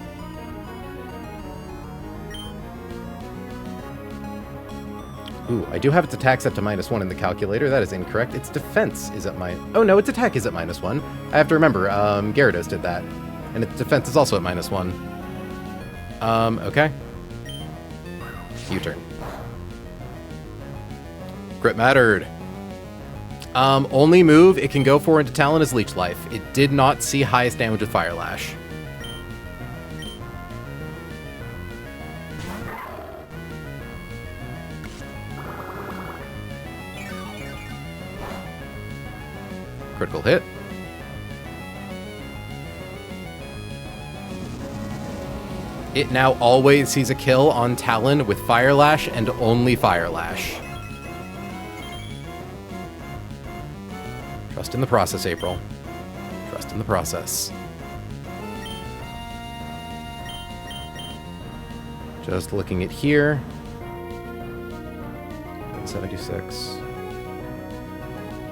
Ooh, I do have its attack set to -1 in the calculator. That is incorrect. Its defense is at oh no, its attack is at -1. I have to remember, Gyarados did that. And its defense is also at -1. Okay. U-turn. Grip mattered. Only move it can go for into Talon is Leech Life. It did not see highest damage with Fire Lash. Critical hit. It now always sees a kill on Talon with Fire Lash and only Fire Lash. Trust in the process, April. Trust in the process. Just looking at here. 76.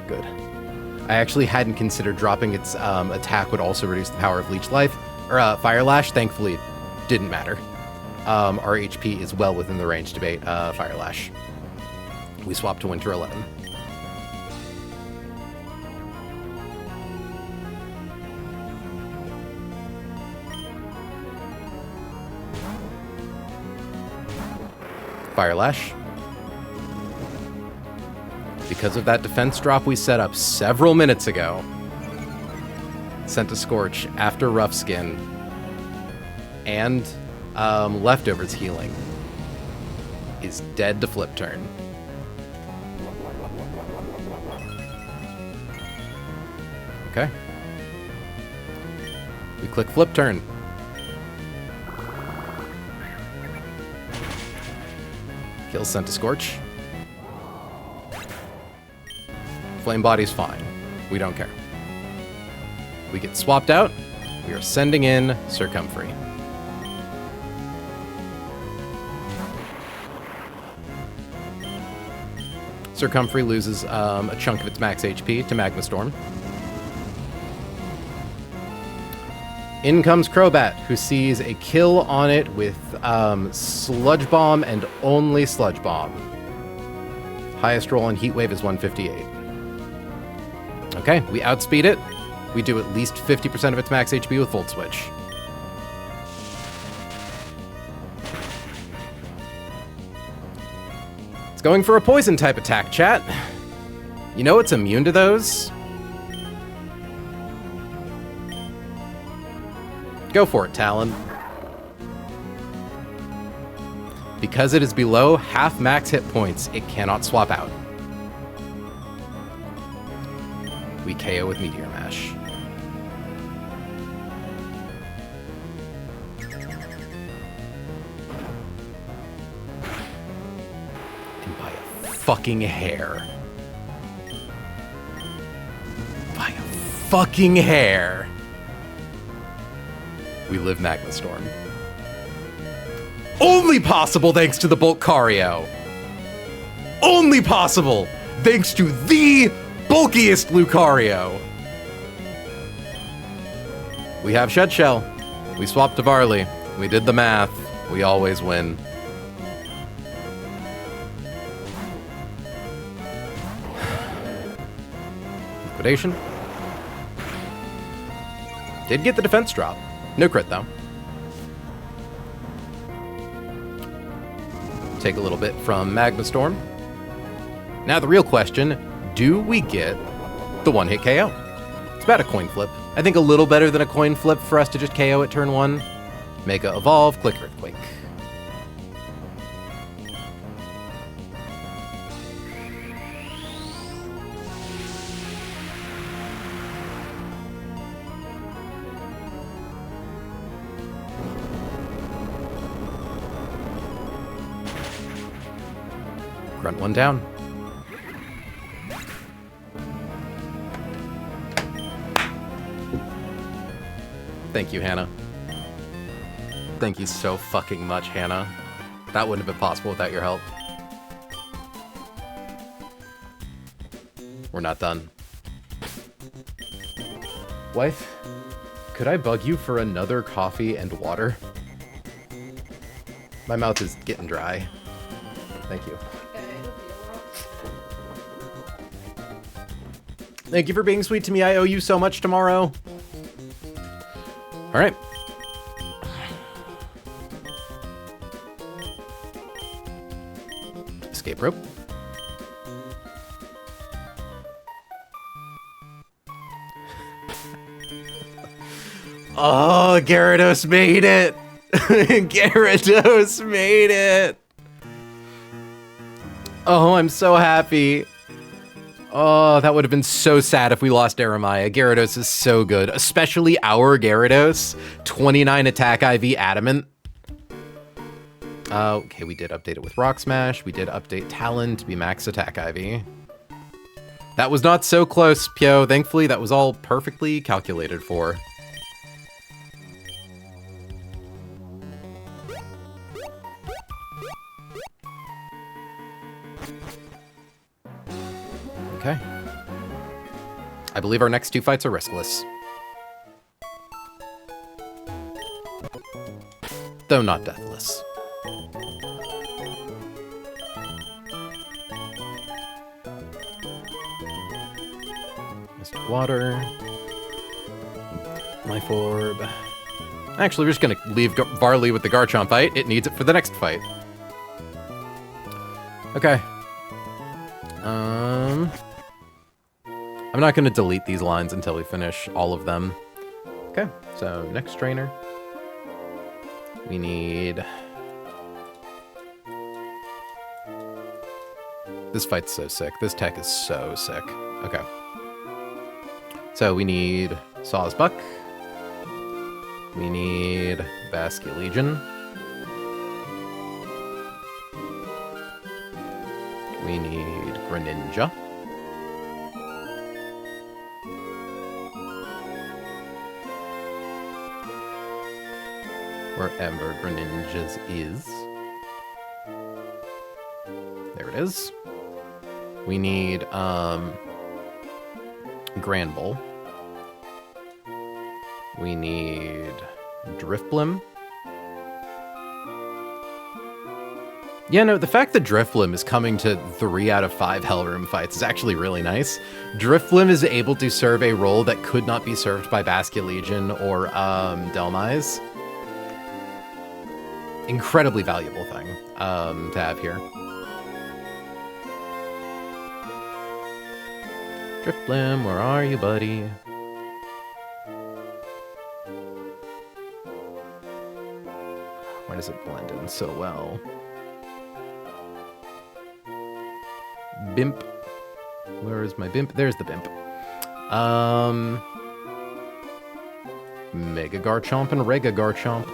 good. I actually hadn't considered dropping its attack would also reduce the power of Leech Life, or Fire Lash. Thankfully, it didn't matter. Our HP is well within the range to bait Fire Lash. We swapped to Winter 11. Fire Lash. Because of that defense drop we set up several minutes ago, sent a Scorch after Rough Skin and Leftovers healing is dead to Flip Turn. Okay. We click Flip Turn. Kills Sent a Scorch. Flame Body's fine. We don't care. We get swapped out. We are sending in Circumfery. Circumfery loses a chunk of its max HP to Magma Storm. In comes Crobat, who sees a kill on it with Sludge Bomb and only Sludge Bomb. Highest roll on Heat Wave is 158. Okay, we outspeed it. We do at least 50% of its max HP with Volt Switch. It's going for a poison type attack, chat. You know it's immune to those? Go for it, Talon. Because it is below half max hit points, it cannot swap out. We KO with Meteor Mash. And by a fucking hair. By a fucking hair. We live Magma Storm. Only possible thanks to the Boltcario. Only possible thanks to the bulkiest Lucario. We have Shed Shell. We swapped to Varley. We did the math. We always win. Liquidation. Did get the defense drop. No crit, though. Take a little bit from Magma Storm. Now the real question, do we get the one-hit KO? It's about a coin flip. I think a little better than a coin flip for us to just KO at turn 1. Mega Evolve, click Earthquake. Grunt one down. Thank you, Hannah. Thank you so fucking much, Hannah. That wouldn't have been possible without your help. We're not done. Wife, could I bug you for another coffee and water? My mouth is getting dry. Thank you. Thank you for being sweet to me. I owe you so much tomorrow. All right. Escape rope. Oh, Gyarados made it. Gyarados made it. Oh, I'm so happy. Oh, that would have been so sad if we lost Aramaya. Gyarados is so good, especially our Gyarados. 29 attack IV Adamant. Okay, we did update it with Rock Smash. We did update Talon to be max attack IV. That was not so close, Pyo. Thankfully, that was all perfectly calculated for. Okay. believe our next 2 fights are riskless. Though not deathless. Mr. Water. Life Orb. Actually, we're just going to leave Varley with the Garchomp fight. It needs it for the next fight. Okay. I'm not going to delete these lines until we finish all of them. Okay, so next trainer. We need... This fight's so sick. This tech is so sick. Okay. So we need Sawsbuck. We need Basculegion. We need Greninja. Wherever Greninja's is. There it is. We need Granbull. We need Drifblim. Yeah, no, the fact that Drifblim is coming to 3 out of 5 Hellroom fights is actually really nice. Drifblim is able to serve a role that could not be served by Basculegion or Delmise. Incredibly valuable thing to have here. Drifblim, where are you, buddy? Why does it blend in so well? Bimp. Where is my Bimp? There's the Bimp. Mega Garchomp and Rega Garchomp.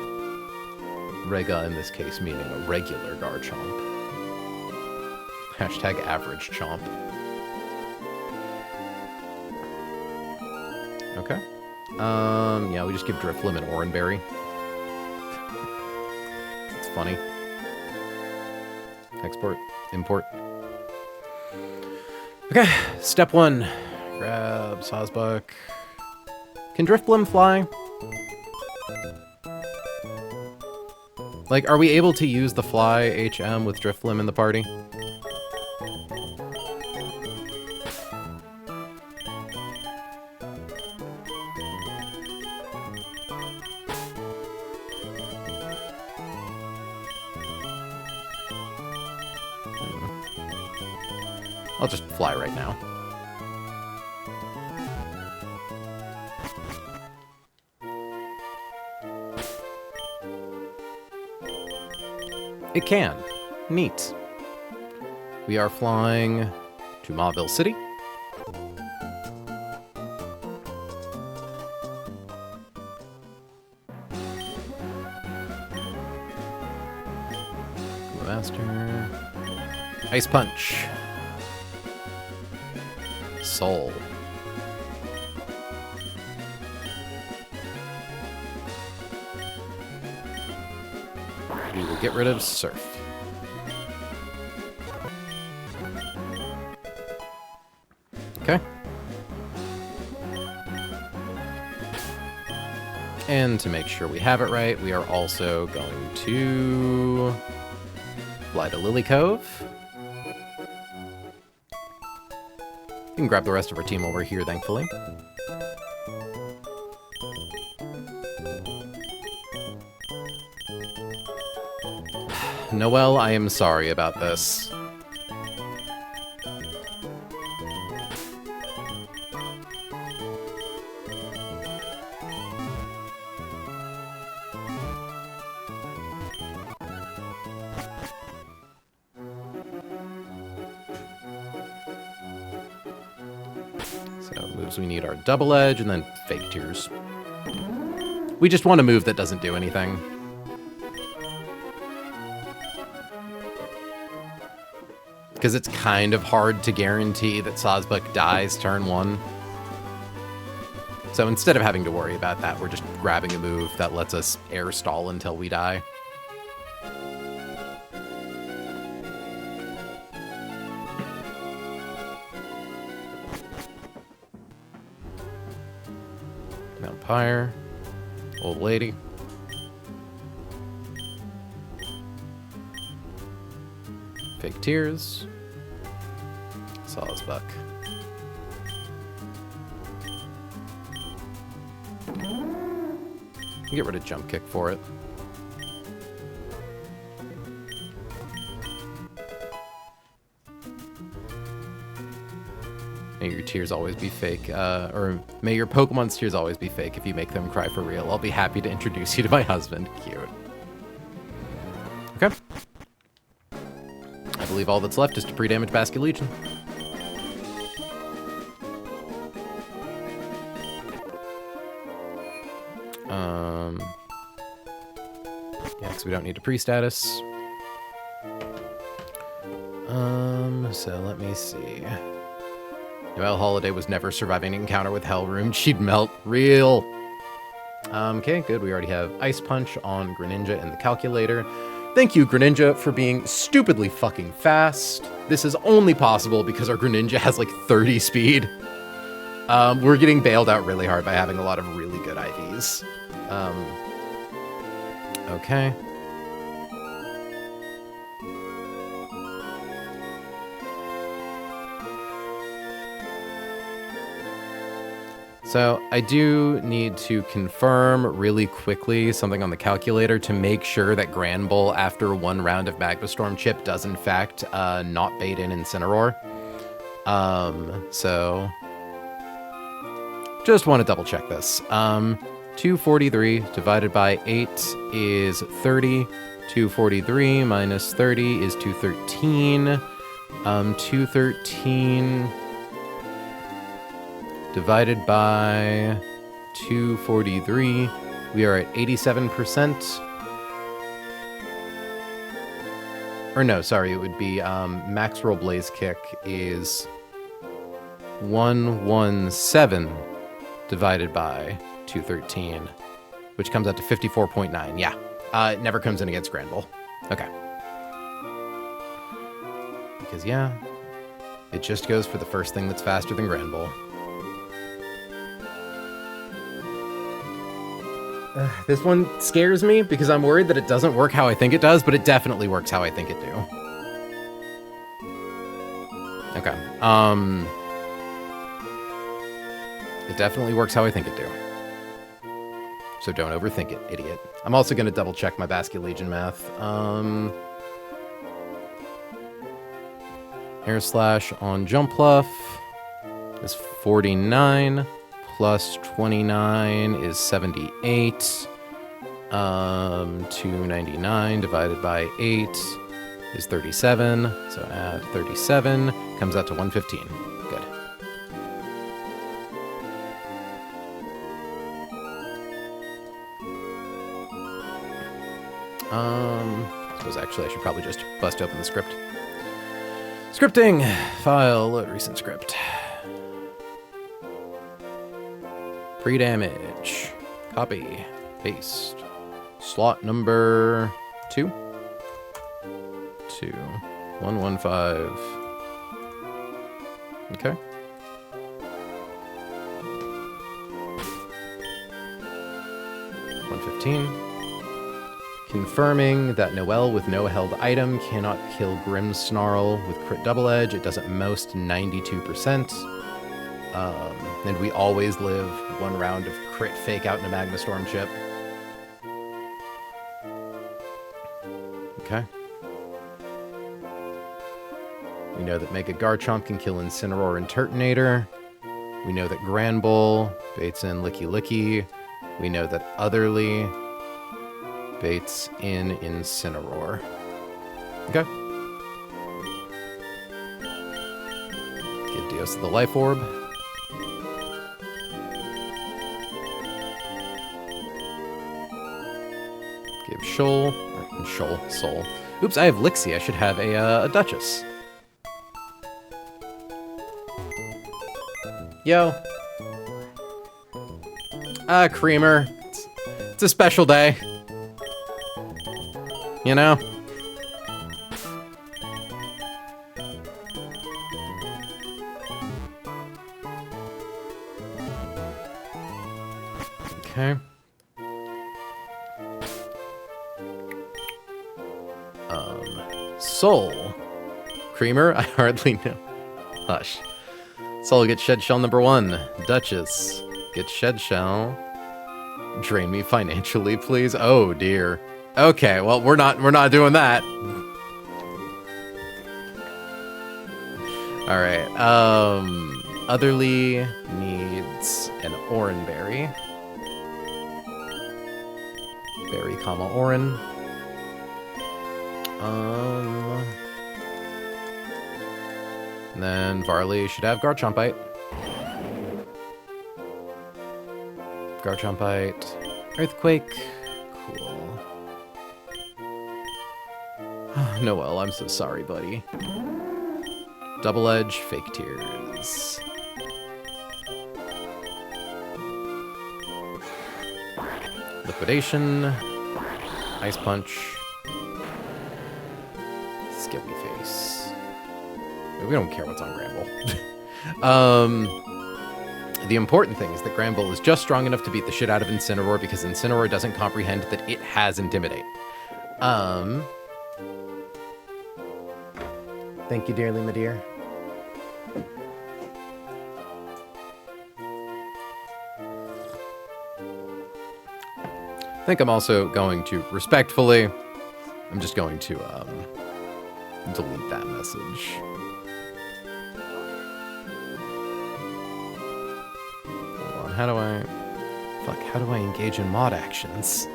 Rega in this case meaning a regular Garchomp. Hashtag average chomp. Okay. Yeah, we just give Drifblim an Oranberry. It's funny. Export, import. Okay, step 1. Grab Sawsbuck. Can Drifblim fly? Like, are we able to use the fly HM with Drifblim in the party? I'll just fly right now. It can. Neat. We are flying to Mauville City. Master. Ice Punch. Soul. We will get rid of Surf. Okay. And to make sure we have it right, we are also going to fly to Lily Cove. We can grab the rest of our team while we're here, thankfully. Noelle, I am sorry about this. So moves we need our Double Edge and then Fake Tears. We just want a move that doesn't do anything. Because it's kind of hard to guarantee that Sawsbuck dies turn 1. So instead of having to worry about that, we're just grabbing a move that lets us air stall until we die. Vampire. Old lady. Fake tears. Saw's buck. Get rid of jump kick for it. May your tears always be fake, or may your Pokemon's tears always be fake if you make them cry for real. I'll be happy to introduce you to my husband. Cute. Okay. I believe all that's left is to pre-damage Basket Legion. Yeah, because we don't need a pre-status. So let me see. Noelle Holiday was never surviving an encounter with Hellroom. She'd melt real. Okay, good. We already have Ice Punch on Greninja and the Calculator. Thank you, Greninja, for being stupidly fucking fast. This is only possible because our Greninja has like 30 speed. We're getting bailed out really hard by having a lot of really good IVs. Okay. So I do need to confirm really quickly something on the calculator to make sure that Granbull, after one round of Magma Storm Chip, does in fact not bait in Incineroar. So just want to double check this. 243 divided by 8 is 30. 243 minus 30 is 213. 213 divided by 243, we are at 87%. Or no, sorry, it would be max roll Blaze Kick is 117 divided by 213, which comes out to 54.9. Yeah, it never comes in against Granbull. Okay. Because, yeah, it just goes for the first thing that's faster than Granbull. This one scares me because I'm worried that it doesn't work how I think it does, but it definitely works how I think it do. Okay. It definitely works how I think it do. So don't overthink it, idiot. I'm also going to double check my Basket Legion math. Air Slash on Jumpluff is 49. Plus 29 is 78. 299 divided by 8 is 37. So add 37, comes out to 115. Good. I suppose actually I should probably just bust open the script. Scripting! File, load recent script. Pre-damage. Copy. Paste. Slot number 2. 115. Okay. $115. Confirming that Noelle with no held item cannot kill Grimmsnarl with crit double edge. It does at most 92%. And we always live one round of crit fake out in a Magma Storm Chip. Okay. We know that Mega Garchomp can kill Incineroar and Turtonator. We know that Granbull baits in Licky Licky. We know that Otherly baits in Incineroar. Okay. Give Dios the Life Orb. Give Soul. Oops, I have Lixie. I should have a Duchess. Yo. Creamer. It's a special day. You know? Okay. Soul. Creamer? I hardly know. Hush. Soul gets shed shell number 1. Duchess gets shed shell. Drain me financially, please. Oh dear. Okay, well we're not doing that. Alright. Otherly needs an Oranberry. Berry, comma, Oran. And then Varley should have Garchompite. Garchompite. Earthquake. Cool. Noel, I'm so sorry, buddy. Double Edge, Fake Tears. Liquidation. Ice Punch. Skibby Face. We don't care what's on Granbull. The important thing is that Granbull is just strong enough to beat the shit out of Incineroar because Incineroar doesn't comprehend that it has Intimidate. Thank you dearly, my dear. I think I'm also going to, respectfully, I'm just going to delete that message. Hold on, how do I engage in mod actions?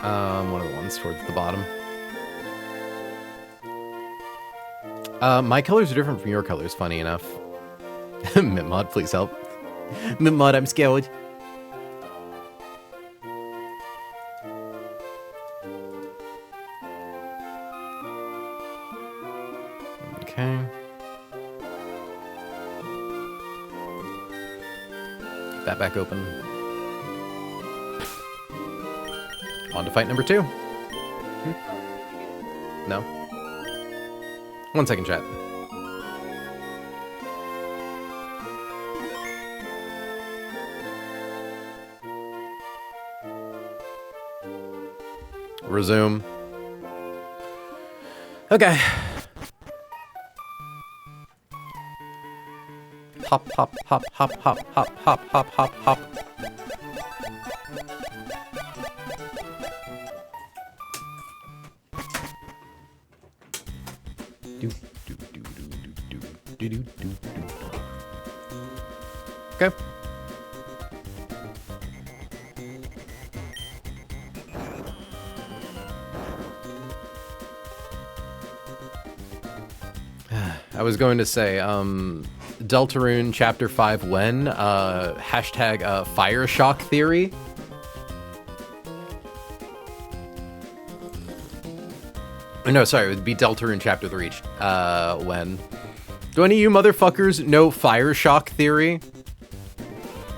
One of the ones towards the bottom. My colors are different from your colors, funny enough. Mimod, please help. Mimod, I'm scared. Okay. Get that back open. On to fight number 2. No. 1 second, chat. Resume. Okay. Hop, hop, hop, hop, hop, hop, hop, hop, hop, hop. Okay. I was going to say, Deltarune Chapter 5 when, hashtag Fire Shock Theory. No, sorry, it would be Deltarune Chapter 3 when. Do any of you motherfuckers know Fire Shock Theory?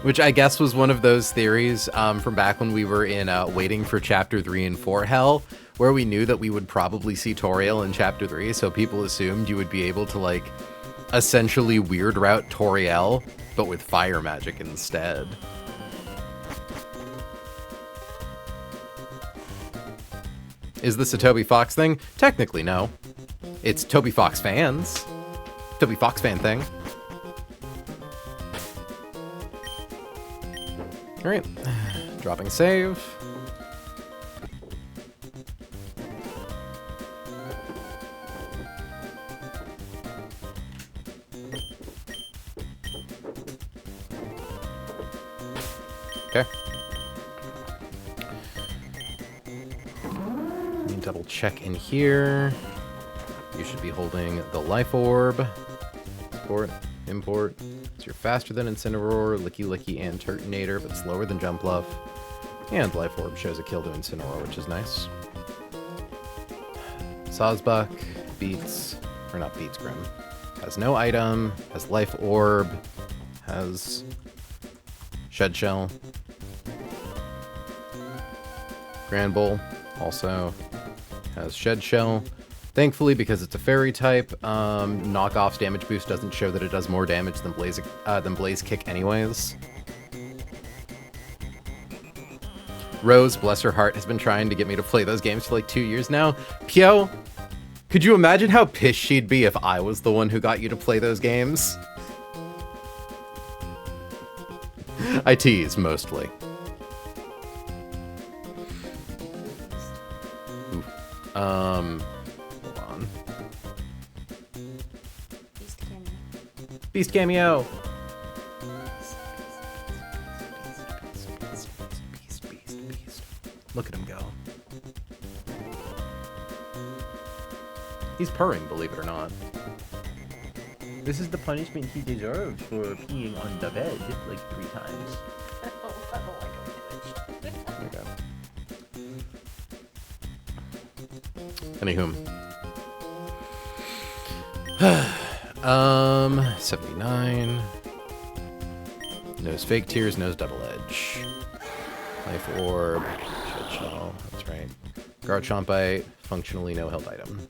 Which I guess was one of those theories from back when we were in waiting for Chapter 3 and 4 Hell, where we knew that we would probably see Toriel in Chapter 3, so people assumed you would be able to, like, essentially weird route Toriel, but with fire magic instead. Is this a Toby Fox thing? Technically, no. It's Toby Fox fans. Toby Fox fan thing. Alright. Dropping save. Okay. Let me double check in here. You should be holding the Life Orb. Export, import. So you're faster than Incineroar, Licky Licky, and Turtonator, but slower than Jumpluff. And Life Orb shows a kill to Incineroar, which is nice. Sawsbuck beats, or not beats Grim. Has no item, has Life Orb, has Shed Shell. Granbull also has Shed Shell. Thankfully, because it's a fairy type, knockoff's damage boost doesn't show that it does more damage than Blaze Kick anyways. Rose, bless her heart, has been trying to get me to play those games for like 2 years now. Pio, could you imagine how pissed she'd be if I was the one who got you to play those games? I tease, mostly. Ooh. Hold on. Beast cameo. Beast. Look at him go. He's purring, believe it or not. This is the punishment he deserves for peeing on the bed like 3 times. Anywho. 79. Nose fake tears, nose double edge. Life orb. Shell. That's right. Garchomp bite. Functionally no held item.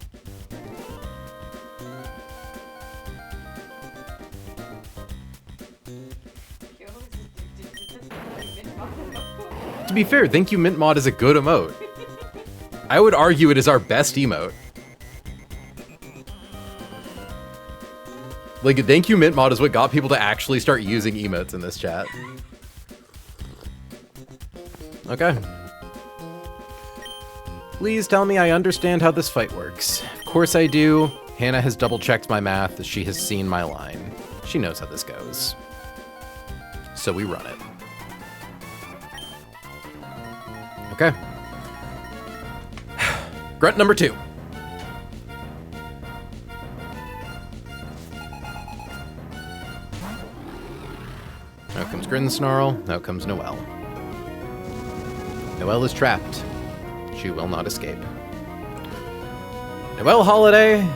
To be fair, Thank You Mint Mod is a good emote. I would argue it is our best emote. Like, Thank You Mint Mod is what got people to actually start using emotes in this chat. Okay. Please tell me I understand how this fight works. Of course I do. Hannah has double-checked my math. She has seen my line. She knows how this goes. So we run it. Okay. Grunt number 2. Out comes Grinsnarl. Out comes Noelle. Noelle is trapped. She will not escape. Noelle Holiday,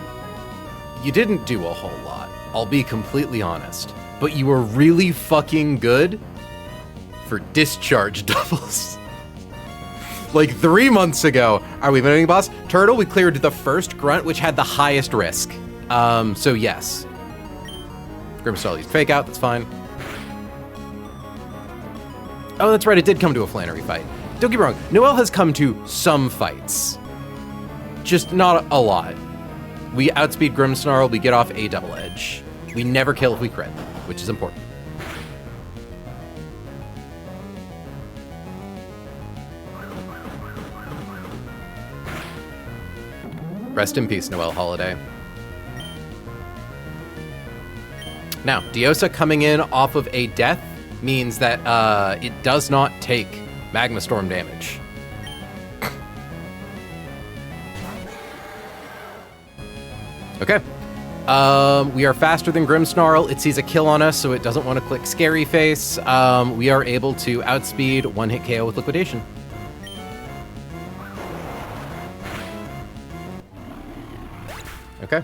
you didn't do a whole lot. I'll be completely honest. But you were really fucking good for discharge doubles. Like 3 months ago, are we winning, boss? Turtle, we cleared the first grunt, which had the highest risk. So yes. Grimmsnarl used fake out, that's fine. Oh, that's right, it did come to a Flannery fight. Don't get me wrong, Noelle has come to some fights. Just not a lot. We outspeed Grimmsnarl, we get off a double edge. We never kill if we crit, which is important. Rest in peace, Noelle Holiday. Now, Diosa coming in off of a death means that it does not take Magma Storm damage. Okay. We are faster than Grimmsnarl. It sees a kill on us, so it doesn't want to click Scary Face. We are able to outspeed one-hit KO with Liquidation. Okay.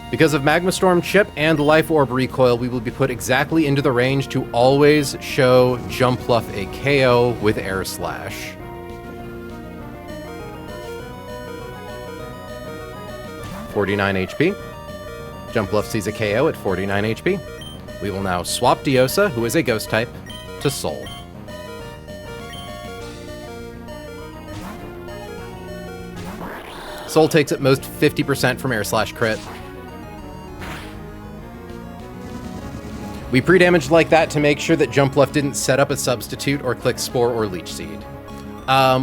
Because of Magma Storm Chip and Life Orb Recoil, we will be put exactly into the range to always show Jumpluff a KO with Air Slash. $49 HP. Jumpluff sees a KO at 49 HP. We will now swap Diosa, who is a Ghost type, to Soul. Soul takes at most 50% from Air Slash crit. We pre-damaged like that to make sure that Jumpluff didn't set up a substitute or click Spore or Leech Seed.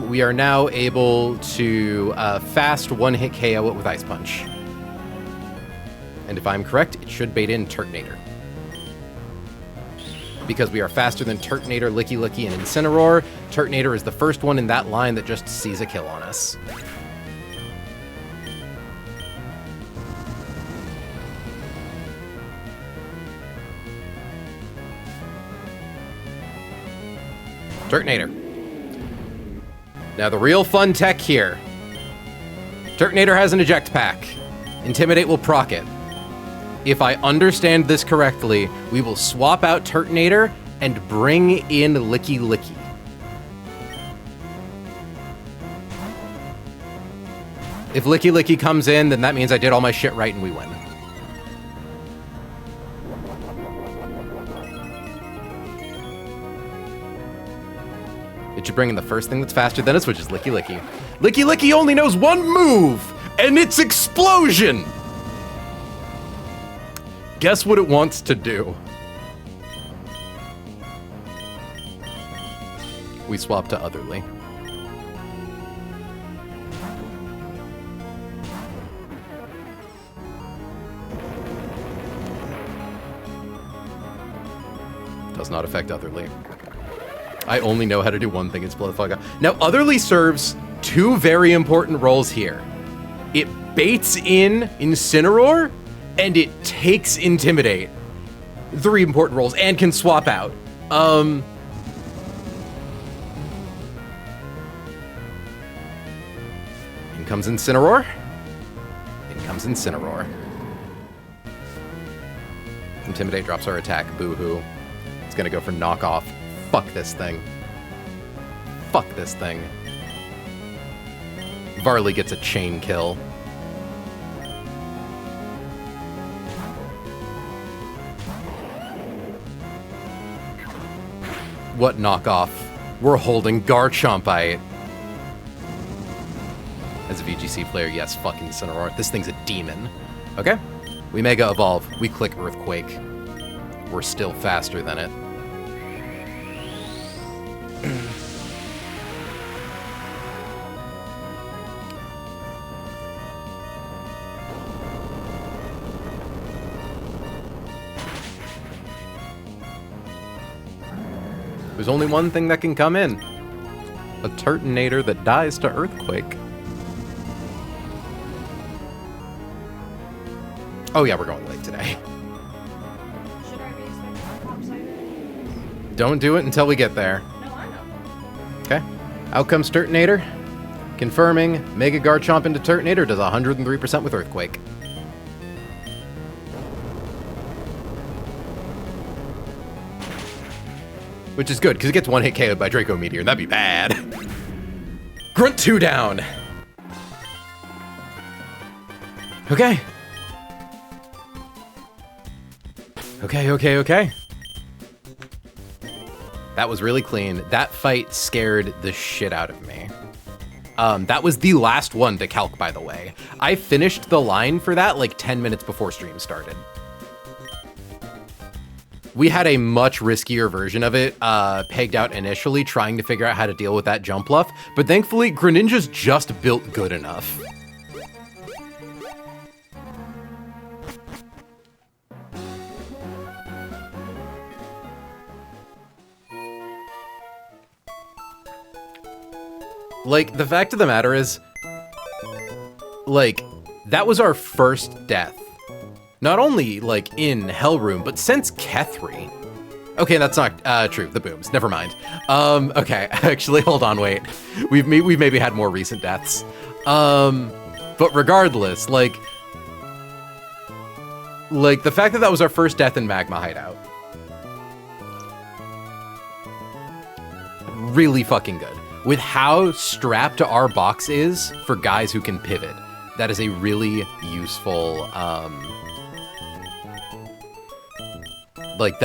We are now able to fast one-hit KO it with Ice Punch. And if I'm correct, it should bait in Turtonator. Because we are faster than Turtonator, Licky Licky, and Incineroar, Turtonator is the first one in that line that just sees a kill on us. Turtonator. Now the real fun tech here. Turtonator has an eject pack. Intimidate will proc it. If I understand this correctly, we will swap out Turtonator and bring in Licky Licky. If Licky Licky comes in, then that means I did all my shit right and we win. It should bring in the first thing that's faster than us, which is Licky Licky. Licky Licky only knows one move, and it's Explosion! Guess what it wants to do? We swap to Otherly. Does not affect Otherly. I only know how to do one thing, it's blow the fuck up. Now, Otherly serves two very important roles here. It baits in Incineroar, and it takes Intimidate. Three important roles, and can swap out. In comes Incineroar. In comes Incineroar. Intimidate drops our attack, boo-hoo. It's gonna go for knockoff. Fuck this thing. Fuck this thing. Varley gets a chain kill. What knockoff? We're holding Garchompite. As a VGC player, yes, fucking Incineroar. This thing's a demon. Okay. We Mega Evolve. We click Earthquake. We're still faster than it. There's only one thing that can come in. A Turtonator that dies to Earthquake. Oh yeah, we're going late today. Should I be expecting a topside? Don't do it until we get there. No, I know. Okay. Out comes Turtonator. Confirming, Mega Garchomp into Turtonator does 103% with Earthquake. Which is good, because it gets one hit KO'd by Draco Meteor, and that'd be bad. Grunt 2 down. Okay. Okay. That was really clean. That fight scared the shit out of me. That was the last one to calc, by the way. I finished the line for that like 10 minutes before stream started. We had a much riskier version of it pegged out initially, trying to figure out how to deal with that jump bluff, but thankfully, Greninja's just built good enough. Like, the fact of the matter is, like, that was our first death. Not only, like, in Hellroom, but since Kethri. Okay, that's not true. The booms. Never mind. Okay, actually, hold on, wait. We've maybe had more recent deaths. But regardless, like, the fact that that was our first death in Magma Hideout. Really fucking good. With how strapped our box is for guys who can pivot, that is a really useful, like,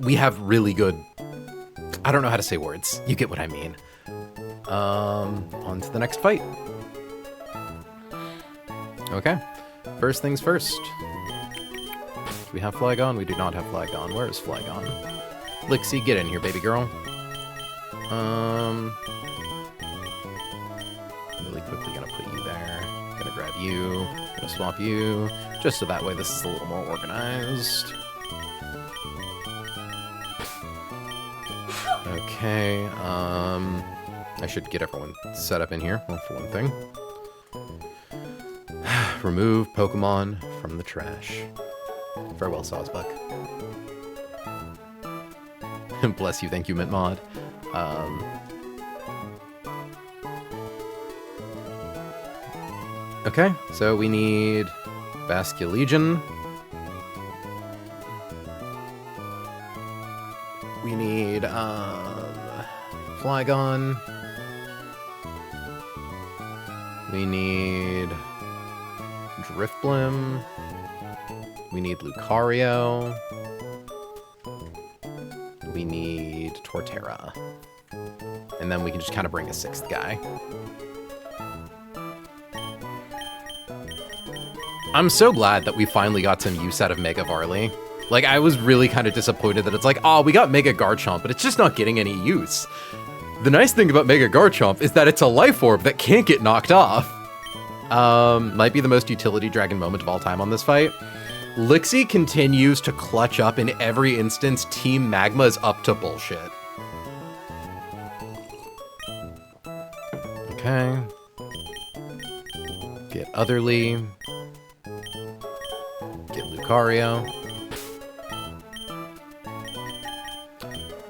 we have really good, I don't know how to say words. You get what I mean. On to the next fight. Okay. First things first. Do we have Flygon? We do not have Flygon. Where is Flygon? Lixie, get in here, baby girl. Really quickly gonna put you there. Gonna grab you. Gonna swap you. Just so that way this is a little more organized. Okay, I should get everyone set up in here, well, for one thing. Remove Pokemon from the trash. Farewell, Sawsbuck. Bless you, thank you, Mint Mod. Okay, so we need Basculegion. We need, Flygon. We need Driftblim. We need Lucario. We need Torterra. And then we can just kind of bring a 6th guy. I'm so glad that we finally got some use out of Mega Varley. Like, I was really kind of disappointed that it's like, oh, we got Mega Garchomp, but it's just not getting any use. The nice thing about Mega Garchomp is that it's a Life Orb that can't get knocked off. Might be the most utility dragon moment of all time on this fight. Lixie continues to clutch up in every instance. Team Magma is up to bullshit. Okay. Get Otherly. Get Lucario.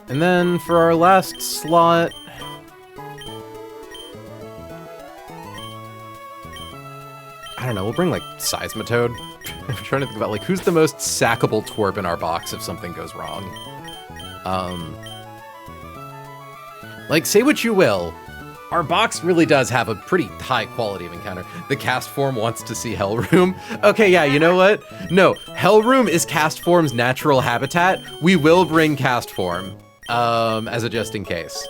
And then for our last slot... I don't know, we'll bring, like, Seismitoad. I'm trying to think about, like, who's the most sackable twerp in our box if something goes wrong. Like, say what you will, our box really does have a pretty high quality of encounter. The cast form wants to see Hellroom. Okay, yeah, you know what? No, Hellroom is cast form's natural habitat. We will bring cast form, as a just in case.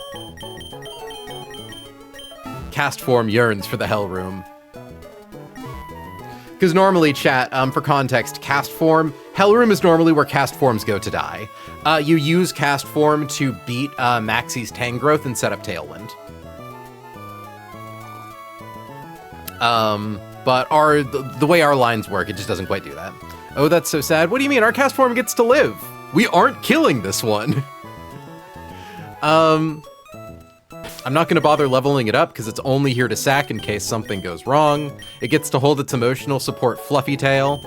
Cast form yearns for the Hellroom. Because normally, chat, for context, cast form, Hellroom is normally where cast forms go to die. You use cast form to beat Maxie's Tangrowth and set up Tailwind. But the way our lines work, it just doesn't quite do that. Oh, that's so sad. What do you mean? Our cast form gets to live. We aren't killing this one. I'm not going to bother leveling it up because it's only here to sack in case something goes wrong. It gets to hold its emotional support Fluffy Tail.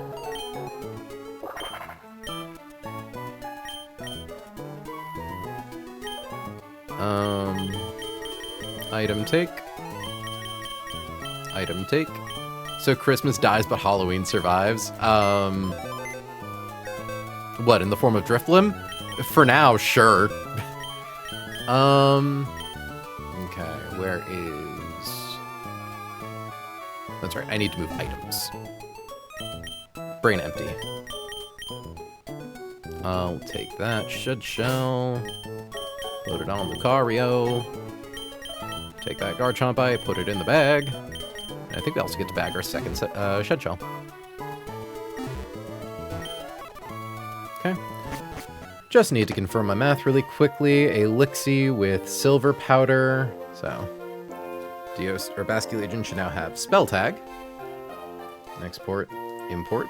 Item take. Item take. So Christmas dies but Halloween survives. What, in the form of Drifblim? For now, sure. Okay, where is... That's right, I need to move items. Brain empty. I'll take that Shed Shell. Load it on Lucario. Take that Garchomp Eye, put it in the bag. And I think we also get to bag our second Shed Shell. Okay. Just need to confirm my math really quickly. A Lixie with Silver Powder. So, Dios or Basculegion should now have Spell Tag. Export, import.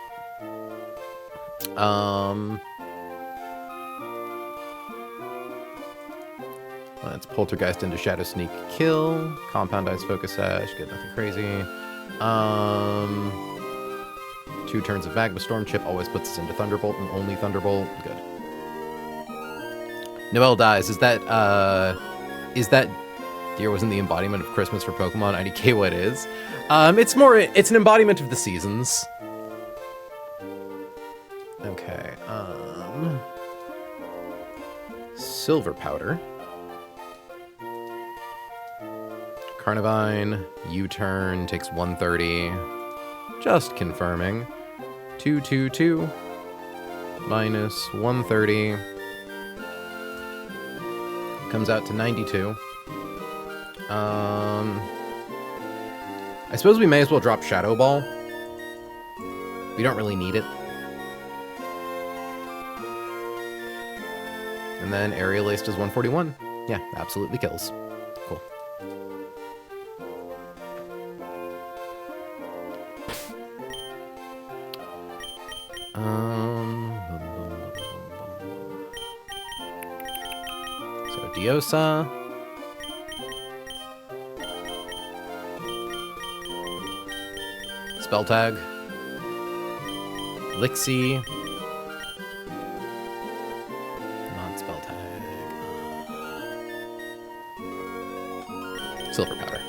Let's Poltergeist into Shadow Sneak kill. Compound Ice Focus Sash, get nothing crazy. 2 turns of Magma Storm Chip always puts us into Thunderbolt and only Thunderbolt. Good. Noelle dies. Is that deer wasn't the embodiment of Christmas for Pokemon? IDK what is. It's an embodiment of the seasons. Okay, Silver Powder. Carnivine, U-turn, takes 130. Just confirming. 222 minus 130. Comes out to 92. I suppose we may as well drop Shadow Ball. We don't really need it. And then Aerial Ace does 141. Yeah, absolutely kills. Cool. So Diosa. Spell Tag. Lixie. Not Spell Tag. Silver Powder.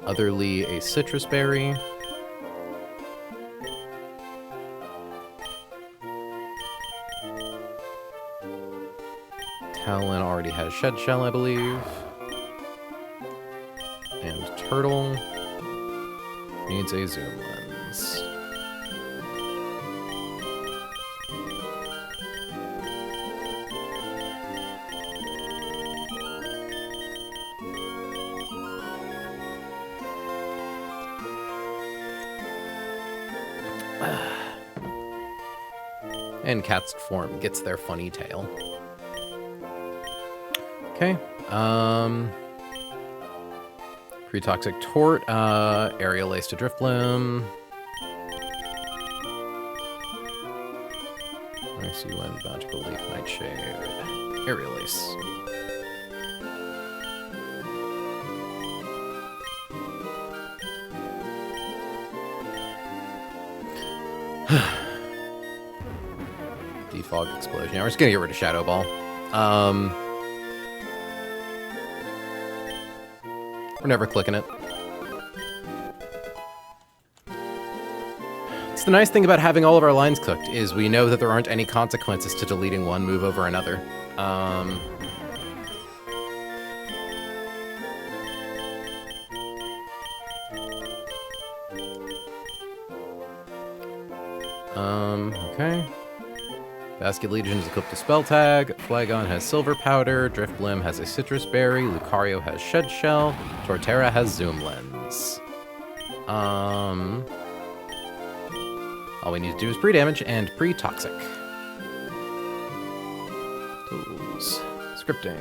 Otherly a Citrus Berry. Howlin already has Shed Shell, I believe. And Turtle needs a zoom lens. And Cat's form gets their funny tail. Okay. Pre-toxic Tort, Aerial Lace to Driftbloom. Icy Wind, Magical Leaf, Nightshade, Aerial Lace. Defog Explosion. Yeah, we're just gonna get rid of Shadow Ball. We're never clicking it. It's the nice thing about having all of our lines cooked is we know that there aren't any consequences to deleting one move over another. Okay. Basket Legion is equipped to Spell Tag. Flygon has Silver Powder. Driftblim has a Citrus Berry. Lucario has Shed Shell. Torterra has Zoom Lens. All we need to do is pre-damage and pre-toxic. Tools. Scripting.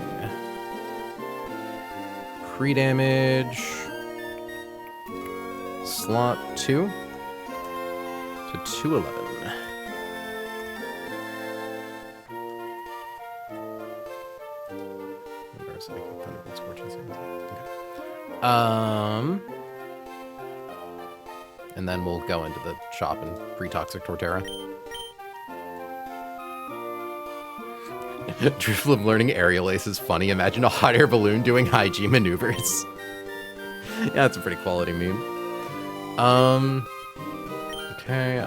Pre-damage. Slot 2 to 211. And then we'll go into the shop and pre-toxic Torterra. Driftblim learning Aerial Ace is funny. Imagine a hot air balloon doing high G maneuvers. Yeah, that's a pretty quality meme. Okay,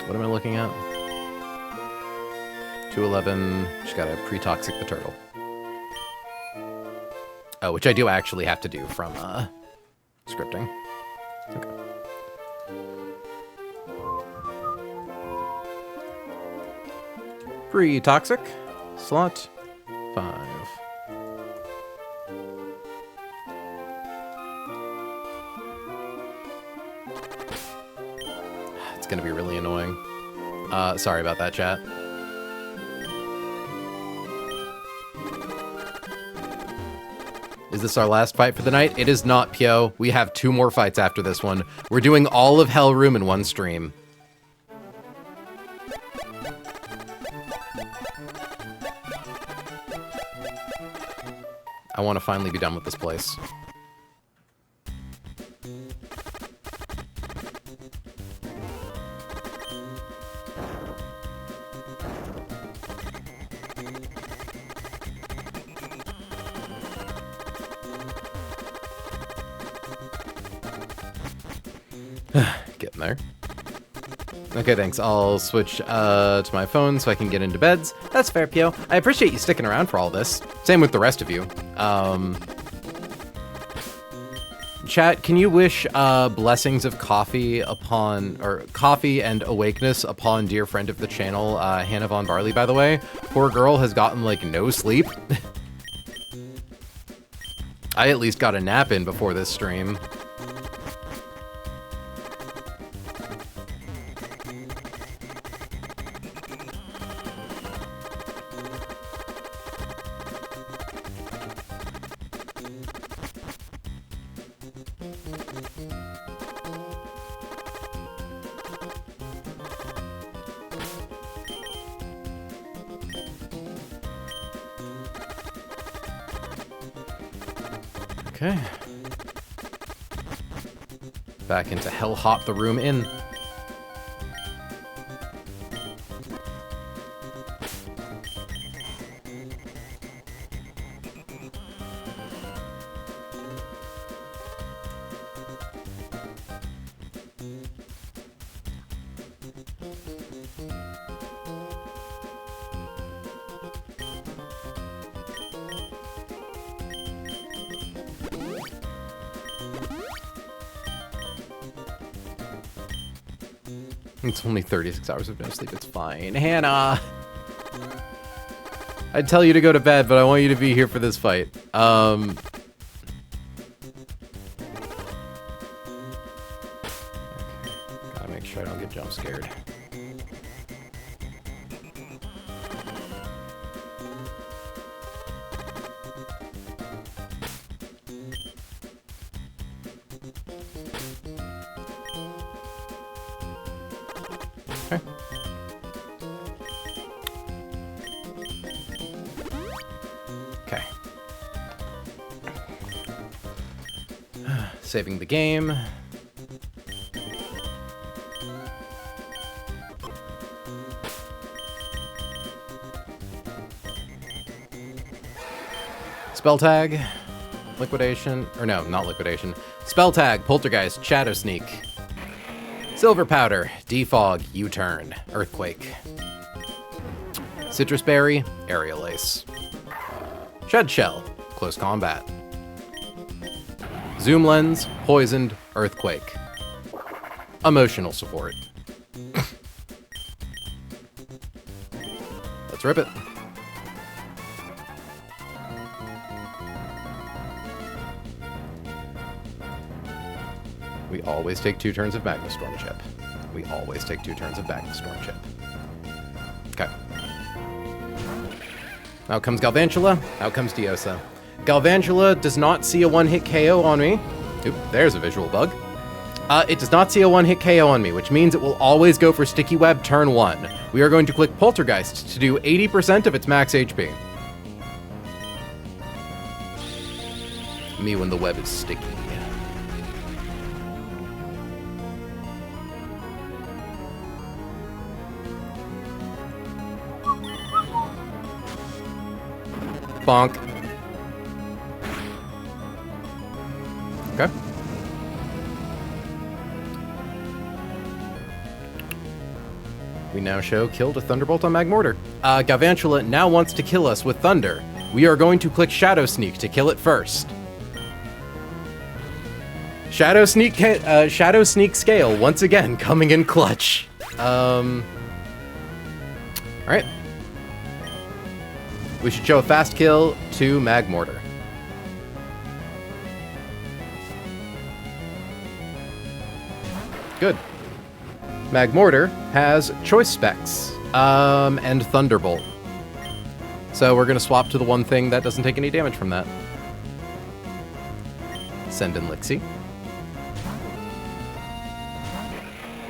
what am I looking at? 211. Just gotta pre-toxic the turtle. Oh, which I do actually have to do from scripting. Okay. Pre-toxic. Slot 5. It's gonna be really annoying. Sorry about that, chat. Is this our last fight for the night? It is not, Pyo. We have 2 more fights after this one. We're doing all of Hellroom in one stream. I want to finally be done with this place. Getting there. Okay, thanks. I'll switch to my phone so I can get into beds. That's fair, Pio. I appreciate you sticking around for all this. Same with the rest of you. Chat, can you wish blessings of coffee upon, or coffee and awakeness upon dear friend of the channel, Hannah Von Barley, by the way? Poor girl has gotten, like, no sleep. I at least got a nap in before this stream. Okay. Back into Hell Hop the Room Inn. It's only 36 hours of no sleep. It's fine. Hannah! I'd tell you to go to bed, but I want you to be here for this fight. Gotta make sure I don't get jump scared. Okay. Okay. Saving the game. Spell tag, liquidation, or no, not liquidation. Spell tag, poltergeist, shadow sneak. Silver powder, defog, U-turn, earthquake. Citrus berry, aerial ace. Shed shell, close combat. Zoom lens, poisoned, earthquake. Emotional support. Let's rip it. We always take 2 turns of Magma Storm Chip. We always take 2 turns of Magma Storm Chip. Okay. Out comes Galvantula. Out comes Diosa. Galvantula does not see a 1-hit KO on me. Oop, there's a visual bug. It does not see a 1-hit KO on me, which means it will always go for Sticky Web turn 1. We are going to click Poltergeist to do 80% of its max HP. Me when the web is sticky. Bonk. Okay. We now show kill to Thunderbolt on Magmortar. Galvantula now wants to kill us with Thunder. We are going to click Shadow Sneak to kill it first. Shadow Sneak scale once again coming in clutch. All right. We should show a fast kill to Magmortar. Good. Magmortar has choice specs and Thunderbolt. So we're going to swap to the one thing that doesn't take any damage from that. Send in Lixie.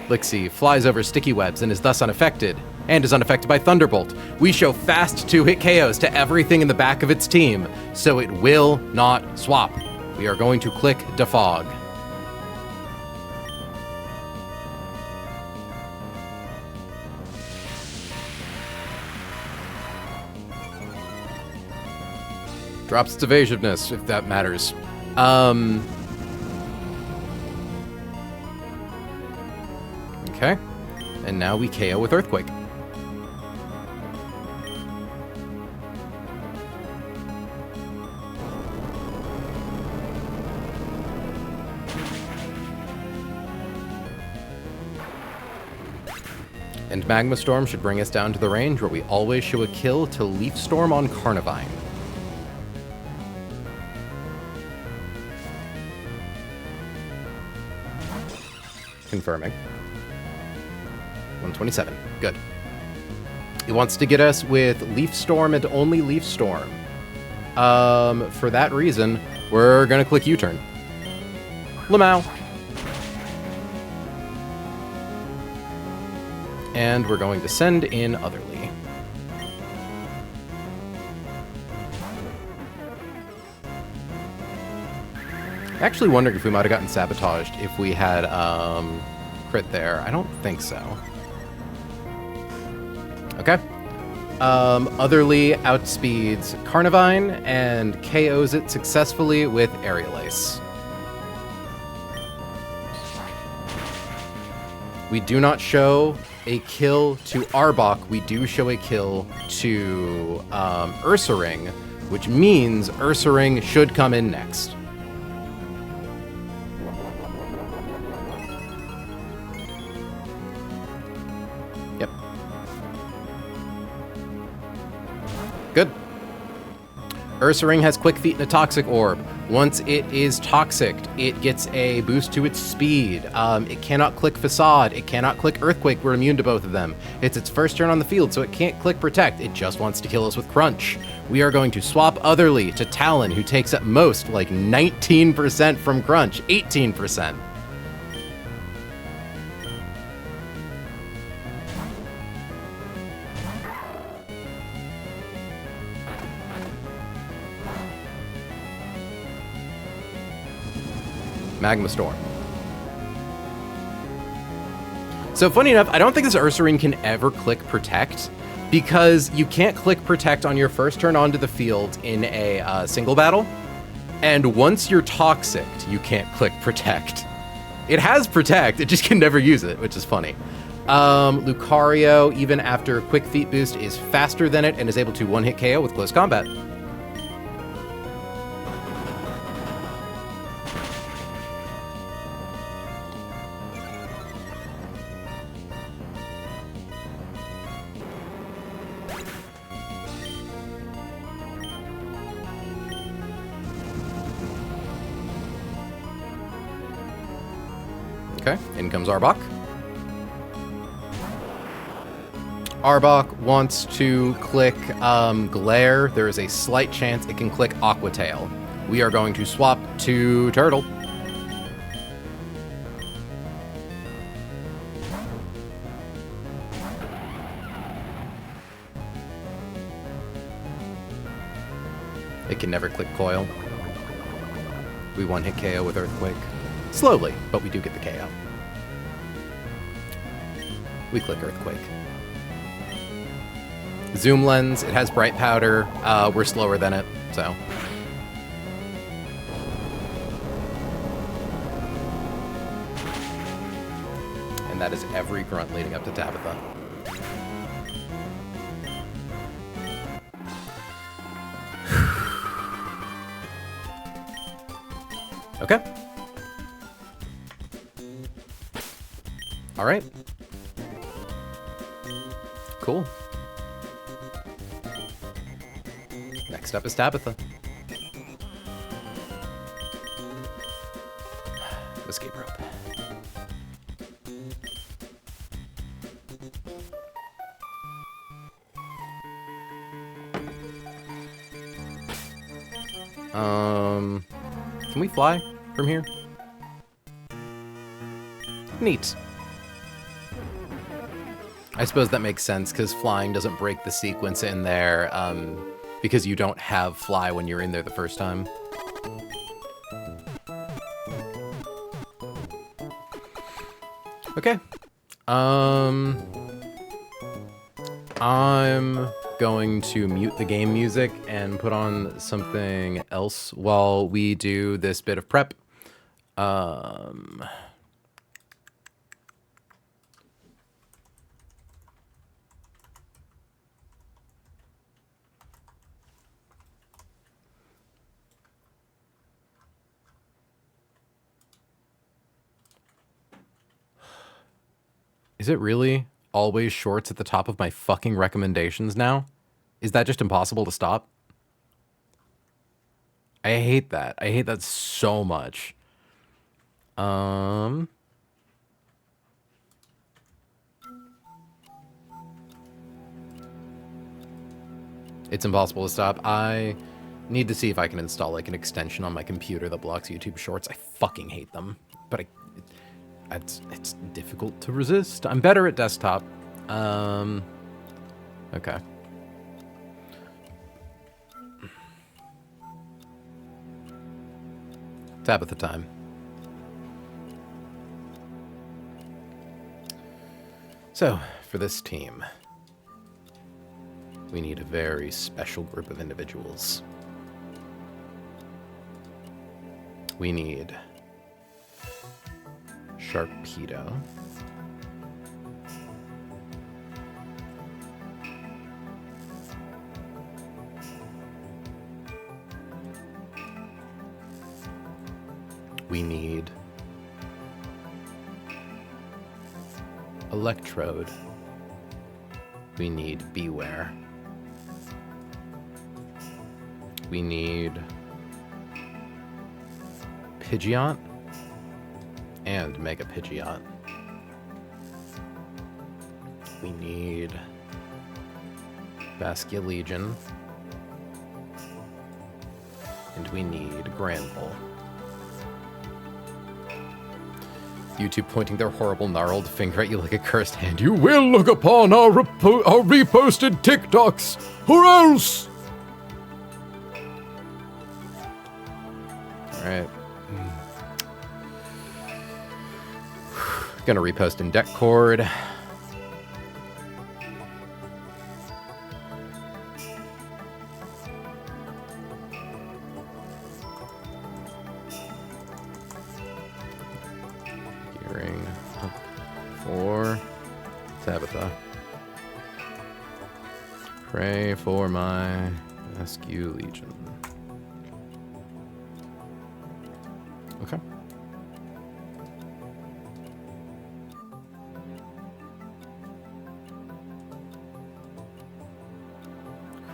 Lixie flies over sticky webs and is thus unaffected, and is unaffected by Thunderbolt. We show fast 2-hit KOs to everything in the back of its team, so it will not swap. We are going to click Defog. Drops its evasiveness, if that matters. Okay. And now we KO with Earthquake. And Magma Storm should bring us down to the range where we always show a kill to Leaf Storm on Carnivine. Confirming. 127. Good. It wants to get us with Leaf Storm and only Leaf Storm. For that reason, we're gonna click U-turn. Lamau. And we're going to send in Otherly. Actually wondering if we might have gotten sabotaged if we had crit there. I don't think so. Okay. Otherly outspeeds Carnivine and KOs it successfully with Aerial Ace. We do not show a kill to Arbok. We do show a kill to Ursaring, which means Ursaring should come in next. Good. Ursaring has Quick Feet and a Toxic Orb. Once it is toxic, it gets a boost to its speed. It cannot click Facade. It cannot click Earthquake. We're immune to both of them. It's its first turn on the field, so it can't click Protect. It just wants to kill us with Crunch. We are going to swap Otherly to Talon, who takes at most like 19% from Crunch. 18%. Magma Storm. So funny enough, I don't think this Ursaring can ever click Protect because you can't click Protect on your first turn onto the field in a single battle. And once you're toxic, you can't click Protect. It has Protect, it just can never use it, which is funny. Lucario, even after Quick Feet boost, is faster than it and is able to one-hit KO with Close Combat. Okay, in comes Arbok. Arbok wants to click Glare. There is a slight chance it can click Aqua Tail. We are going to swap to Turtle. It can never click Coil. We one-hit KO with Earthquake. Slowly, but we do get the KO. We click Earthquake. Zoom Lens, it has Bright Powder. We're slower than it, so. And that is every grunt leading up to Tabitha. Okay. All right. Cool. Next up is Tabitha. Escape rope. Can we fly from here? Neat. I suppose that makes sense, because flying doesn't break the sequence in there, because you don't have fly when you're in there the first time. Okay. I'm going to mute the game music and put on something else while we do this bit of prep. Is it really always shorts at the top of my fucking recommendations now? Is that just impossible to stop? I hate that. I hate that so much. It's impossible to stop. I need to see if I can install like an extension on my computer that blocks YouTube Shorts. I fucking hate them, but it's difficult to resist. I'm better at desktop. Okay. Tabitha time. So, for this team, we need a very special group of individuals. We need Sharpedo. We need Electrode. We need Beware. We need Pidgeot and Mega Pidgeot. We need Basculegion. And we need Granbull. YouTube pointing their horrible gnarled finger at you like a cursed hand. You will look upon our reposted TikToks, or else! Alright. Gonna repost in deck cord. Gearing up for Tabitha. Pray for my Basculegion. Okay.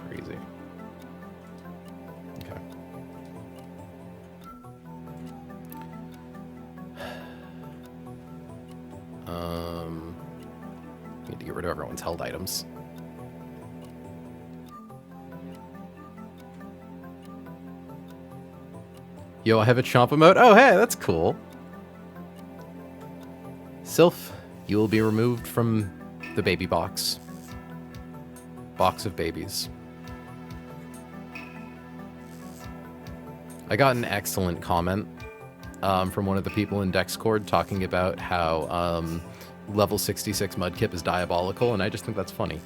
Crazy. Okay. Need to get rid of everyone's held items. Yo, I have a chomp emote. Oh, hey, that's cool. Sylph, you will be removed from the baby box. Box of babies. I got an excellent comment from one of the people in Dexcord talking about how level 66 Mudkip is diabolical, and I just think that's funny.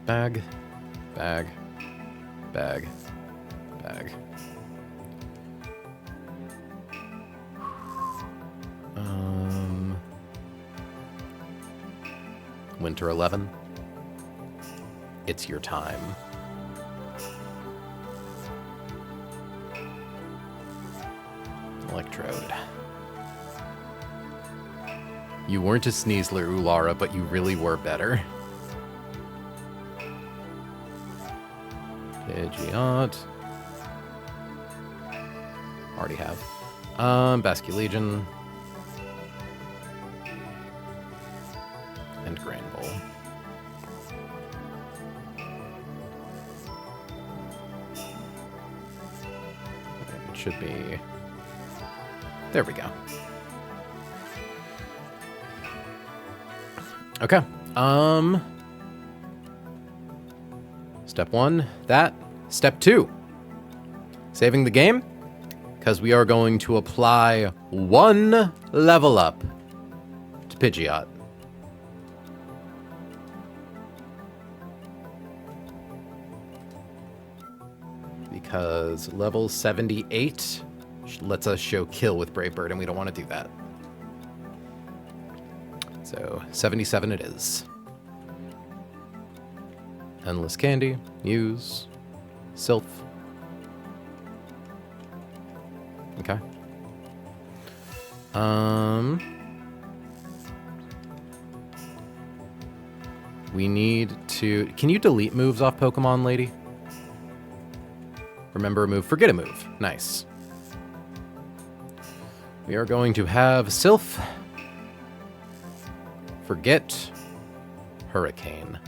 Bag, bag, bag, bag. Winter 11. It's your time. Electrode. You weren't a Sneasler, Ulara, but you really were better. Pidgeot. Already have. Basculegion. And Granbull. It should be... There we go. Okay. Step 1, that. Step 2, saving the game, because we are going to apply 1 level up to Pidgeot. Because level 78 lets us show kill with Brave Bird, and we don't want to do that. So 77 it is. Endless Candy, use, Sylph. Okay. We need to... Can you delete moves off Pokemon, lady? Remember a move, forget a move. Nice. We are going to have Sylph forget Hurricane.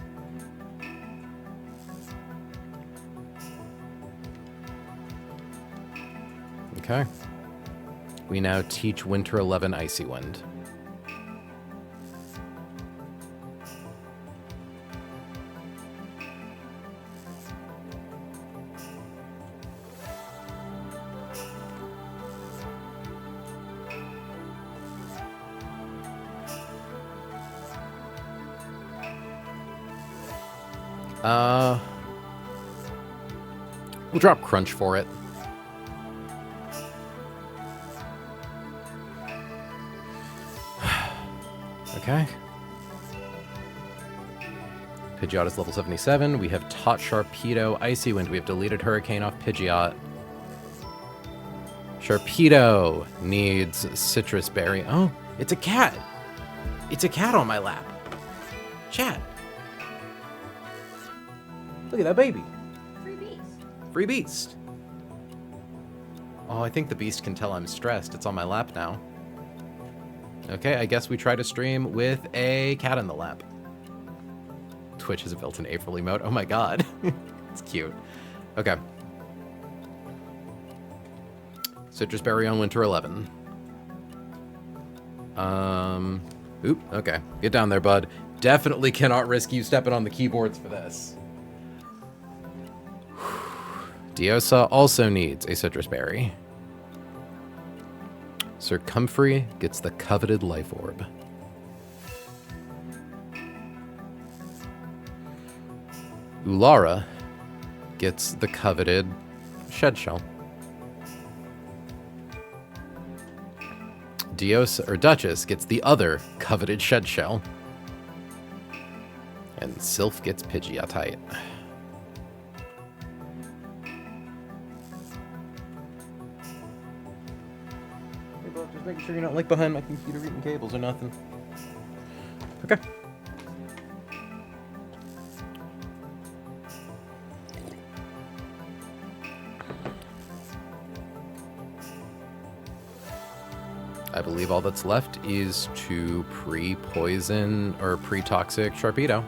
Okay. We now teach Winter 11 Icy Wind. We'll drop Crunch for it. Okay. Pidgeot is level 77. We have taught Sharpedo Icy Wind. We have deleted Hurricane off Pidgeot. Sharpedo needs Citrus Berry. Oh, it's a cat. It's a cat on my lap. Chat. Look at that baby. Free beast. Free beast. Oh, I think the beast can tell I'm stressed. It's on my lap now. Okay, I guess we try to stream with a cat in the lap. Twitch has a built-in April emote. Oh my god. It's cute. Okay. Citrus berry on winter 11. Oop, okay. Get down there, bud. Definitely cannot risk you stepping on the keyboards for this. Diosa also needs a citrus berry. Sir Comfrey gets the coveted life orb. Ulara gets the coveted shed shell. Diosa, or Duchess, gets the other coveted shed shell. And Sylph gets Pidgeotite. Hey, bro, just making sure you're not like behind my computer reading cables or nothing. Okay. I believe all that's left is to pre-poison or pre-toxic Sharpedo.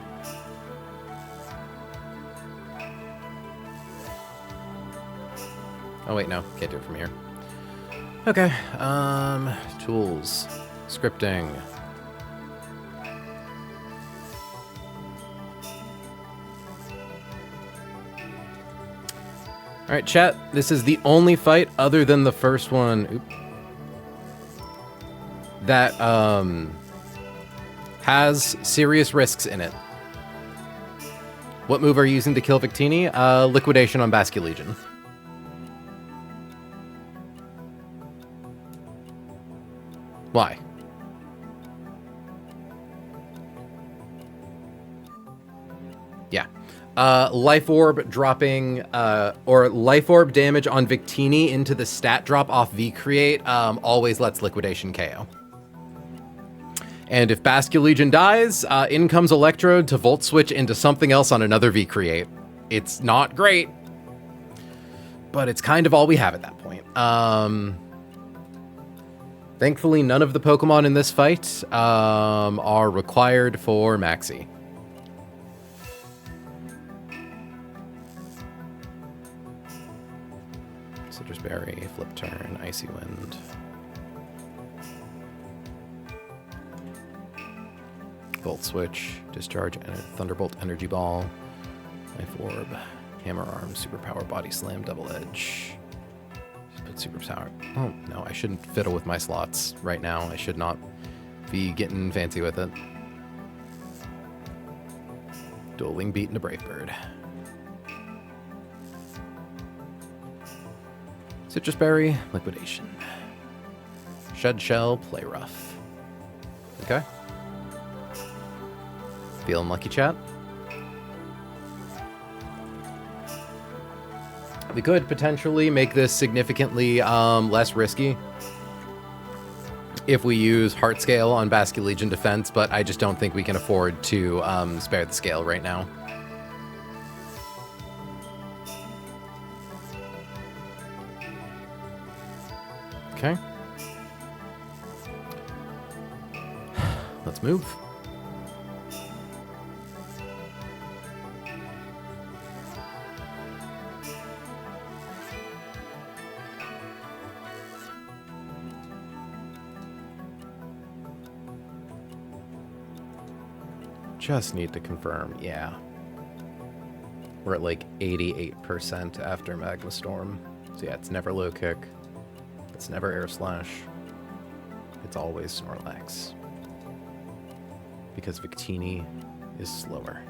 Oh wait, no, can't do it from here. Okay, tools, scripting. All right, chat, this is the only fight other than the first one. Oop. That has serious risks in it. What move are you using to kill Victini? Liquidation on Basculegion. Why? Yeah. Life Orb dropping, or Life Orb damage on Victini into the stat drop off V-Create always lets Liquidation KO. And if Basculegion dies, in comes Electrode to Volt Switch into something else on another V-Create. It's not great, but it's kind of all we have at that point. Thankfully, none of the Pokemon in this fight are required for Maxi. Citrus Berry, Flip Turn, Icy Wind. Volt Switch, Discharge, Thunderbolt, Energy Ball, Life Orb, Hammer Arm, Superpower, Body Slam, Double Edge. Just put Superpower. Oh, no, I shouldn't fiddle with my slots right now. I should not be getting fancy with it. Dueling Beat into Brave Bird. Citrus Berry, Liquidation. Shed Shell, Play Rough. Okay. Feeling lucky, chat? We could potentially make this significantly less risky if we use Heart Scale on Basculegion defense, but I just don't think we can afford to spare the scale right now. Okay. Let's move. Just need to confirm, yeah. We're at like 88% after Magma Storm. So yeah, it's never Low Kick. It's never Air Slash. It's always Snorlax. Because Victini is slower.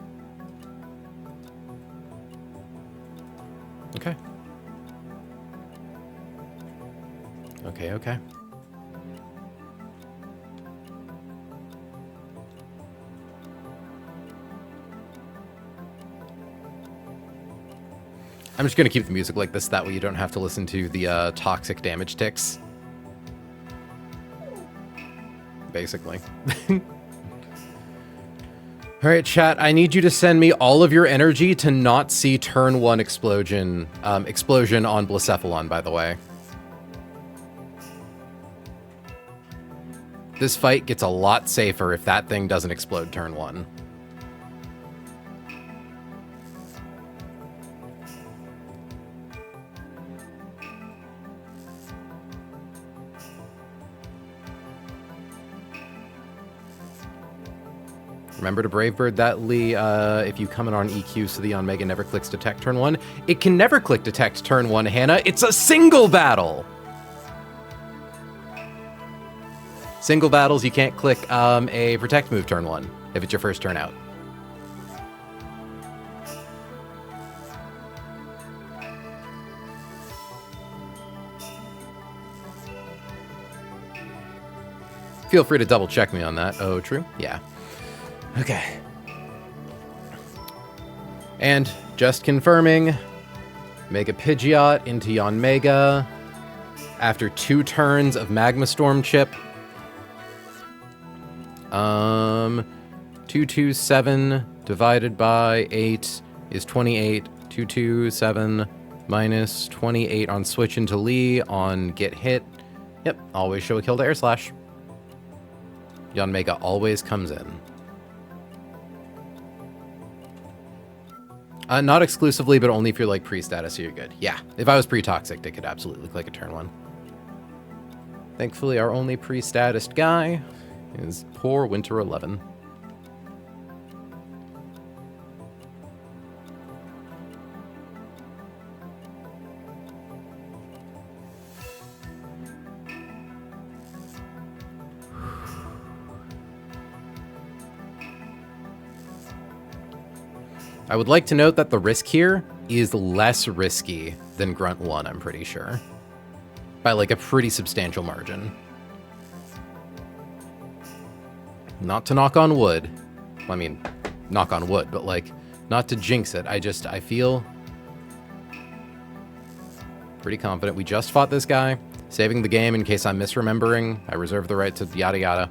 Okay. Okay, okay. I'm just going to keep the music like this, that way you don't have to listen to the toxic damage ticks. Basically. All right, chat, I need you to send me all of your energy to not see turn 1 explosion on Blacephalon, by the way. This fight gets a lot safer if that thing doesn't explode turn 1. Remember to Brave Bird that, Lee, if you come in on EQ so the Omega never clicks detect turn 1. It can never click detect turn 1, Hannah. It's a single battle! Single battles, you can't click a protect move turn 1 if it's your first turn out. Feel free to double check me on that. Oh, true? Yeah. Okay. And just confirming, Mega Pidgeot into Yanmega after 2 turns of Magma Storm Chip. 227 divided by 8 is 28. 227 minus 28 on switch into Lee on get hit. Yep, always show a kill to Air Slash. Yanmega always comes in. Not exclusively, but only if you're like pre-status, so you're good. Yeah, if I was pre-toxic, it could absolutely click a turn 1. Thankfully, our only pre-statused guy is poor Winter 11. I would like to note that the risk here is less risky than Grunt 1, I'm pretty sure. By like a pretty substantial margin. Not to knock on wood. Well, I mean, knock on wood, but like, not to jinx it. I feel pretty confident. We just fought this guy, saving the game in case I'm misremembering. I reserve the right to yada yada.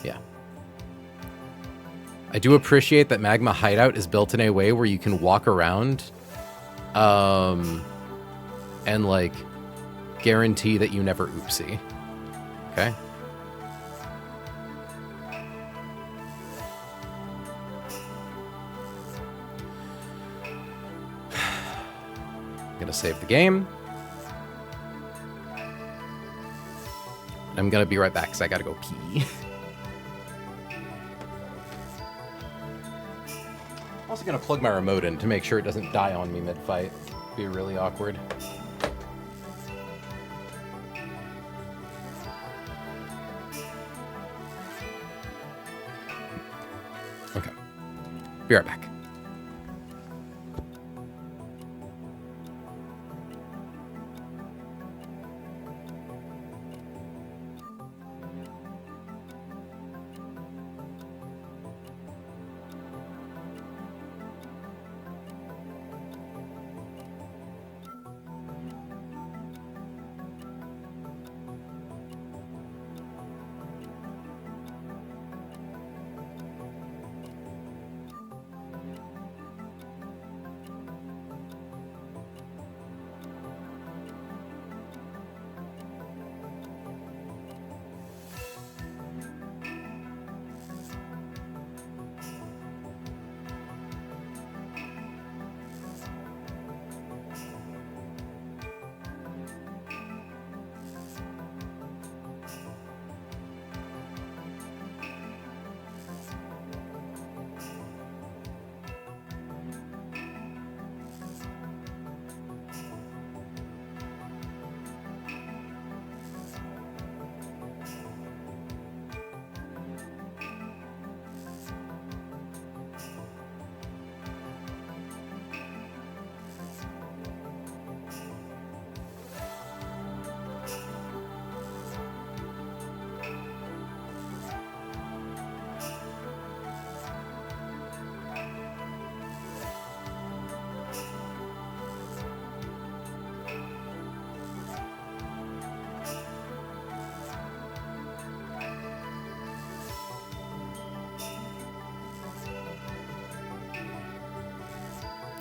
Yeah. I do appreciate that Magma Hideout is built in a way where you can walk around and like guarantee that you never oopsie. Okay. I'm gonna save the game. I'm gonna be right back because I gotta go pee. Also gonna plug my remote in to make sure it doesn't die on me mid-fight. Be really awkward. Okay. Be right back.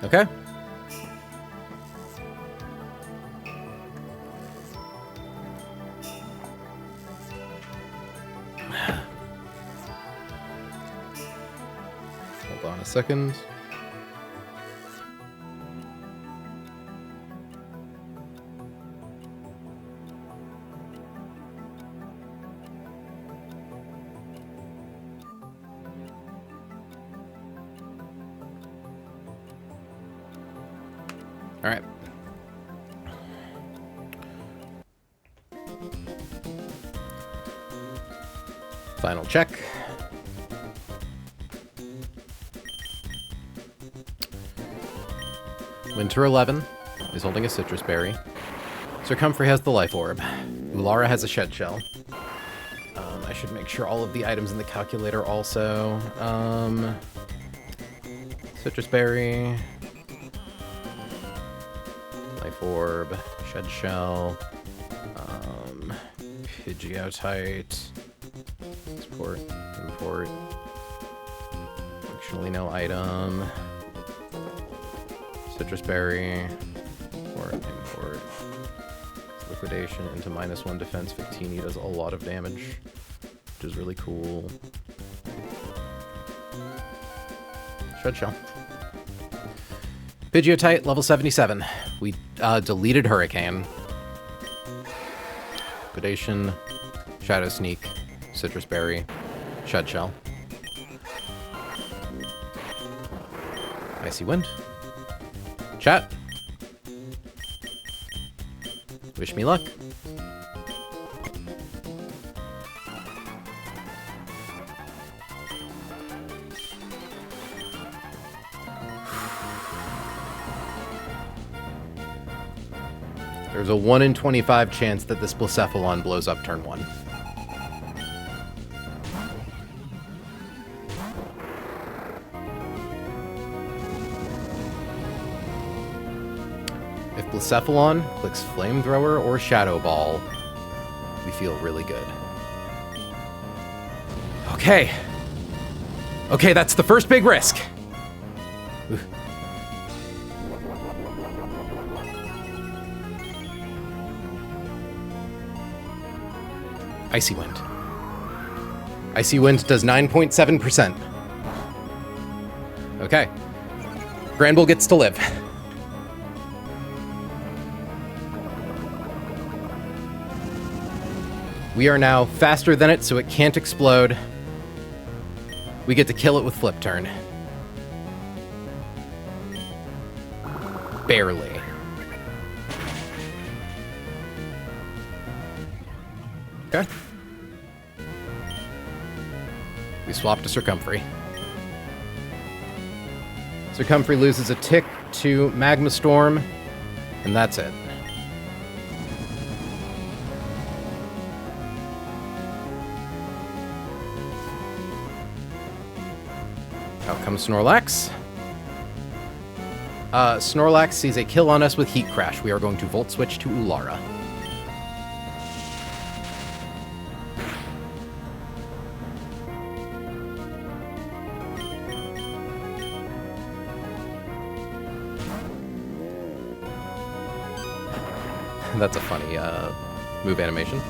Okay. Hold on a second. All right. Final check. Winter 11 is holding a citrus berry. Sir Comfrey has the life orb. Ulara has a shed shell. I should make sure all of the items in the calculator also. Citrus berry. Life orb. Shed shell. Pidgeotite. Export. Import. Functionally no item. Citrus berry. Import. Liquidation into -1 defense. 15. He does a lot of damage, which is really cool. Shred shell. Pidgeotite, level 77. We deleted Hurricane. Liquidation. Shadow Sneak. Citrus berry. Shed shell. Icy Wind. Chat. Wish me luck. There's a 1 in 25 chance that this Blacephalon blows up turn 1. If Blacephalon clicks Flamethrower or Shadow Ball, we feel really good. Okay. Okay, that's the first big risk. Oof. Icy Wind. Icy Wind does 9.7%. Okay. Granbull gets to live. We are now faster than it, so it can't explode. We get to kill it with Flip Turn. Barely. Okay. We swap to Sir Comfrey. Sir Comfrey loses a tick to Magma Storm, and that's it. Out comes Snorlax. Snorlax sees a kill on us with Heat Crash. We are going to Volt Switch to Ulara. That's a funny move animation.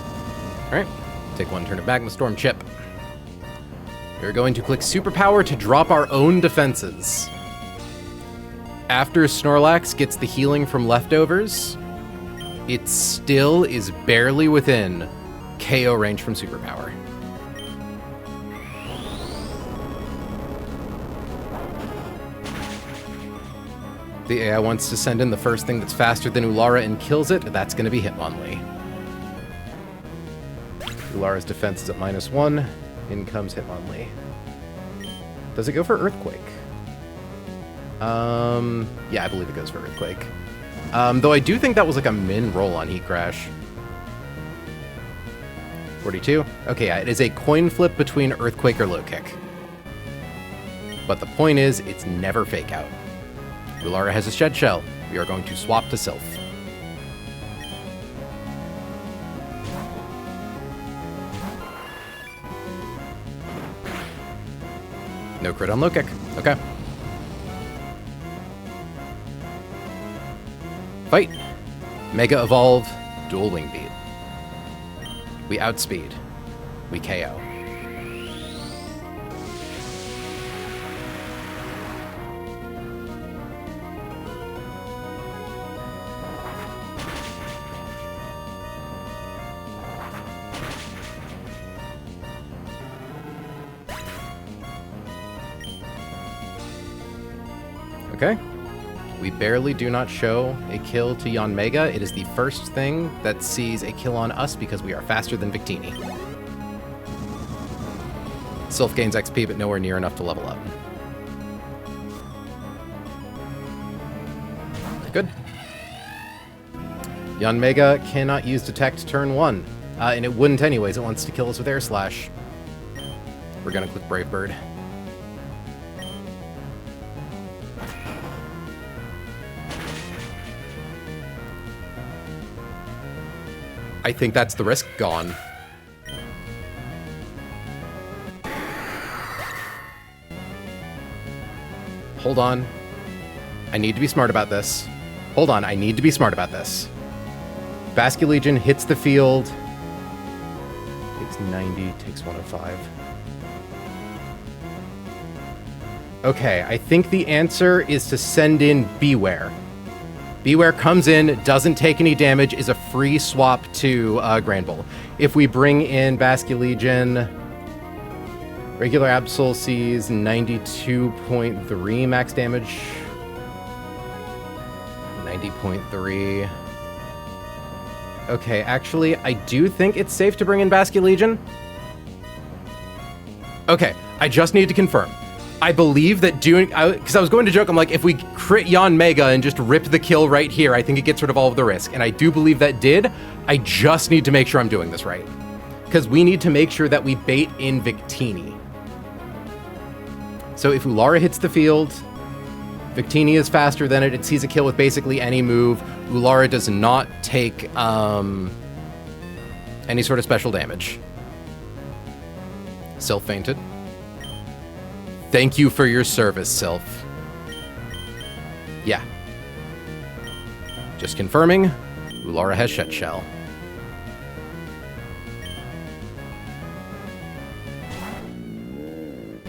Alright, take 1 turn of Magma Storm Chip. We're going to click Superpower to drop our own defenses. After Snorlax gets the healing from leftovers, it still is barely within KO range from Superpower. The AI wants to send in the first thing that's faster than Ulara and kills it. That's going to be Hitmonlee. Ulara's defense is at -1. In comes Hitmonlee. Does it go for Earthquake? Yeah, I believe it goes for Earthquake. Though I do think that was like a min roll on Heat Crash. 42? Okay, yeah, it is a coin flip between Earthquake or Low Kick. But the point is, it's never Fake Out. Ulara has a Shed Shell. We are going to swap to Sylph. No crit on Low Kick. Okay. Fight. Mega Evolve, Dual Wing Beat. We outspeed. We KO. Okay. We barely do not show a kill to Yanmega. It is the first thing that sees a kill on us because we are faster than Victini. Sylph gains XP, but nowhere near enough to level up. Good. Yanmega cannot use Detect turn 1. And it wouldn't anyways. It wants to kill us with Air Slash. We're gonna click Brave Bird. I think that's the risk gone. Hold on. I need to be smart about this. Hold on, I need to be smart about this. Basculegion hits the field. Takes 90, takes 105. Okay, I think the answer is to send in Beware. Beware comes in, doesn't take any damage, is a free swap to Grand Bull. If we bring in Basculegion, regular Absol sees 92.3 max damage. 90.3. Okay, actually, I do think it's safe to bring in Basculegion. Okay, I just need to confirm. I believe that because I was going to joke, I'm like, if we crit Yanmega and just rip the kill right here, I think it gets rid of all of the risk. And I do believe that did. I just need to make sure I'm doing this right. Because we need to make sure that we bait in Victini. So if Ulara hits the field, Victini is faster than it. It sees a kill with basically any move. Ulara does not take any sort of special damage. Sylph fainted. Thank you for your service, Sylph. Yeah. Just confirming, Ulara has Shed Shell.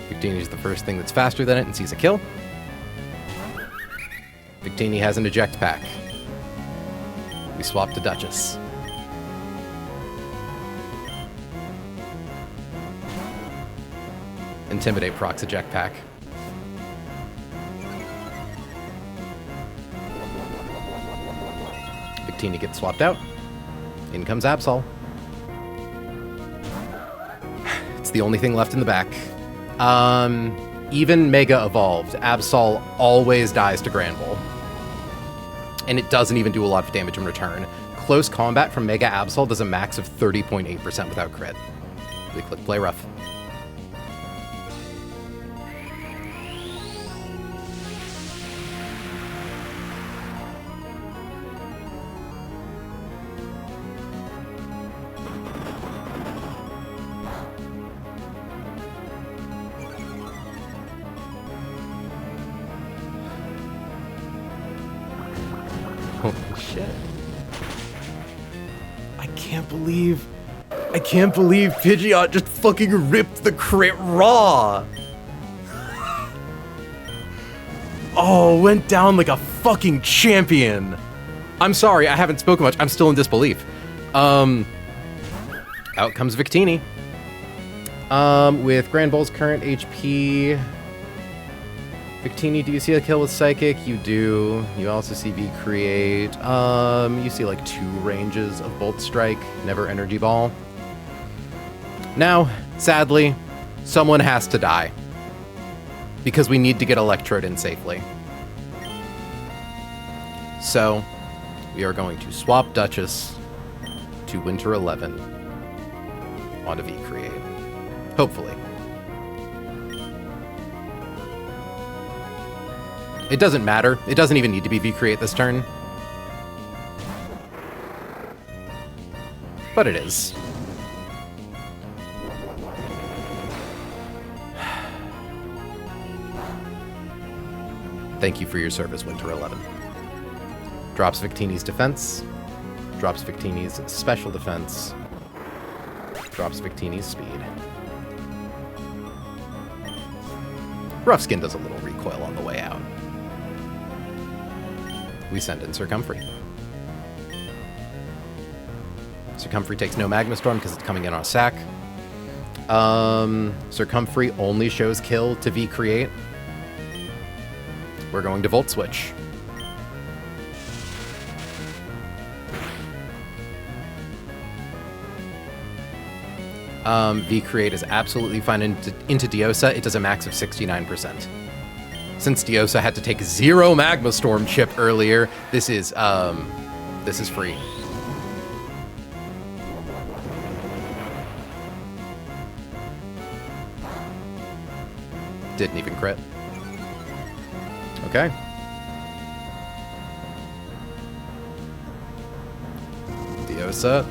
Victini is the first thing that's faster than it and sees a kill. Victini has an eject pack. We swap to Duchess. Intimidate procs eject pack. Victini gets swapped out. In comes Absol. It's the only thing left in the back. Even Mega Evolved, Absol always dies to Grand Bull. And it doesn't even do a lot of damage in return. Close combat from Mega Absol does a max of 30.8% without crit. We click play rough. Holy shit. I can't believe Pidgeot just fucking ripped the crit raw. Oh, went down like a fucking champion. I'm sorry, I haven't spoken much. I'm still in disbelief. Out comes Victini. With Grand Bull's current HP, Victini, do you see a kill with Psychic? You do. You also see V create. You see like 2 ranges of Bolt Strike, never Energy Ball. Now, sadly, someone has to die. Because we need to get Electrode in safely. So, we are going to swap Duchess to Winter 11 onto V create. Hopefully. It doesn't matter. It doesn't even need to be V-Create this turn. But it is. Thank you for your service, Winter 11. Drops Victini's defense. Drops Victini's special defense. Drops Victini's speed. Rough Skin does a little recoil on the way out. We send in Circumfery. Circumfery takes no Magma Storm because it's coming in on a sack. Circumfery only shows kill to V-Create. We're going to Volt Switch. V-Create is absolutely fine into Diosa. It does a max of 69%. Since Diosa had to take 0 Magma Storm chip earlier, this is free. Didn't even crit. Okay. Diosa.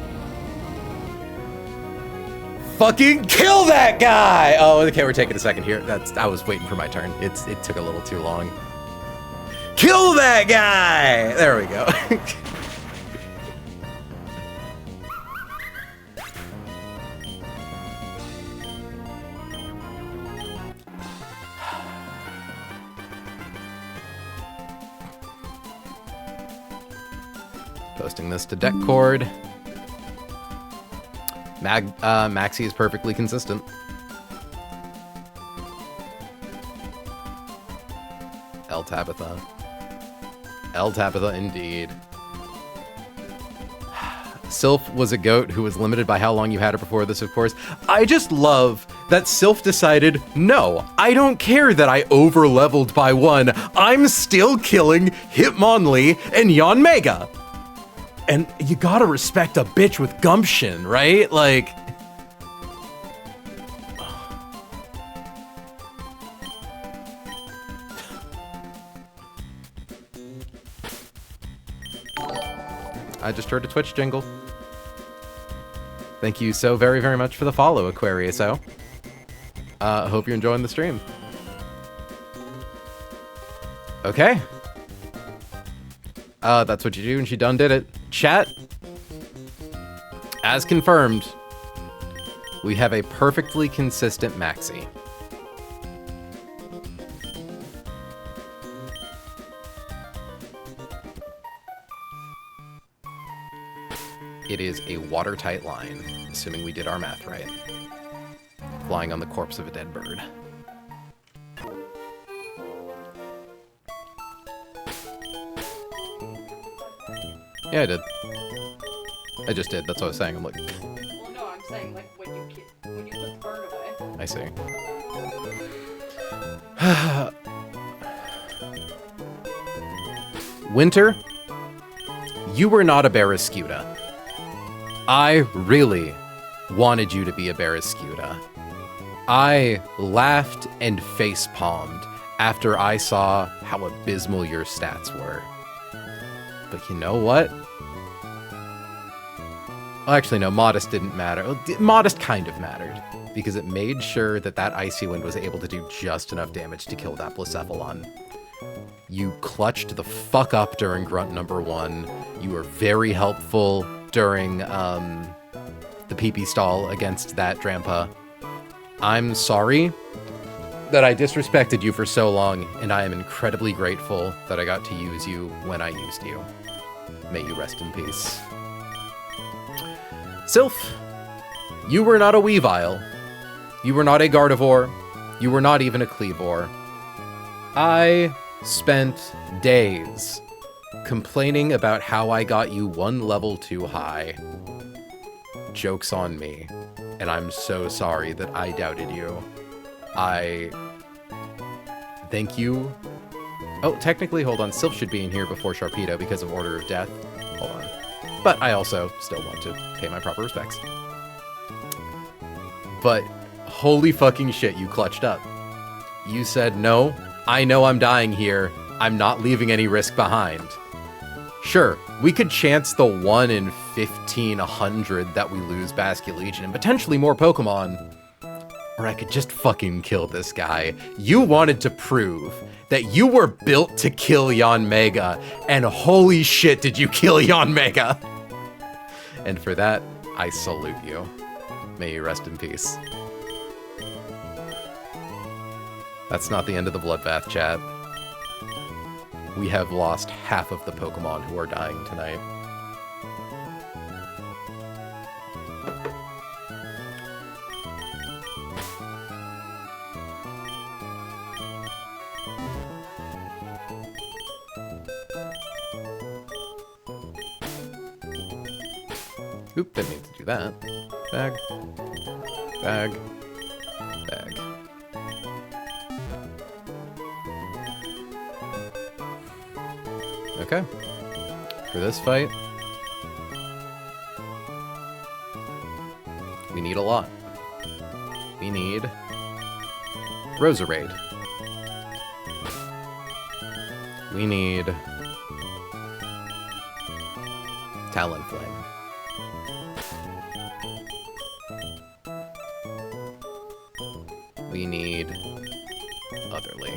Fucking kill that guy! Oh, okay, we're taking a second here. I was waiting for my turn. It took a little too long. Kill that guy! There we go. Posting this to deck cord. Maxi is perfectly consistent. El Tabitha. El Tabitha indeed. Sylph was a goat who was limited by how long you had her before this, of course. I just love that Sylph decided, no, I don't care that I over-leveled by 1. I'm still killing Hitmonlee and Yanmega. And you gotta respect a bitch with gumption, right? Like... I just heard a Twitch jingle. Thank you so very, very much for the follow, Aquariuso. Hope you're enjoying the stream. Okay. That's what you do, and she done did it. Chat, as confirmed, we have a perfectly consistent Maxi. It is a watertight line, assuming we did our math right. Flying on the corpse of a dead bird. Yeah, I did. I just did. That's what I was saying. I'm like... Well, no, I'm saying, like, when you put the bird away. I see. Winter, you were not a Barraskewda. I really wanted you to be a Barraskewda. I laughed and facepalmed after I saw how abysmal your stats were. But you know what? Well, actually, no, Modest didn't matter. Modest kind of mattered, because it made sure that that Icy Wind was able to do just enough damage to kill that Blacephalon. You clutched the fuck up during Grunt number 1. You were very helpful during the PP stall against that Drampa. I'm sorry that I disrespected you for so long, and I am incredibly grateful that I got to use you when I used you. May you rest in peace. Sylph, you were not a Weavile. You were not a Gardevoir. You were not even a Cleavor. I spent days complaining about how I got you 1 level too high. Joke's on me. And I'm so sorry that I doubted you. I thank you. Oh, technically, hold on. Sylph should be in here before Sharpedo because of Order of Death. Hold on. But I also still want to pay my proper respects. But holy fucking shit, you clutched up. You said, no, I know I'm dying here. I'm not leaving any risk behind. Sure, we could chance the 1 in 1,500 that we lose Basculegion and potentially more Pokemon. or I could just fucking kill this guy. You wanted to prove that you were built to kill Yanmega, and holy shit did you kill Yanmega! And for that, I salute you. May you rest in peace. That's not the end of the bloodbath, chat. We have lost half of the Pokemon who are dying tonight. Oop, didn't need to do that. Bag. Bag. Bag. Okay. For this fight, we need a lot. We need Roserade. We need Talonflame. We need Otherly.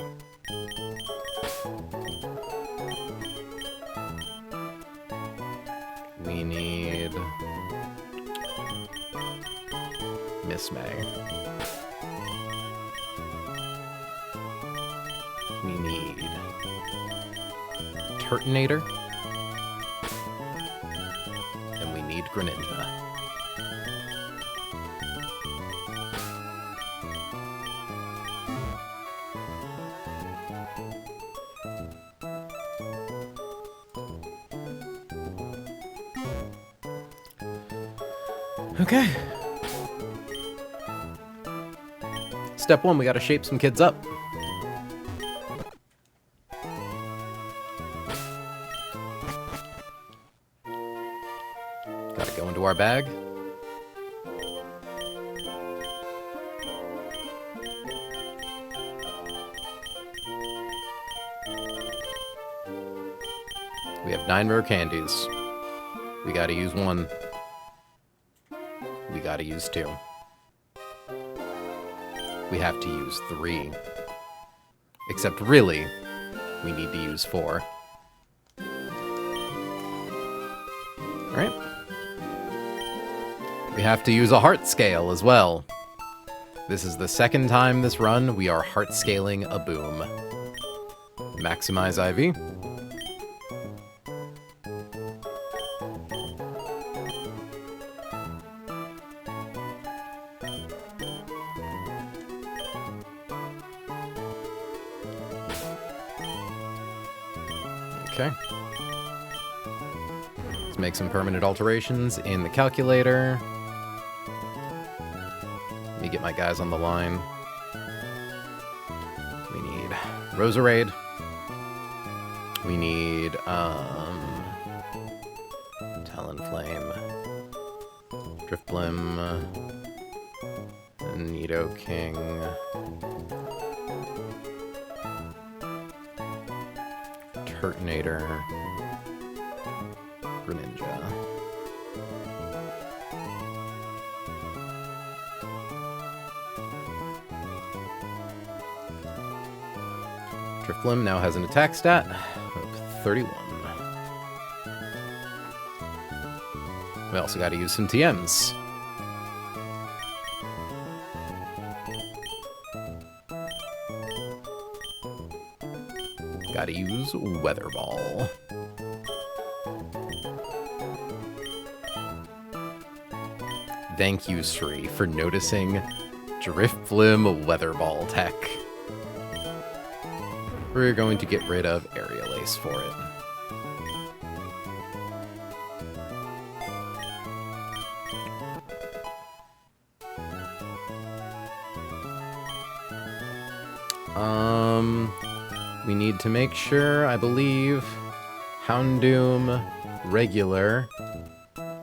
We need Miss May. We need Turtonator. And we need Greninja. Okay. Step one, we gotta shape some kids up. Gotta go into our bag. We have 9 rare candies. We gotta use 1. We gotta use 2. We have to use 3. Except really, we need to use 4. Alright. We have to use a heart scale as well. This is the second time this run we are heart scaling a boom. Maximize IV. Okay. Let's make some permanent alterations in the calculator. Let me get my guys on the line. We need Roserade. We need Talonflame, Drifblim, Nidoking, Turtonator, Greninja. Drifblim now has an attack stat of 31. We also got to use some TMs. Gotta use Weather Ball. Thank you, Sri, for noticing Drifblim Weather Ball tech. We're going to get rid of Aerial Ace for it. We need to make sure, I believe, Houndoom regular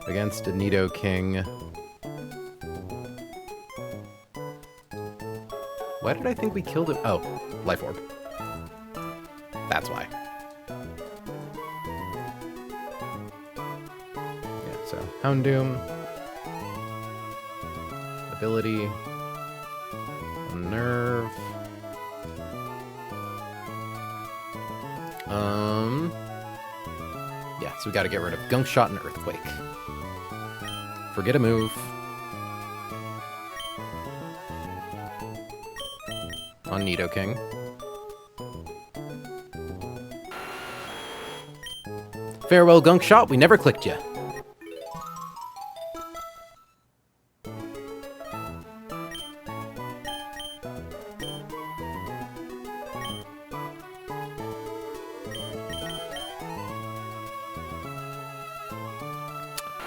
against a Nidoking. Why did I think we killed it? Oh, Life Orb. That's why. Yeah, so Houndoom. Ability. on nerve. Yeah, so we gotta get rid of Gunk Shot and Earthquake. Forget a move. On Nidoking. Farewell, Gunk Shot, we never clicked you.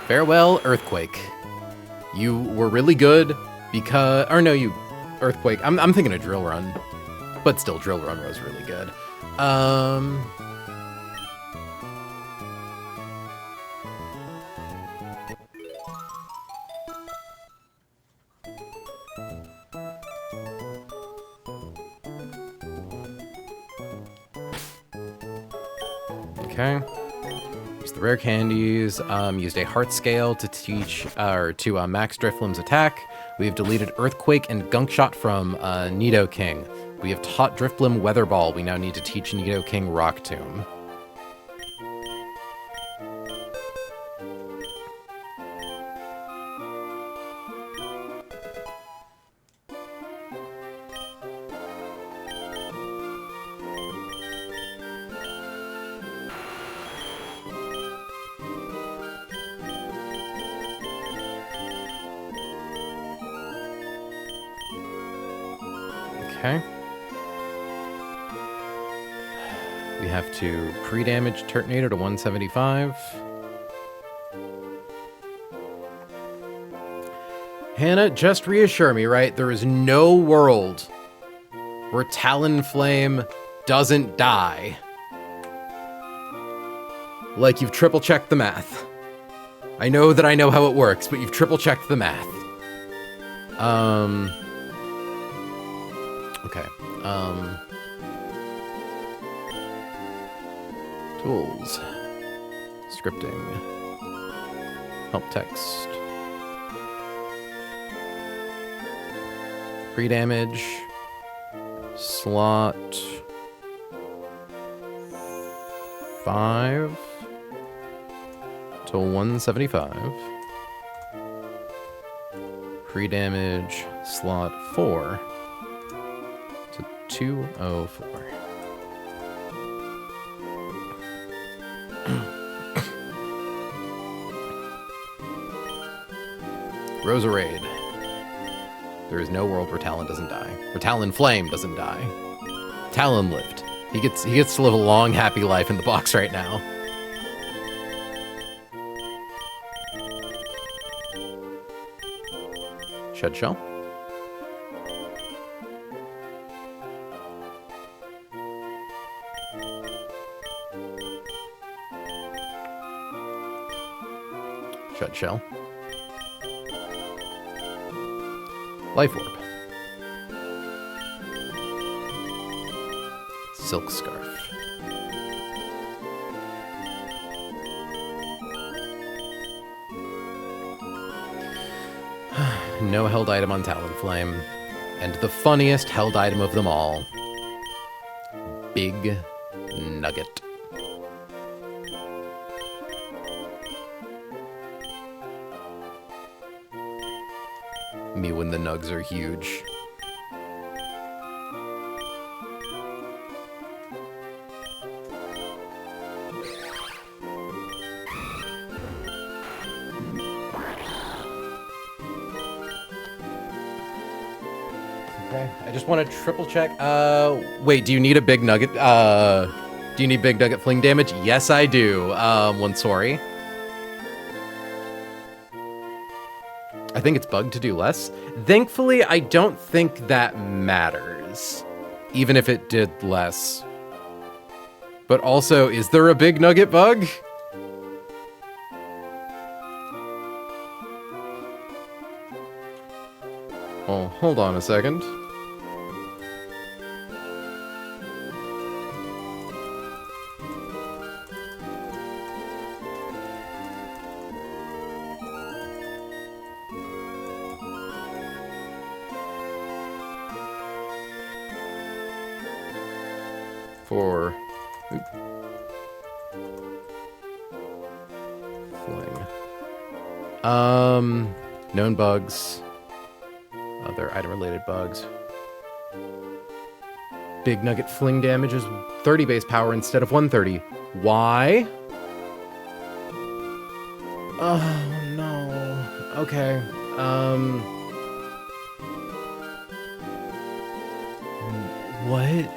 Farewell, Earthquake. You were really good because... Or no, you... Earthquake. I'm thinking of Drill Run. But still, Drill Run was really good. Okay. Use the rare candies. Used a heart scale to teach to max Drifloom's attack. We have deleted Earthquake and Gunk Shot from Nidoking. We have taught Drifloom Weather Ball. We now need to teach Nidoking Rock Tomb. Okay. We have to pre-damage Turtonator to 175. Hannah, just reassure me, right? There is no world where Talonflame doesn't die. Like, you've triple-checked the math. I know that I know how it works, but you've triple-checked the math. Okay. Tools. Scripting. Help text. Pre-damage. Slot 5 to 175. Pre-damage slot 4 to 204. Roserade. There is no world where Talon doesn't die. Where Talonflame doesn't die. Talon lived. He gets to live a long, happy life in the box right now. Shed Shell. Shed Shell. Life Orb. Silk Scarf. No held item on Talonflame. And the funniest held item of them all. Big Nugget. Me when the nugs are huge. Okay, I just want to triple check. Wait, do you need a big nugget? Do you need big nugget fling damage? Yes, I do. One sorry. I think it's bugged to do less. Thankfully, I don't think that matters, even if it did less. But also, is there a big nugget bug? Oh, hold on a second. for fling. Known bugs. Other item-related bugs. Big Nugget fling damage is 30 base power instead of 130. Why? Oh, no. Okay. What?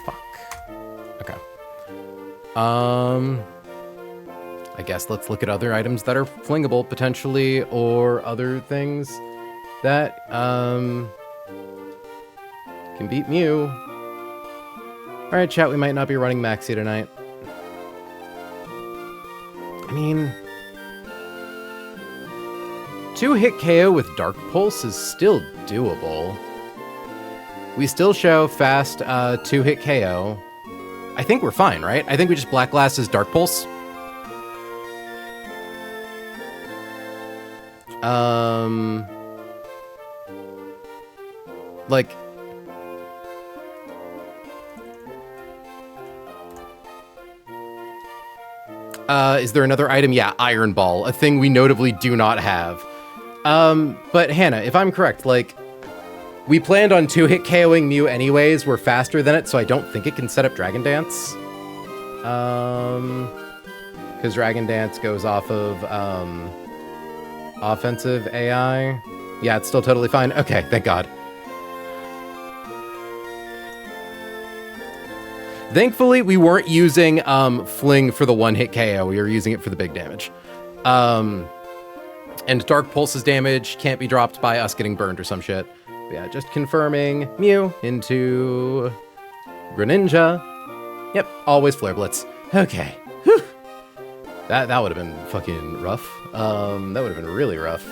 Fuck. Okay. I guess let's look at other items that are flingable potentially, or other things that can beat Mew. All right, chat. We might not be running Maxi tonight. I mean, 2-hit KO with Dark Pulse is still doable. We still show fast 2-hit KO. I think we're fine, right? I think we just Black Glass as Dark Pulse. Like, is there another item? Yeah, Iron Ball, a thing we notably do not have. But Hannah, if I'm correct, like, we planned on 2-hit KOing Mew anyways. We're faster than it, so I don't think it can set up Dragon Dance. Because Dragon Dance goes off of, offensive AI. Yeah, it's still totally fine. Okay, thank God. Thankfully, we weren't using Fling for the 1-hit KO. We were using it for the big damage. And Dark Pulse's damage can't be dropped by us getting burned or some shit. But yeah, just confirming Mew into Greninja. Yep, always Flare Blitz. Okay. Whew. That would have been fucking rough. That would have been really rough.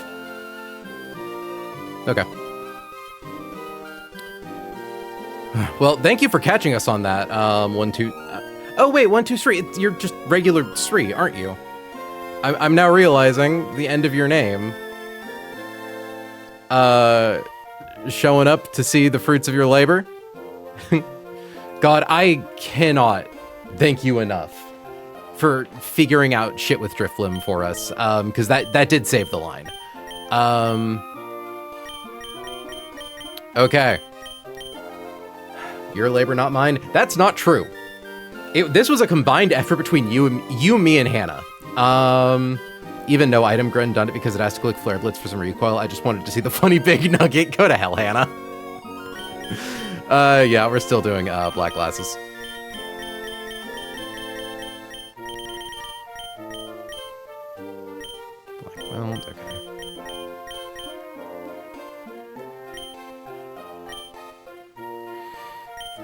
Okay. Well, thank you for catching us on that. 1, 2. Oh wait, 1, 2, 3. You're just regular Sri, aren't you? I'm now realizing the end of your name. Showing up to see the fruits of your labor. God, I cannot thank you enough for figuring out shit with Drifloon for us, because that did save the line. Okay. Your labor, not mine. That's not true. This was a combined effort between you, me, and Hannah. Even no item Gren done it because it has to click Flare Blitz for some recoil. I just wanted to see the funny big nugget. Go to hell, Hannah. Yeah, we're still doing Black Glasses. Black Belt, okay.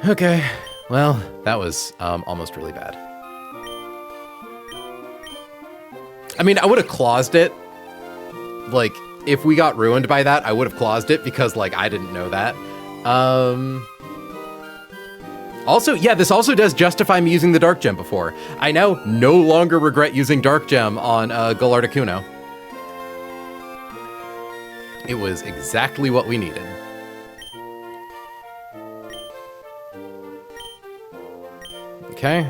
Okay, well, that was almost really bad. I mean, I would have claused it. Like, if we got ruined by that, I would have claused it because, like, I didn't know that. Also, yeah, this also does justify me using the Dark Gem before. I now no longer regret using Dark Gem on Gallardicuno. It was exactly what we needed. Okay.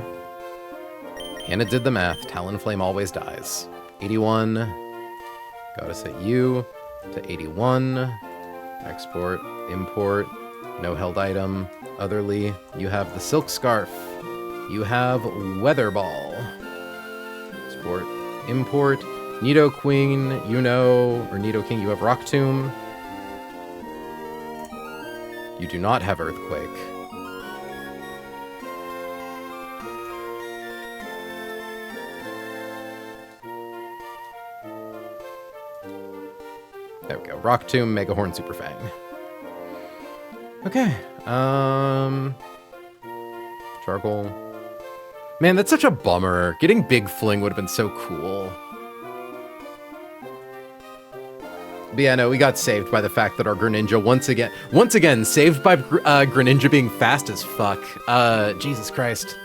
Hannah did the math. Talonflame always dies. 81. Gotta set you to 81. Export, import, no held item. Otherly, you have the Silk Scarf. You have Weather Ball. Export, import. Nidoqueen, or Nidoking, you have Rock Tomb. You do not have Earthquake. There we go. Rock Tomb, Mega Horn, Super Fang. Okay. Charcoal. Man, that's such a bummer. Getting Big Fling would have been so cool. But yeah, no, we got saved by the fact that our Greninja once again, saved by Greninja being fast as fuck. Jesus Christ.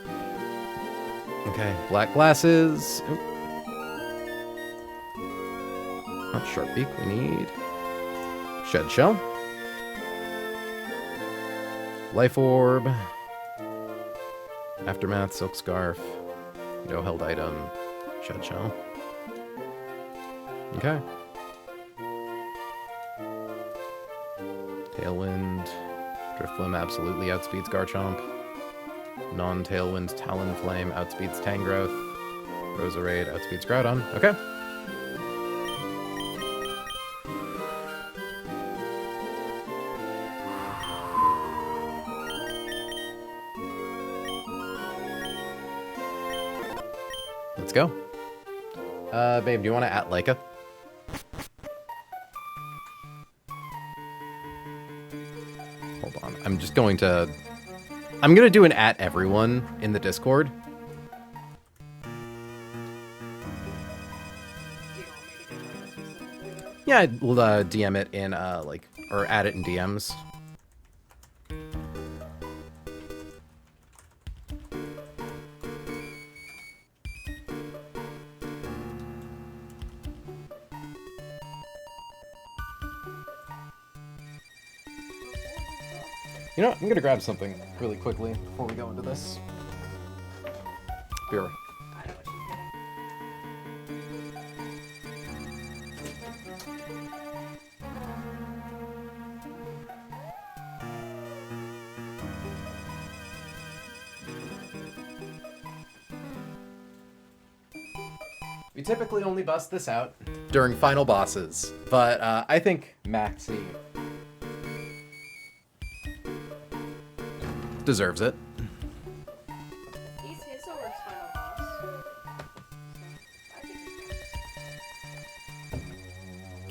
Okay, Black Glasses. Oop. Not Sharpbeak. We need Shed Shell. Life Orb. Aftermath, Silk Scarf. No held item. Shed Shell. Okay. Tailwind. Driftbloom absolutely outspeeds Garchomp. Non-Tailwind Talonflame outspeeds Tangrowth. Roserade outspeeds Groudon. Okay. Let's go. Babe, do you want to at Leica? Hold on. I'm just going to... I'm going to do an at everyone in the Discord. Yeah, we'll DM it in, like, or add it in DMs. You know what? I'm gonna grab something really quickly before we go into this. Be right. We typically only bust this out during final bosses, but I think Maxie deserves it. He's his Orc's final boss.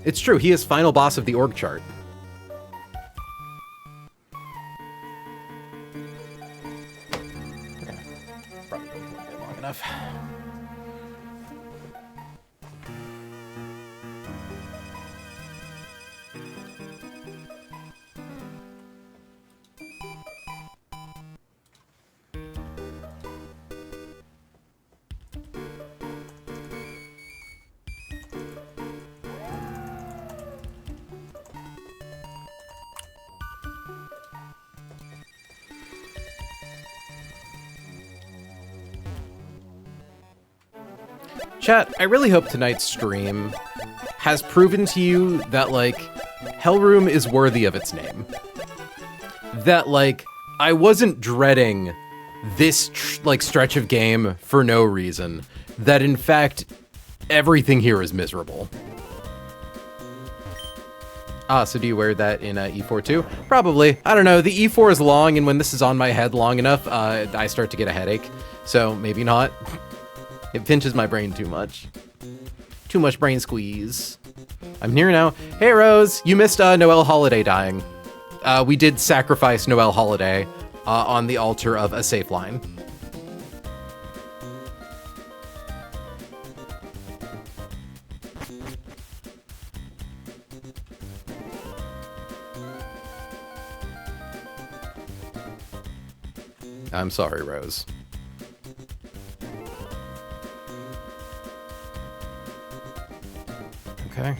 It's true, he is final boss of the org chart. Okay. Probably won't get long enough. Chat, I really hope tonight's stream has proven to you that, like, Hellroom is worthy of its name. That, like, I wasn't dreading this, like, stretch of game for no reason. That, in fact, everything here is miserable. Ah, so do you wear that in E4 too? Probably. I don't know. The E4 is long, and when this is on my head long enough, I start to get a headache. So maybe not. It pinches my brain too much. Too much brain squeeze. I'm here now. Hey, Rose, you missed Noelle Holiday dying. We did sacrifice Noelle Holiday on the altar of a safe line. I'm sorry, Rose. Okay.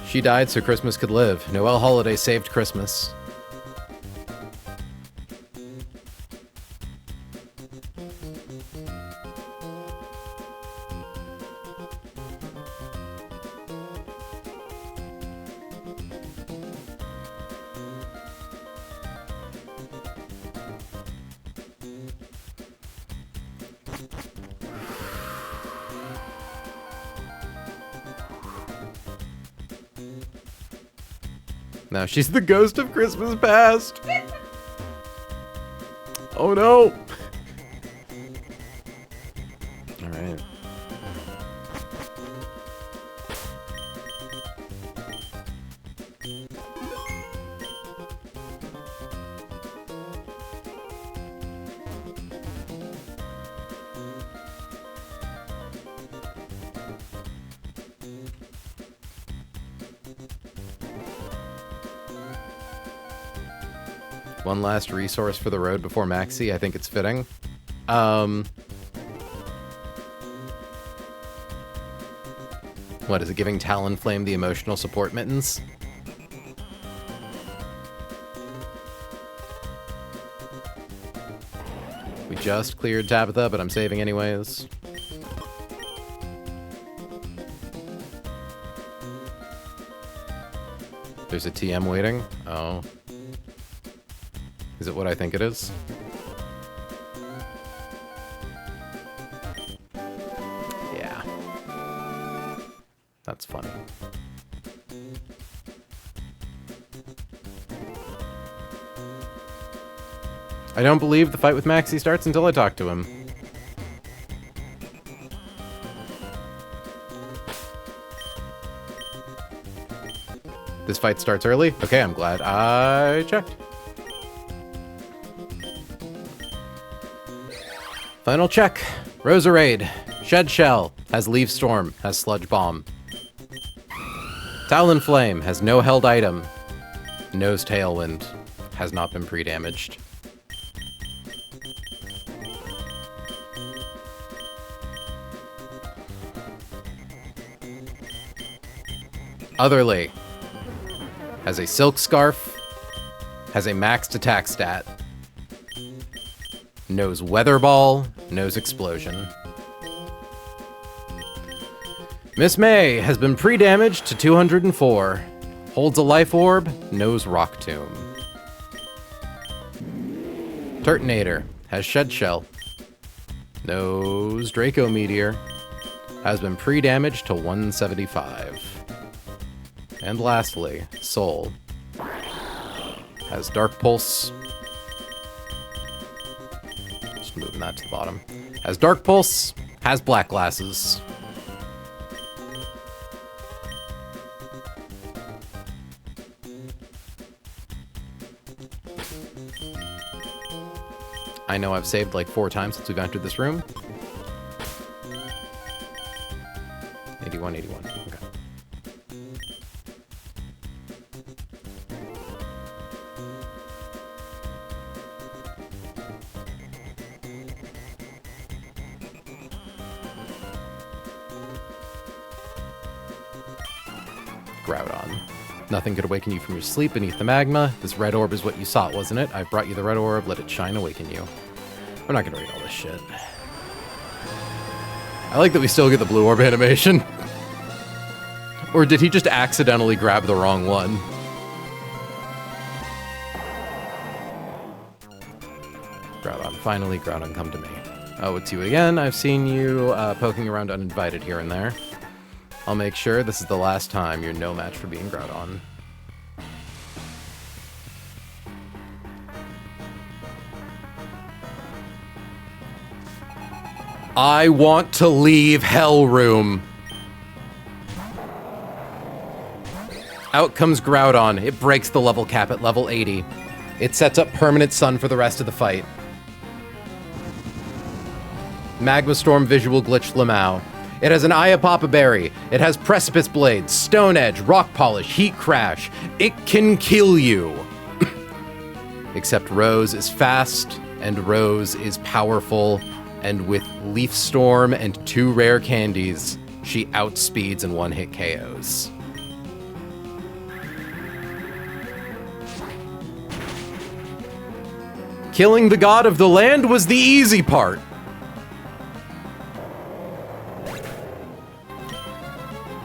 She died so Christmas could live. Noelle Holiday saved Christmas. Now she's the ghost of Christmas past. Oh no. All right. One last resource for the road before Maxi. I think it's fitting. What, is it giving Talonflame the emotional support mittens? We just cleared Tabitha, but I'm saving anyways. There's a TM waiting? Oh. Is it what I think it is? Yeah. That's funny. I don't believe the fight with Maxie starts until I talk to him. This fight starts early? Okay, I'm glad I checked. Final check. Roserade. Shed Shell. Has Leaf Storm. Has Sludge Bomb. Talonflame. Has no held item. Knows Tailwind. Has not been pre-damaged. Otherly. Has a Silk Scarf. Has a maxed attack stat. Knows Weather Ball. Knows Explosion. Miss May has been pre-damaged to 204. Holds a Life Orb. Knows Rock Tomb. Turtonator has Shed Shell. Knows Draco Meteor. Has been pre-damaged to 175. And lastly, Soul has Dark Pulse. Just moving that to the bottom. Has Dark Pulse, has Black Glasses. I know I've saved like 4 times since we've entered this room. 81, 81, okay. Groudon. Nothing could awaken you from your sleep beneath the magma. This red orb is what you sought, wasn't it? I've brought you the red orb. Let it shine, awaken you. We're not gonna read all this shit. I like that we still get the blue orb animation. Or did he just accidentally grab the wrong one? Groudon, finally, Groudon, come to me. Oh, it's you again. I've seen you poking around uninvited here and there. I'll make sure this is the last time you're no match for being Groudon. I want to leave Hell Room. Out comes Groudon. It breaks the level cap at level 80. It sets up permanent sun for the rest of the fight. Magma Storm Visual Glitch Lamau. It has an Iapapa Berry. It has Precipice Blade, Stone Edge, Rock Polish, Heat Crash. It can kill you. Except Rose is fast, and Rose is powerful, and with Leaf Storm and 2 rare candies, she outspeeds and one-hit KOs. Killing the god of the land was the easy part.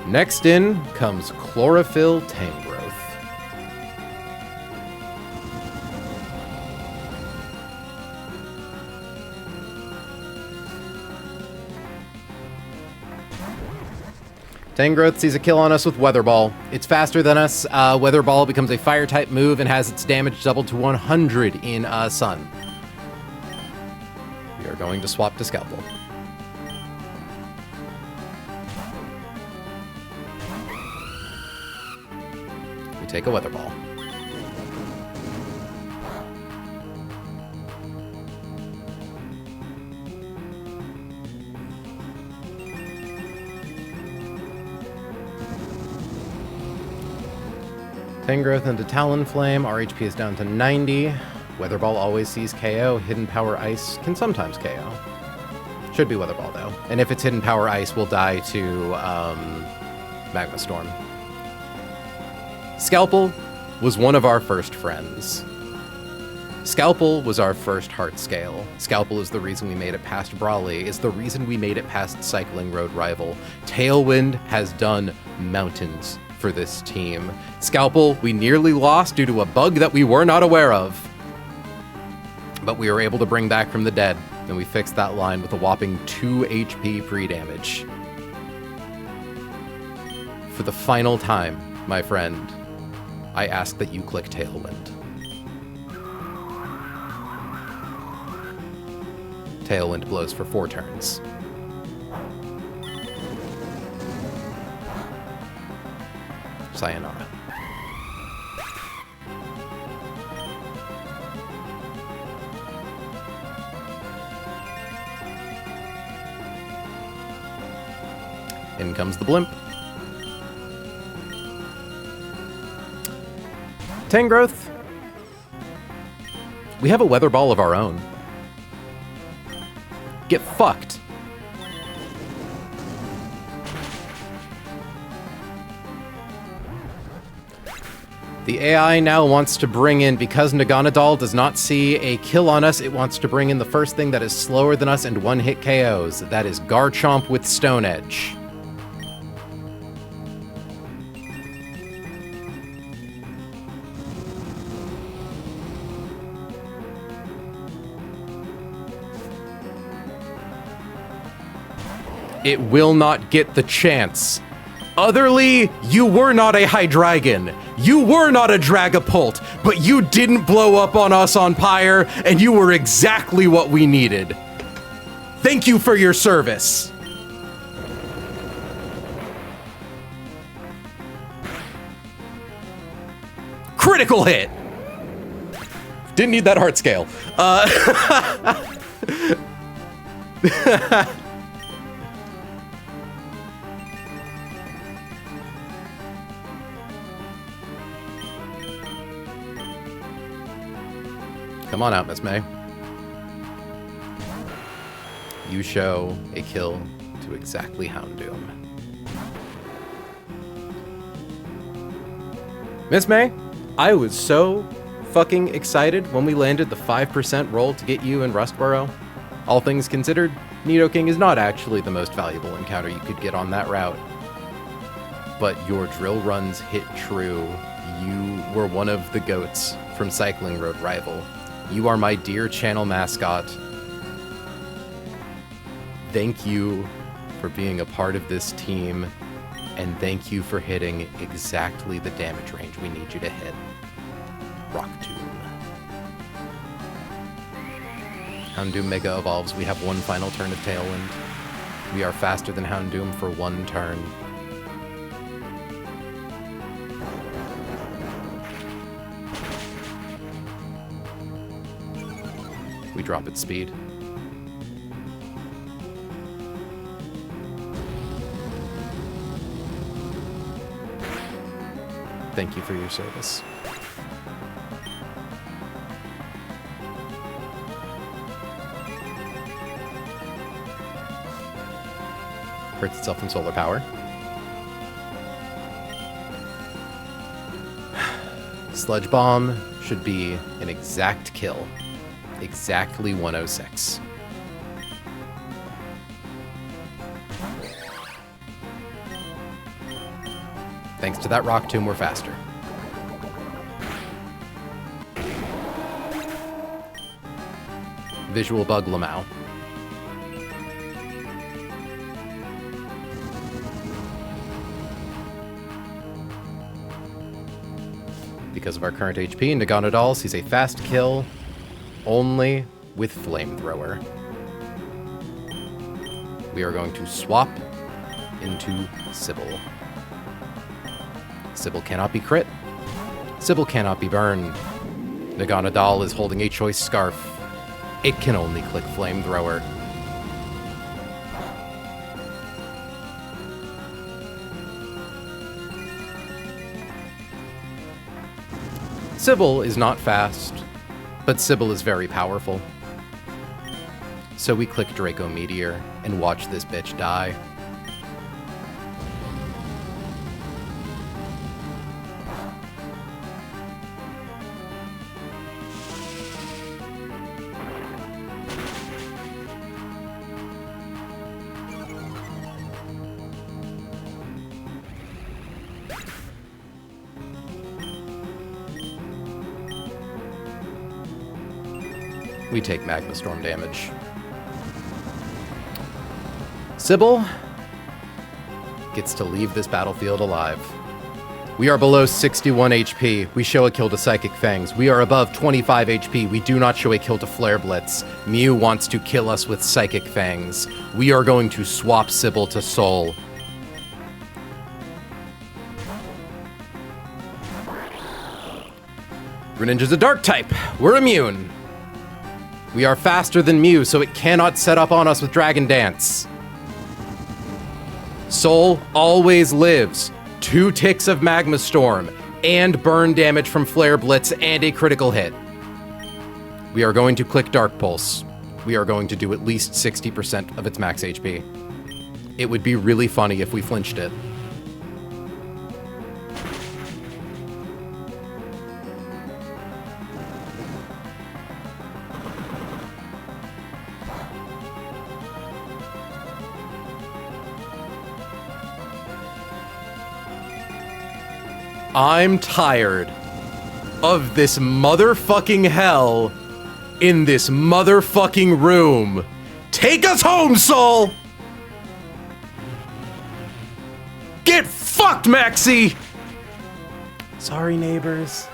Next in comes Chlorophyll Tangrowth. Tangrowth sees a kill on us with Weather Ball. It's faster than us. Weather Ball becomes a fire-type move and has its damage doubled to 100 in Sun. We are going to swap to Scalpel. Take a Weather Ball. Tangrowth into Talonflame. Our HP is down to 90. Weather Ball always sees KO. Hidden Power Ice can sometimes KO. Should be Weather Ball though. And if it's Hidden Power Ice, we'll die to Magma Storm. Scalpel was one of our first friends. Scalpel was our first heart scale. Scalpel is the reason we made it past Brawley. It's the reason we made it past Cycling Road Rival. Tailwind has done mountains for this team. Scalpel, we nearly lost due to a bug that we were not aware of. But we were able to bring back from the dead, and we fixed that line with a whopping 2 HP pre-damage. For the final time, my friend, I ask that you click Tailwind. Tailwind blows for 4 turns. Sayonara. In comes the blimp. Tangrowth. We have a weather ball of our own. Get fucked. The AI now wants to bring in, because Naganadal does not see a kill on us, it wants to bring in the first thing that is slower than us and one-hit KOs. That is Garchomp with Stone Edge. It will not get the chance. Otherly, you were not a Hydreigon. You were not a Dragapult, but you didn't blow up on us on Pyre, and you were exactly what we needed. Thank you for your service. Critical hit. Didn't need that heart scale. Come on out, Miss May. You show a kill to exactly Houndoom. Miss May, I was so fucking excited when we landed the 5% roll to get you in Rustboro. All things considered, Nidoking is not actually the most valuable encounter you could get on that route. But your drill runs hit true. You were one of the goats from Cycling Road Rival. You are my dear channel mascot. Thank you for being a part of this team, and thank you for hitting exactly the damage range we need you to hit. Rock Tomb. Houndoom Mega Evolves. We have one final turn of Tailwind. We are faster than Houndoom for 1 turn. We drop its speed. Thank you for your service. Hurts itself from solar power. Sludge Bomb should be an exact kill. Exactly 106. Thanks to that Rock Tomb, we're faster. Visual Bug Lamau. Because of our current HP, Naganadal sees a fast kill only with Flamethrower. We are going to swap into Sybil. Sybil cannot be crit. Sybil cannot be burned. Naganadal is holding a choice scarf. It can only click Flamethrower. Sybil is not fast, but Sybil is very powerful. So we click Draco Meteor and watch this bitch die. We take Magma Storm damage. Sybil gets to leave this battlefield alive. We are below 61 HP. We show a kill to Psychic Fangs. We are above 25 HP. We do not show a kill to Flare Blitz. Mew wants to kill us with Psychic Fangs. We are going to swap Sybil to Soul. Greninja's a Dark type. We're immune. We are faster than Mew, so it cannot set up on us with Dragon Dance. Soul always lives. 2 ticks of Magma Storm, and burn damage from Flare Blitz, and a critical hit. We are going to click Dark Pulse. We are going to do at least 60% of its max HP. It would be really funny if we flinched it. I'm tired of this motherfucking hell in this motherfucking room. Take us home, Soul! Get fucked, Maxie! Sorry, neighbors.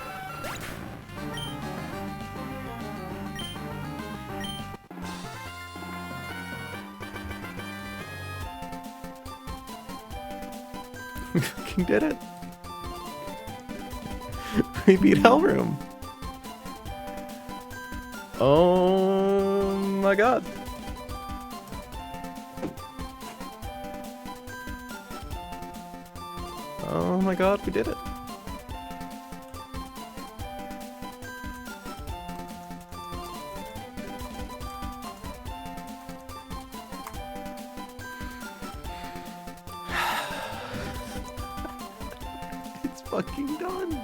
We fucking did it. We beat Hellroom. Oh my god. Oh my god, we did it. It's fucking done.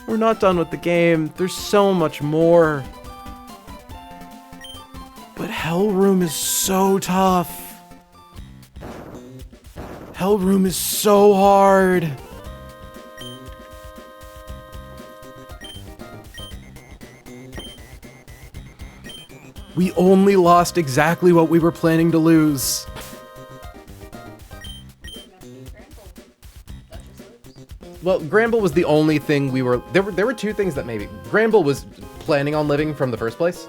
We're not done with the game. There's so much more. But Hellroom is so tough. Hellroom is so hard. We only lost exactly what we were planning to lose. Well, Gramble was the only thing we were... There were 2 things that maybe... Gramble was planning on living from the first place.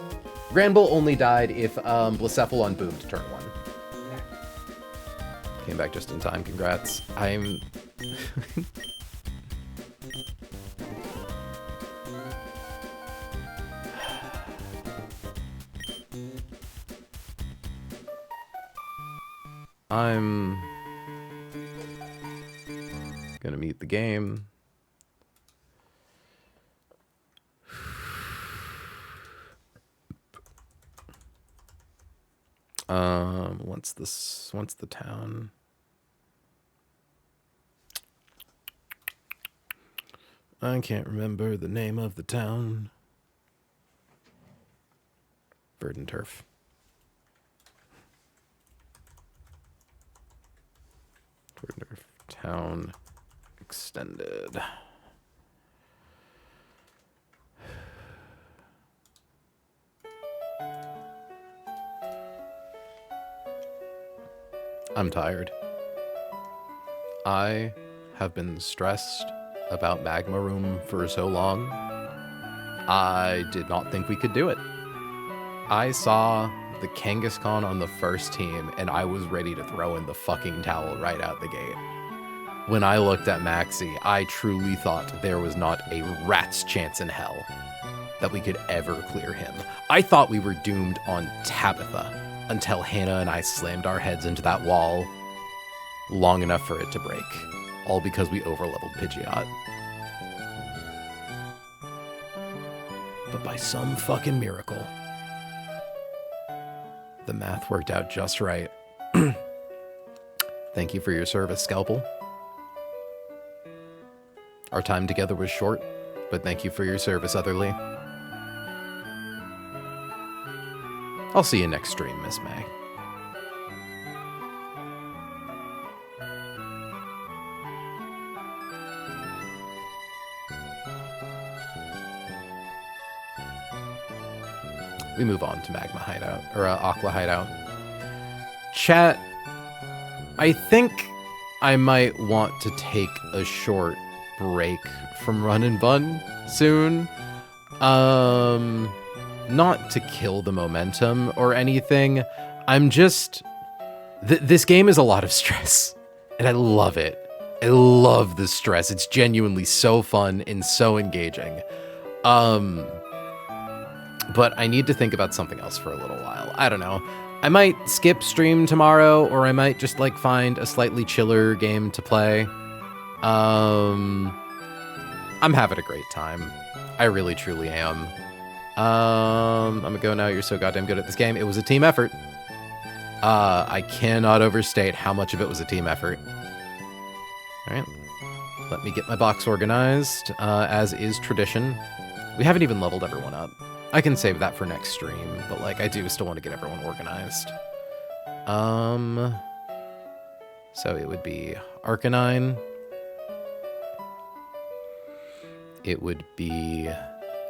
Gramble only died if Blacephalon boomed turn 1. Came back just in time. Congrats. I'm... I'm gonna mute the game. What's the town? I can't remember the name of the town. Verdant Turf. Verdant Turf Town Extended. I'm tired. I have been stressed about Magma Room for so long. I did not think we could do it. I saw the Kangaskhan on the first team and I was ready to throw in the fucking towel right out the gate. When I looked at Maxie, I truly thought there was not a rat's chance in hell that we could ever clear him. I thought we were doomed on Tabitha until Hannah and I slammed our heads into that wall long enough for it to break. All because we overleveled Pidgeot. But by some fucking miracle, the math worked out just right. Thank you for your service, Scalpel. Our time together was short, but thank you for your service, Otherly. I'll see you next stream, Miss May. we move on to Magma Hideout, or Aqua Hideout. Chat, I think I might want to take a short break from Run and Bun soon. Not to kill the momentum or anything. I'm just... this game is a lot of stress, and I love it. I love the stress. It's genuinely so fun and so engaging. But I need to think about something else for a little while. I don't know. I might skip stream tomorrow, or I might just like find a slightly chiller game to play. I'm having a great time. I really, truly am. I'm gonna go now. You're so goddamn good at this game. It was a team effort. I cannot overstate how much of it was a team effort. All right. Let me get my box organized, as is tradition. We haven't even leveled everyone up. I can save that for next stream, but like I do still want to get everyone organized. So it would be Arcanine. It would be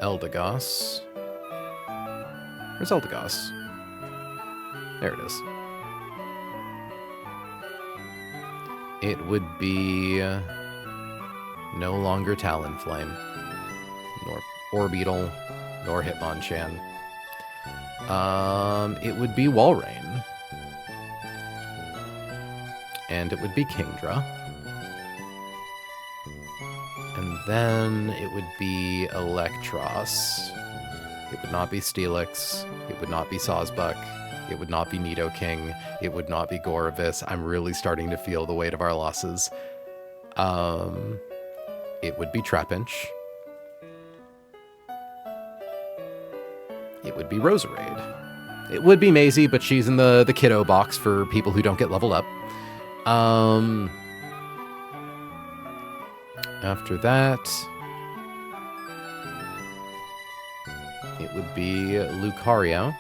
Eldegoss. Where's Eldegoss? There it is. It would be no longer Talonflame, nor Orbeetle, nor Hitmonchan. It would be Walrein. And it would be Kingdra. And then it would be Electros. It would not be Steelix. It would not be Sawsbuck. It would not be Nidoking. It would not be Gorevis. I'm really starting to feel the weight of our losses. It would be Trapinch. It would be Roserade. It would be Maisie, but she's in the kiddo box for people who don't get leveled up. After that, it would be Lucario.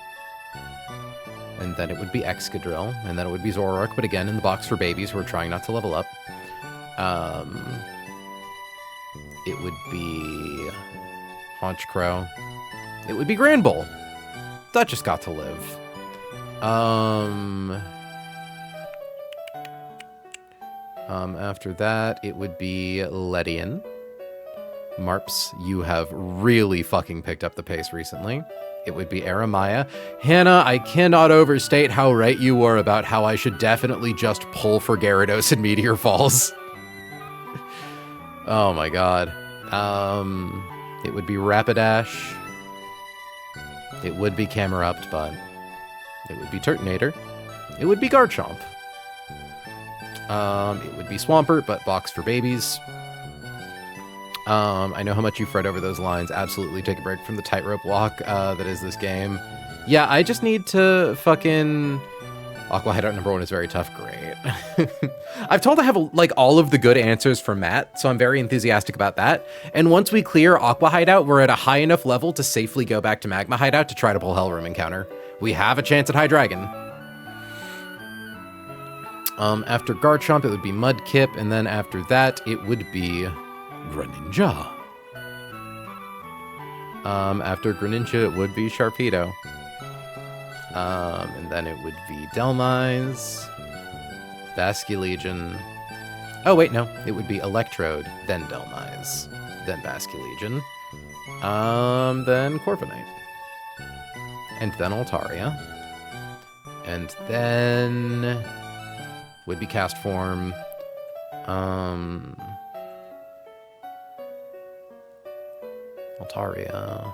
And then it would be Excadrill. And then it would be Zoroark, but again, in the box for babies who are trying not to level up. It would be Honchkrow. It would be Granbull. That just got to live. After that, it would be Ledian. Marps, you have really fucking picked up the pace recently. It would be Aramaya. Hannah, I cannot overstate how right you were about how I should definitely just pull for Gyarados and Meteor Falls. Oh my god. It would be Rapidash. It would be Camerupt, but it would be Turtonator. It would be Garchomp. It would be Swampert, but box for babies. I know how much you fret over those lines. Absolutely take a break from the tightrope walk that is this game. Yeah, I just need to fucking... Aqua Hideout number 1 is very tough. Great. I've told I have like all of the good answers from Matt, so I'm very enthusiastic about that. And once we clear Aqua Hideout, we're at a high enough level to safely go back to Magma Hideout to try to pull Hellroom Encounter. We have a chance at Hydreigon. After Garchomp, it would be Mudkip, and then after that, it would be Greninja. After Greninja, it would be Sharpedo. And then it would be Dhelmise, Basculegion. Oh, wait, no. It would be Electrode, then Dhelmise, then Basculegion, then Corviknight, and then Altaria, and then would be Castform, Altaria,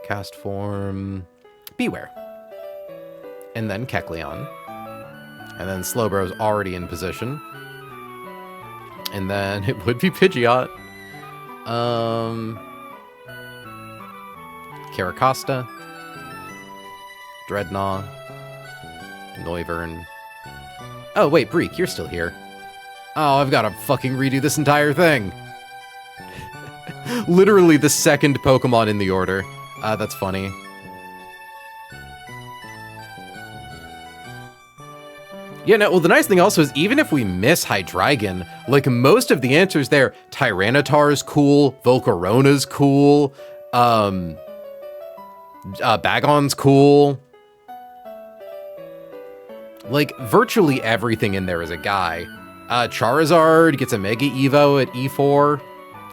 Castform, Beware. And then Kecleon. And then Slowbro's already in position. And then it would be Pidgeot. Caracosta. Dreadnought. Noivern. Oh, wait, Breek, you're still here. Oh, I've got to fucking redo this entire thing. Literally the second Pokemon in the order. That's funny. Yeah, no, well, the nice thing also is even if we miss Hydreigon, like most of the answers there, Tyranitar's cool, Volcarona's cool, Bagon's cool. Like, virtually everything in there is a guy. Charizard gets a Mega Evo at E4.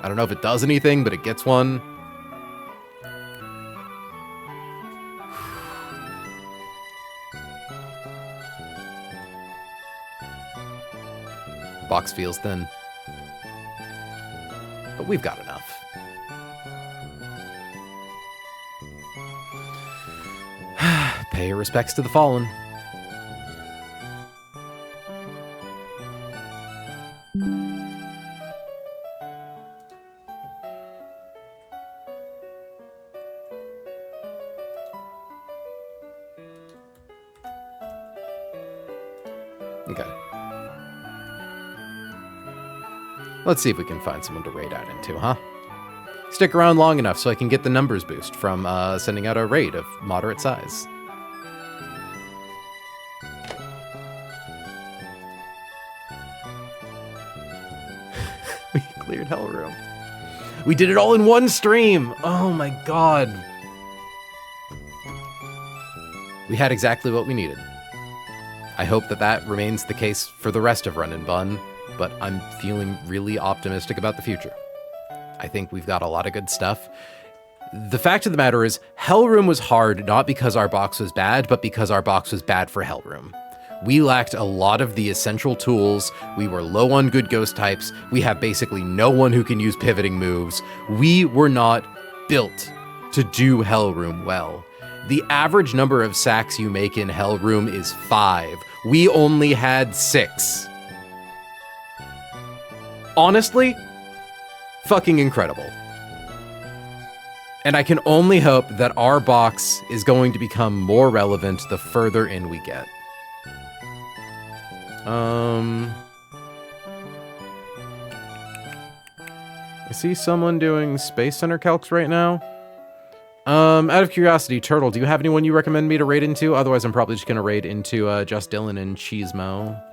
I don't know if it does anything, but it gets one. Box feels thin. But we've got enough. Pay your respects to the fallen. Okay. Let's see if we can find someone to raid out into, huh? Stick around long enough so I can get the numbers boost from sending out a raid of moderate size. We cleared Hellroom. We did it all in one stream! Oh my god. We had exactly what we needed. I hope that that remains the case for the rest of Run and Bun, but I'm feeling really optimistic about the future. I think we've got a lot of good stuff. The fact of the matter is, Hellroom was hard not because our box was bad, but because our box was bad for Hellroom. We lacked a lot of the essential tools, we were low on good ghost types, we have basically no one who can use pivoting moves. We were not built to do Hellroom well. The average number of sacks you make in Hellroom is 5. We only had 6. Honestly, fucking incredible. And I can only hope that our box is going to become more relevant the further in we get. I see someone doing Space Center calcs right now. Out of curiosity, Turtle, do you have anyone you recommend me to raid into? Otherwise, I'm probably just gonna raid into Just Dylan and Cheesemo.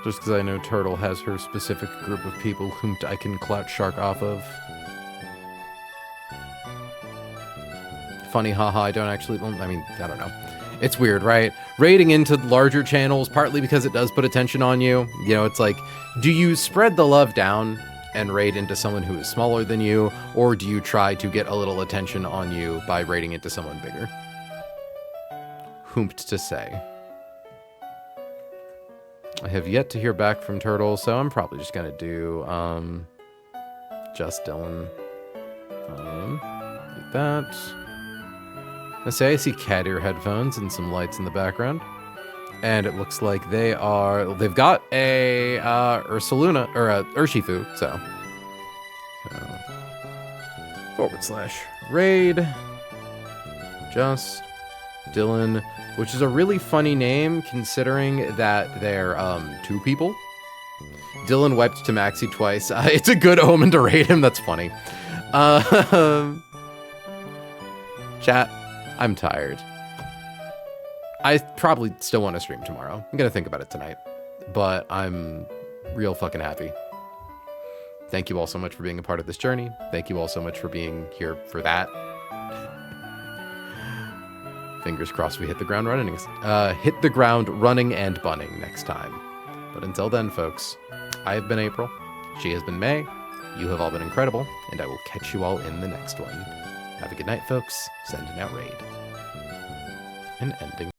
Just because I know Turtle has her specific group of people whom I can clout shark off of. Funny, haha, I don't actually, well, I mean, I don't know. It's weird, right? Raiding into larger channels, partly because it does put attention on you. You know, it's like, do you spread the love down and raid into someone who is smaller than you, or do you try to get a little attention on you by raiding into someone bigger? Whompt to say. I have yet to hear back from Turtle, so I'm probably just gonna do, Just Dylan. Like that. I say I see cat ear headphones and some lights in the background. And it looks like they've got a, Ursaluna, or a Urshifu, so. /raid. Just Dylan, which is a really funny name considering that they're, 2 people. Dylan wiped to Maxi twice. It's a good omen to raid him, that's funny. Chat. I'm tired. I probably still want to stream tomorrow. I'm gonna think about it tonight. But I'm real fucking happy. Thank you all so much for being a part of this journey. Thank you all so much for being here for that. Fingers crossed we hit the ground running. Hit the ground running and bunning next time. But until then, folks, I have been April. She has been May. You have all been incredible. And I will catch you all in the next one. Have a good night, folks. Sending out raid. And ending.